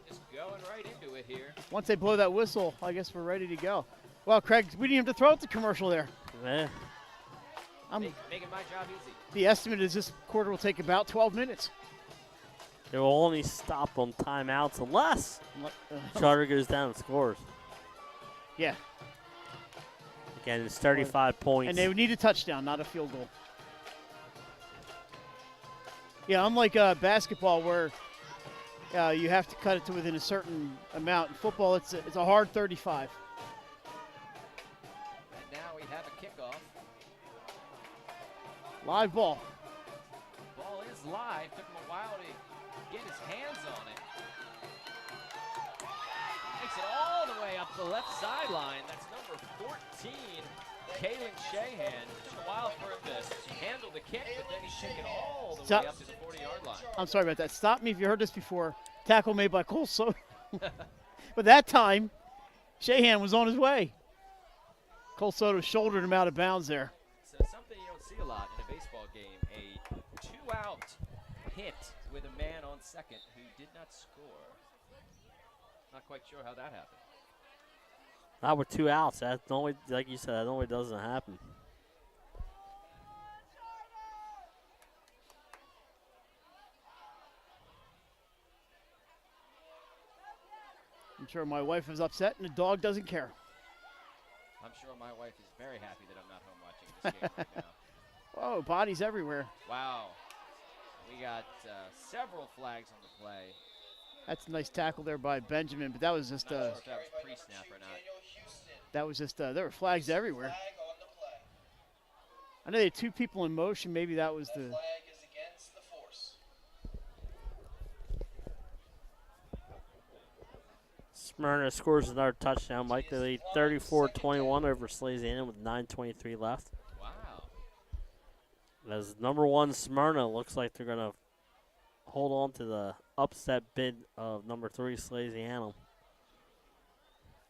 S1: Just going right into it here.
S3: Once they blow that whistle, I guess we're ready to go. Well, Craig, we didn't have to throw out the commercial there.
S2: Yeah.
S1: Making my job easy.
S3: The estimate is this quarter will take about 12 minutes.
S2: They will only stop on timeouts unless Charter goes down and scores.
S3: Yeah.
S2: Again, it's 35 points.
S3: And they would need a touchdown, not a field goal. Yeah, unlike basketball where you have to cut it to within a certain amount. In football, it's a hard 35.
S1: And now we have a kickoff.
S3: Live ball.
S1: Ball is live. Took him a while to get his hands on it. Takes it all the way up the left sideline. That's number 14, Kalen Shahan. Took a while for him to handle the kick, but then he's taken all the way up to the 40-yard line.
S3: I'm sorry about that. Stop me if you heard this before. Tackle made by Cole Soto. But that time, Shahan was on his way. Cole Soto shouldered him out of bounds there.
S1: So something you don't see a lot in a baseball game, a 2-out hit with a man on second who did not score. Not quite sure how that happened.
S2: Not with 2 outs. That's only, like you said, that only doesn't happen.
S3: I'm sure my wife is upset and the dog doesn't care.
S1: I'm sure my wife is very happy that I'm not home watching this game right now.
S3: Whoa, bodies everywhere.
S1: Wow. We got several flags on the play.
S3: That's a nice tackle there by Benjamin, but that was just
S1: Not sure if that was pre-snap or not.
S3: there were flags everywhere. I know they had 2 people in motion. Maybe that was the.
S4: Flag is against the force.
S2: Smyrna scores another touchdown. Mike, they lead 34-21 over Slasiana with 9:23 left.
S1: Wow.
S2: As number 1 Smyrna looks like they're going to hold on to the upset bid of number 3 Slasiana.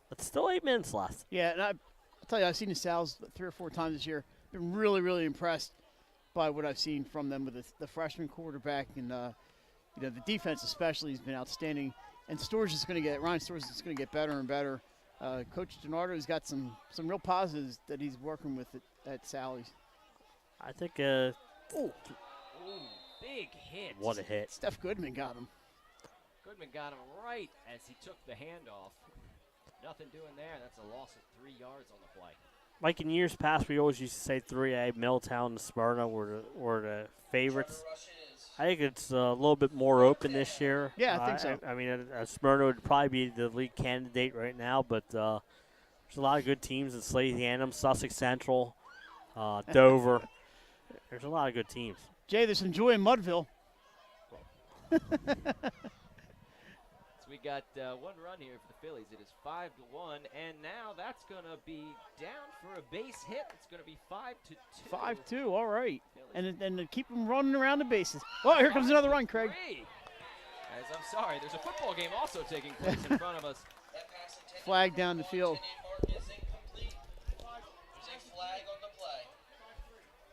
S2: But still 8 minutes left.
S3: Yeah, and I'll tell you, I've seen the Sal's 3 or 4 times this year. Been really, really impressed by what I've seen from them with the freshman quarterback, and the defense especially has been outstanding. And Ryan Storrs is going to get better and better. Coach DiNardo's got some real positives that he's working with at Sally's.
S2: I think.
S1: Ooh, big hit.
S2: What a hit!
S3: Steph Goodman got him.
S1: Goodman got him right as he took the handoff. Nothing doing there. That's a loss of 3 yards on the play.
S2: Mike, in years past, we always used to say 3A, Middletown and Smyrna were the favorites. I think it's a little bit more open this year.
S3: Yeah, I think so.
S2: I mean, Smyrna would probably be the lead candidate right now, but there's a lot of good teams in Slasiana, Sussex Central, Dover. There's a lot of good teams.
S3: Jay, there's some joy in Mudville.
S1: So we got 1 run here for the Phillies. It is 5-1, and now that's going to be down for a base hit. It's going to be 5-2.
S3: 5-2, all right. And then keep them running around the bases. Oh, here comes another run, Craig.
S1: As I'm sorry, there's a football game also taking place in front of us.
S3: Flag down the field.
S4: There's a flag on the play.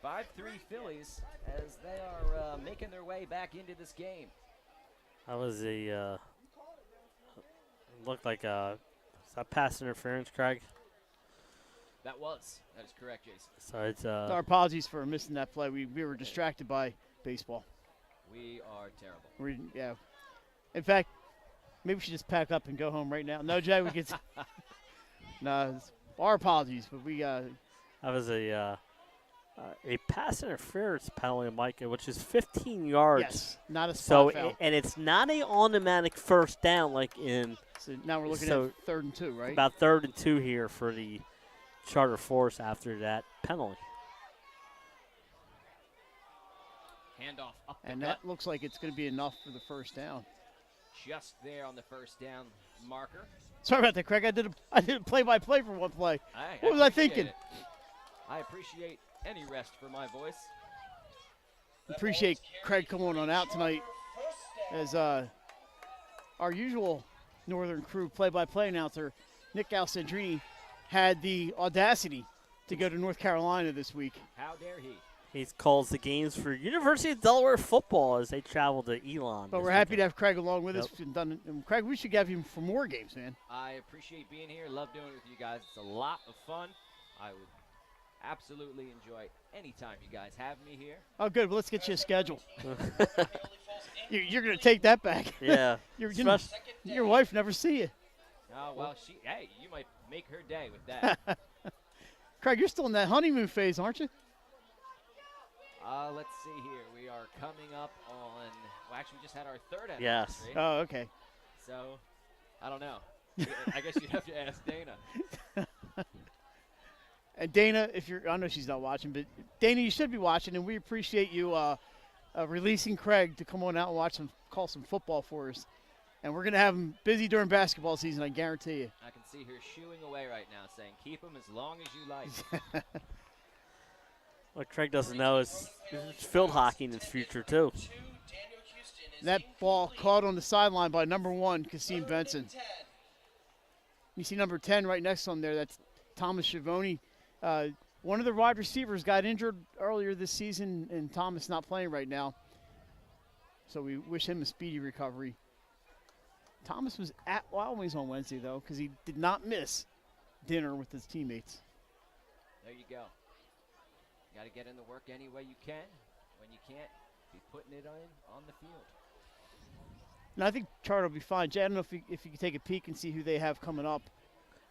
S1: 5-3 Phillies as they are making their way back into this game.
S2: That was looked like is that pass interference, Craig?
S1: That is correct, Jason.
S2: So it's
S3: Our apologies for missing that play. We were distracted by baseball.
S1: We are terrible.
S3: Yeah. In fact, maybe we should just pack up and go home right now. No, Jay, we could. No, our apologies, but we.
S2: That was a pass interference penalty, Mike, which is 15 yards.
S3: Yes, not a spot foul.
S2: And it's not an automatic first down like in.
S3: So now we're looking at 3rd and 2, right?
S2: About 3rd and 2 here for the Charter Force after that penalty.
S1: Handoff up the
S3: And
S1: gut.
S3: that looks like it's going to be enough for the first down.
S1: Just there on the first down marker.
S3: Sorry about that, Craig. I did a play-by-play for one play. What was I thinking?
S1: I appreciate any rest for my voice.
S3: Appreciate Craig coming on out tonight as our usual Northern Crew play-by-play announcer, Nick Alessandrini, had the audacity to go to North Carolina this week.
S1: How dare he?
S2: He calls the games for University of Delaware football as they travel to Elon.
S3: But we're happy to have Craig along with us. And Craig, we should have him for more games, man.
S1: I appreciate being here. Love doing it with you guys. It's a lot of fun. I would absolutely enjoy any time you guys have me here.
S3: Oh, good. Well, let's get you a schedule. You're going to take that back.
S2: Yeah.
S3: Your wife never see you.
S1: Oh, well, hey, you might make her day with that.
S3: Craig, you're still in that honeymoon phase, aren't you?
S1: Let's see here. We are coming up on, well, actually, we just had our 3rd anniversary.
S2: Yes.
S3: Oh, okay.
S1: So, I don't know. I guess you'd have to ask Dana.
S3: And Dana, I know she's not watching, but Dana, you should be watching, and we appreciate you releasing Craig to come on out and call some football for us. And we're going to have him busy during basketball season, I guarantee you.
S1: I can see her shooing away right now, saying, keep him as long as you like.
S2: What Craig doesn't know is field hockey in his future, too.
S3: That ball caught on the sideline by number 1, Kasim Benson. You see number 10 right next to him there. That's Thomas Schiavone. One of the wide receivers got injured earlier this season, and Thomas not playing right now. So we wish him a speedy recovery. Thomas was at Wild Wings on Wednesday, though, because he did not miss dinner with his teammates.
S1: There you go. You got to get in the work any way you can. When you can't, be putting it on the field.
S3: And I think Charter will be fine. Jay, I don't know if you can take a peek and see who they have coming up.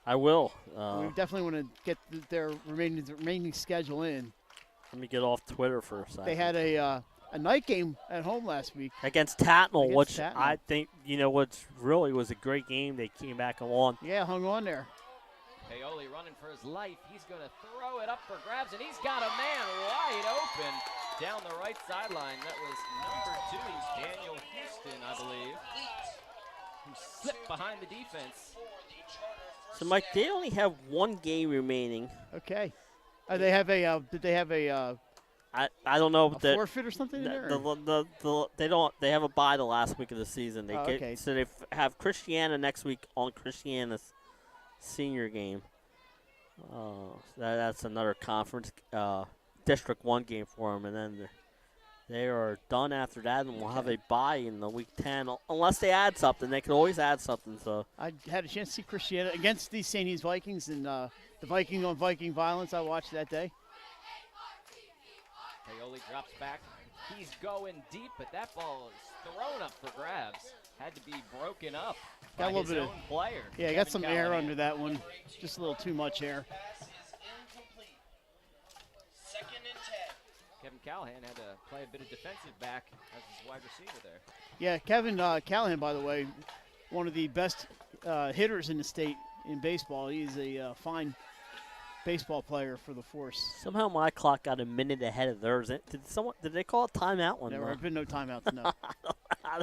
S2: I will.
S3: We definitely want to get their remaining schedule in.
S2: Let me get off Twitter for a second.
S3: They had a a night game at home last week
S2: against Tatnall,
S3: Against
S2: which
S3: Tatnall.
S2: I think, what's really was a great game. They came back and won.
S3: Yeah, hung on there.
S1: Paoli running for his life. He's going to throw it up for grabs, and he's got a man wide open down the right sideline. That was number 2, Daniel Houston, I believe, who slipped behind the defense.
S2: So, Mike, they only have one game remaining.
S3: Okay. They have a. Did they have a?
S2: I don't know.
S3: A forfeit or something in there?
S2: They don't. They have a bye the last week of the season. They
S3: okay.
S2: So they have Christiana next week on Christiana's senior game. That's another conference District 1 game for them, and then they are done after that, and we'll have a bye in the week 10 unless they add something. They can always add something. So
S3: I had a chance to see Christiana against these St. E's Vikings and the Viking on Viking violence I watched that day.
S1: Paoli drops back. He's going deep, but that ball is thrown up for grabs. Had to be broken up by
S3: Got a little
S1: his
S3: bit
S1: own player.
S3: Yeah, got some air under that one. Just a little too much air.
S1: Kevin Callahan had to play a bit of defensive back as his wide receiver there.
S3: Yeah, Kevin Callahan, by the way, one of the best hitters in the state in baseball. He's a fine baseball player for the Force.
S2: somehow my clock got a minute ahead of theirs. Did they call a timeout one?
S3: There have been no timeouts, no.
S2: How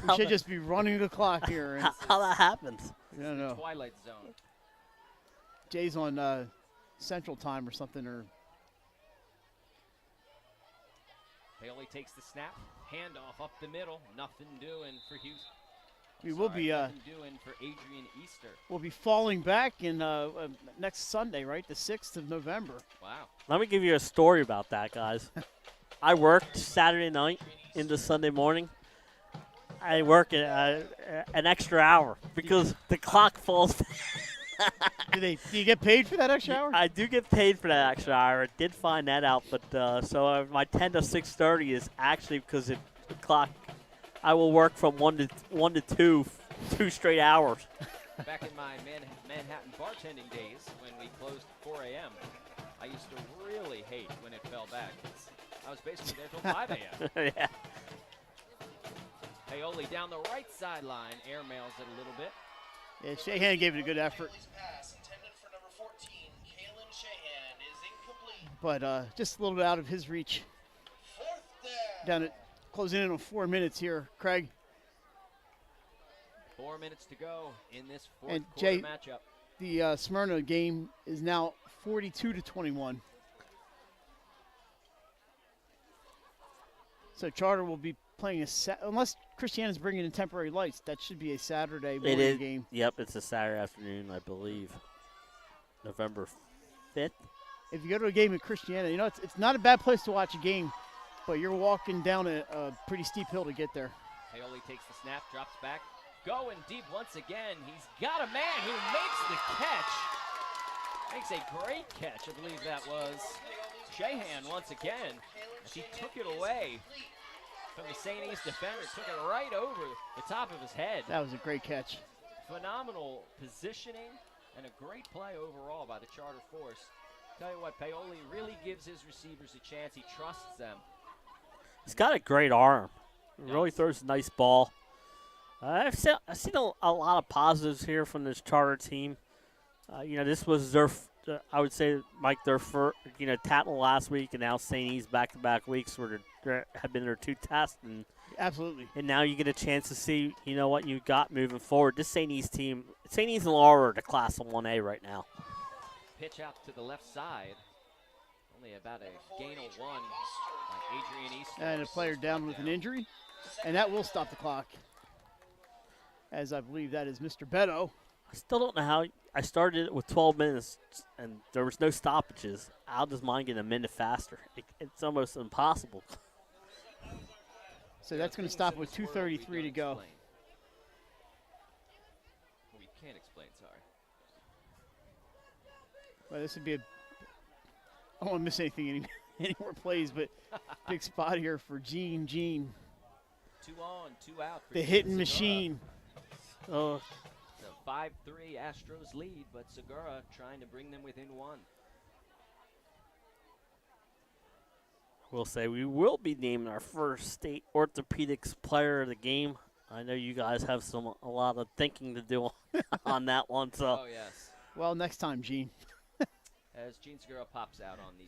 S3: We should just be running the clock here.
S2: How that happens?
S3: I don't know.
S1: Twilight zone.
S3: Jay's on Central Time or something. Or
S1: Paoli takes the snap, handoff up the middle. Nothing doing for Houston.
S3: we will be
S1: Nothing doing for Adrian Easter.
S3: we'll be falling back in next Sunday, right? The 6th of November.
S1: Wow.
S2: Let me give you a story about that, guys. I worked Saturday night into Sunday morning. I work an extra hour because the clock falls.
S3: Do you get paid for that extra hour?
S2: I do get paid for that extra hour. I did find that out, but so my 10 to 6:30 is actually because the clock. I will work from 1 to 2 straight hours.
S1: Back in my Manhattan bartending days when we closed at 4 a.m., I used to really hate when it fell back. I was basically there till 5 a.m.
S2: Yeah.
S1: Paoli down the right sideline, airmails it a little bit.
S3: Yeah, Shahan gave it a good effort. But just a little bit out of his reach. Down at closing in on 4 minutes here, Craig.
S1: 4 minutes to go in this fourth
S3: And
S1: quarter
S3: Jay,
S1: matchup.
S3: the Smyrna game is now 42-21. So Charter will be playing unless Christiana's bringing in temporary lights. That should be a Saturday morning game.
S2: Yep, it's a Saturday afternoon, I believe. November 5th.
S3: If you go to a game at Christiana, it's not a bad place to watch a game, but you're walking down a pretty steep hill to get there.
S1: Paoli takes the snap, drops back, going deep once again. He's got a man who makes the catch. Makes a great catch, I believe that was Shahan once again, as he took it away from the St. East defender, took it right over the top of his head.
S3: That was a great catch.
S1: Phenomenal positioning and a great play overall by the Charter Force. Tell you what, Paoli really gives his receivers a chance. He trusts them.
S2: He's got a great arm. Really throws a nice ball. I've seen a lot of positives here from this Charter team. This was their, I would say, Mike, their first, Tatnall last week, and now St. E's back-to-back weeks have been their 2 tests. And
S3: absolutely.
S2: And now you get a chance to see, what you got moving forward. This St. E's team, St. E's and Laura are the class of 1A right now.
S1: Pitch out to the left side. Only about a gain of 1 by Adrian Easter.
S3: And a player down with an injury. And that will stop the clock. As I believe that is Mr. Beto.
S2: I still don't know how. I started it with 12 minutes, and there was no stoppages. How does mine get a minute faster? It's almost impossible.
S3: So that's going to stop with 2:33 to go.
S1: We can't explain, sorry.
S3: Well, this would be I don't want to miss anything, any more plays, but big spot here for Gene.
S1: 2 on, 2 out.
S3: The hitting machine.
S1: Oh. So 5-3 Astros lead, but Segura trying to bring them within 1.
S2: will say we will be naming our first state orthopedics player of the game. I know you guys have a lot of thinking to do on that one. So.
S1: Oh, yes.
S3: Well, next time, Gene.
S1: As Gene Segura pops out on the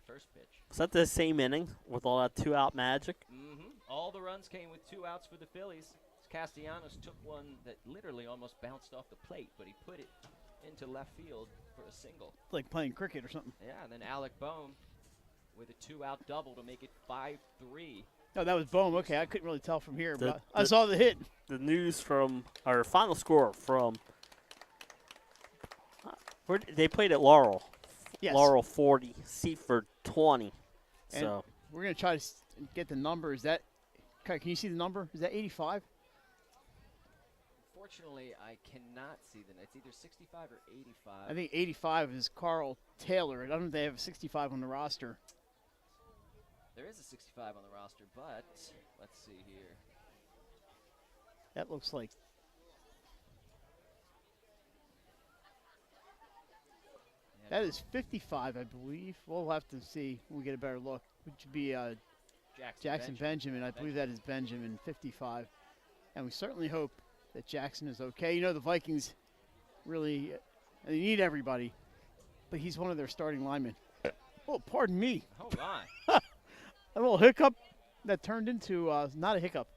S1: first pitch.
S2: Is that the same inning with all that two-out magic?
S1: Mm-hmm. All the runs came with 2 outs for the Phillies. Castellanos took one that literally almost bounced off the plate, but he put it into left field for a single.
S3: Like playing cricket or something.
S1: Yeah, and then Alec Bohm with a 2-out double to make it 5-3.
S3: Oh, that was Bohm. Okay, I couldn't really tell from here, but I saw the hit.
S2: The news from our final score from where they played at Laurel.
S3: Yes.
S2: Laurel 40, Seaford 20.
S3: And
S2: so
S3: we're going to try to get the number. Is that, can you see the number? Is that 85?
S1: Unfortunately, I cannot see the. It's either 65 or 85.
S3: I think 85 is Carl Taylor. I don't know if they have a 65 on the roster.
S1: There is a 65 on the roster, but let's see here.
S3: That looks like. That is 55, I believe. We'll have to see when we get a better look. Which would be Jackson Benjamin. I believe that is Benjamin, 55. And we certainly hope that Jackson is okay. You know, the Vikings really, they need everybody, but he's one of their starting linemen. Oh, pardon me.
S1: Oh, my.
S3: A little hiccup that turned into not a hiccup.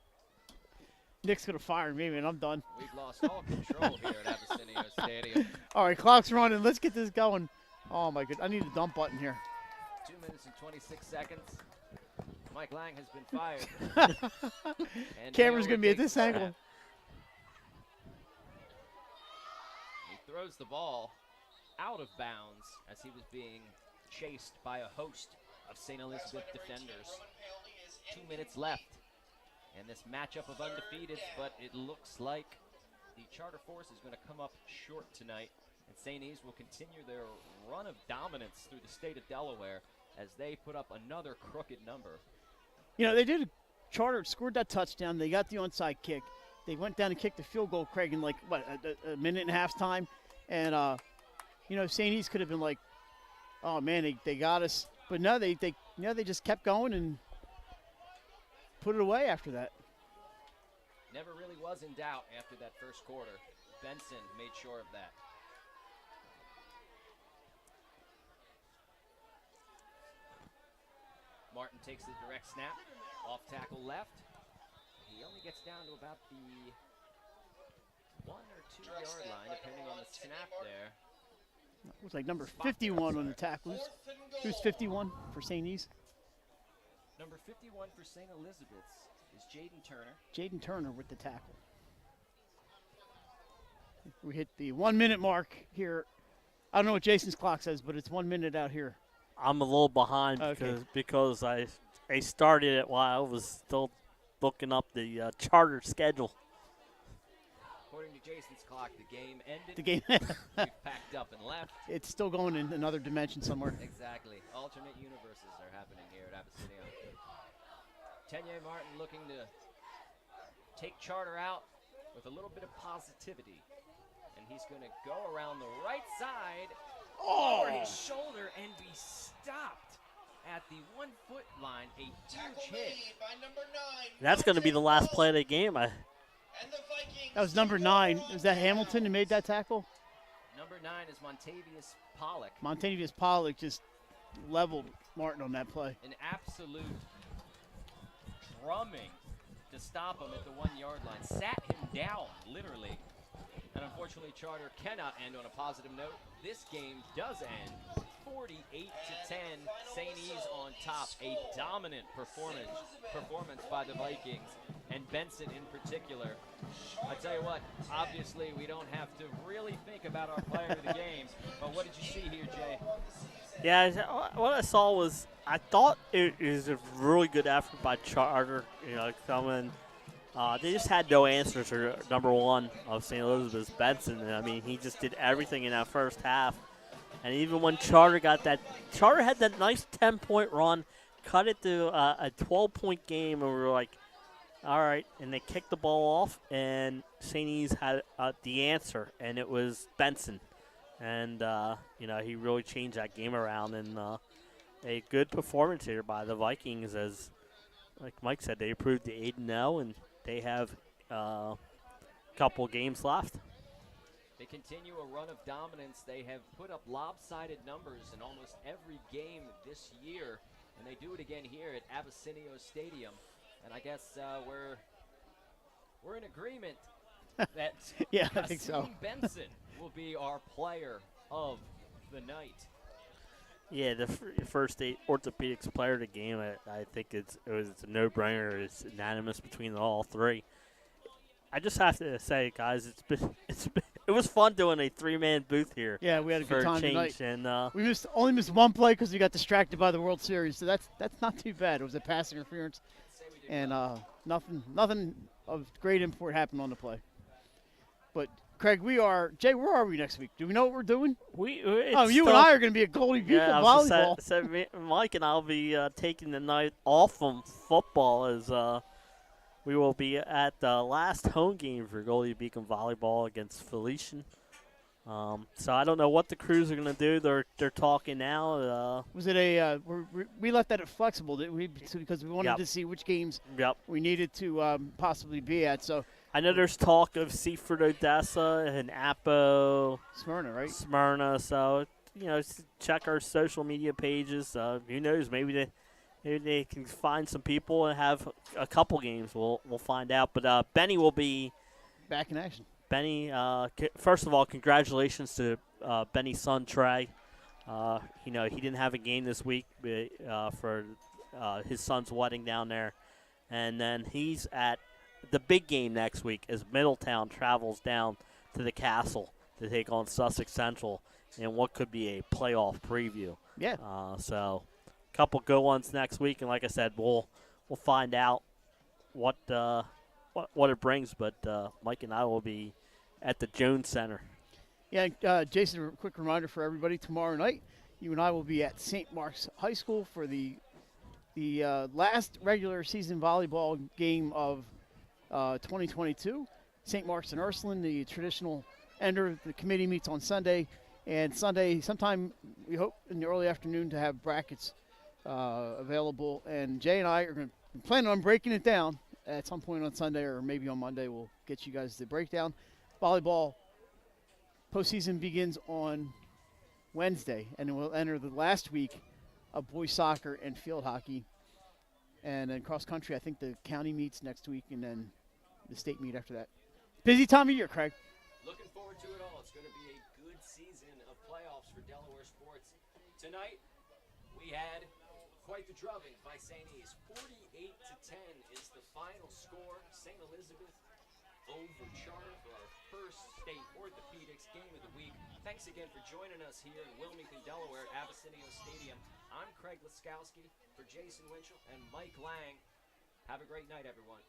S3: Nick's going to fire me, and I'm done.
S1: We've lost all control here at Abessinio Stadium.
S3: All right, clock's running. Let's get this going. Oh, my goodness. I need a dump button here.
S1: 2 minutes and 26 seconds. Mike Lang has been fired.
S3: Camera's going to be at this angle.
S1: He throws the ball out of bounds as he was being chased by a host of St. Elizabeth defenders. 2 minutes left. And this matchup of undefeateds, but it looks like the Charter Force is going to come up short tonight. And St. E's will continue their run of dominance through the state of Delaware as they put up another crooked number.
S3: You know, they did. Charter scored that touchdown. They got the onside kick. They went down and kicked the field goal, Craig, in like, what, a minute and a half time. And, you know, St. E's could have been like, oh, man, they got us. But no, they just kept going and put it away after that.
S1: Never really was in doubt after that first quarter. Benson made sure of that. Martin takes the direct snap, off tackle left. He only gets down to about the 1 or 2 yard line, depending on the snap there.
S3: It was like number 51 on the tackle. Who's 51 for St. E's?
S1: Number 51 for St. Elizabeth's is Jaden Turner.
S3: Jaden Turner with the tackle. We hit the 1 minute mark here. I don't know what Jason's clock says, but it's 1 minute out here.
S2: I'm a little behind because I started it while I was still looking up the Charter schedule.
S1: According to Jason's clock, the game ended.
S3: The game
S1: We've packed up and left.
S3: It's still going in another dimension somewhere.
S1: Exactly. Alternate universes are happening here at Abessinio. Tenye Martin looking to take Charter out with a little bit of positivity. And he's going to go around the right side over his shoulder and be stopped at the 1 foot line. A huge hit.
S2: That's going to be the last play of the game.
S3: That was number 9. Was that Hamilton who made that tackle?
S1: Number 9 is Montavious Pollock.
S3: Montavious Pollock just leveled Martin on that play.
S1: An absolute drumming to stop him at the 1 yard line. Sat him down, literally. And unfortunately, Charter cannot end on a positive note. This game does end 48-10. St. E's on top. A dominant performance by the Vikings, and Benson in particular. I tell you what, obviously we don't have to really think about our player of the game, but what did you see here, Jay?
S2: Yeah, what I saw was, I thought it was a really good effort by Charter, you know, coming. They just had no answers for number 1 of St. Elizabeth's, Benson. I mean, he just did everything in that first half. And even when Charter Charter had that nice 10-point run, cut it to a 12-point game, and we were like, all right. And they kicked the ball off, and St. E's had the answer, and it was Benson. And, you know, he really changed that game around. And a good performance here by the Vikings, as like Mike said, they improved to 8-0, and they have a couple games left.
S1: They continue a run of dominance. They have put up lopsided numbers in almost every game this year, and they do it again here at Abessinio Stadium. And I guess we're in agreement that
S3: yeah, I think so.
S1: Benson will be our player of the night.
S2: Yeah, the first 8 orthopedics player of the game, I think it was a no-brainer. It's unanimous between all three. I just have to say, guys, it was fun doing a 3-man booth here.
S3: Yeah, we had a good time tonight.
S2: And
S3: we only missed one play because we got distracted by the World Series, so that's not too bad. It was a pass interference, and nothing of great import happened on the play. But Craig, Jay, where are we next week? Do we know what we're doing? You and I are going to be at Goldie Beacon volleyball.
S2: So Mike and I will be taking the night off from football as we will be at the last home game for Goldie Beacon volleyball against Felician. So I don't know what the crews are going to do. They're talking now.
S3: Was it we left that at flexible, didn't we? Because we wanted to see which games we needed to possibly be at. So
S2: I know there's talk of Seaford, Odessa, and Apo.
S3: Smyrna, right?
S2: Smyrna. So, check our social media pages. Who knows? Maybe they can find some people and have a couple games. We'll find out. But Benny will be
S3: back in action.
S2: Benny, first of all, congratulations to Benny's son, Trey. He didn't have a game this week for his son's wedding down there. And then he's at the big game next week as Middletown travels down to the Castle to take on Sussex Central in what could be a playoff preview.
S3: Yeah.
S2: So a couple good ones next week. And like I said, we'll find out what it brings. But Mike and I will be at the Jones Center.
S3: Yeah, Jason, a quick reminder for everybody. Tomorrow night, you and I will be at St. Mark's High School for the last regular season volleyball game of 2022. St. Mark's and Ursuline, the traditional ender. The committee meets on Sunday. And Sunday, sometime, we hope in the early afternoon to have brackets available. And Jay and I are going to plan on breaking it down at some point on Sunday or maybe on Monday. We'll get you guys the breakdown. Volleyball postseason begins on Wednesday, and we'll enter the last week of boys soccer and field hockey. And then cross country, I think the county meets next week, and then the state meet after that. Busy time of year, Craig.
S1: Looking forward to it all. It's going to be a good season of playoffs for Delaware sports. Tonight, we had quite the drubbing by St. E's. 48-10 is the final score. St. Elizabeth over Charter for our first state orthopedics game of the week. Thanks again for joining us here in Wilmington, Delaware at Abessinio Stadium. I'm Craig Laskowski for Jason Winchell and Mike Lang. Have a great night, everyone.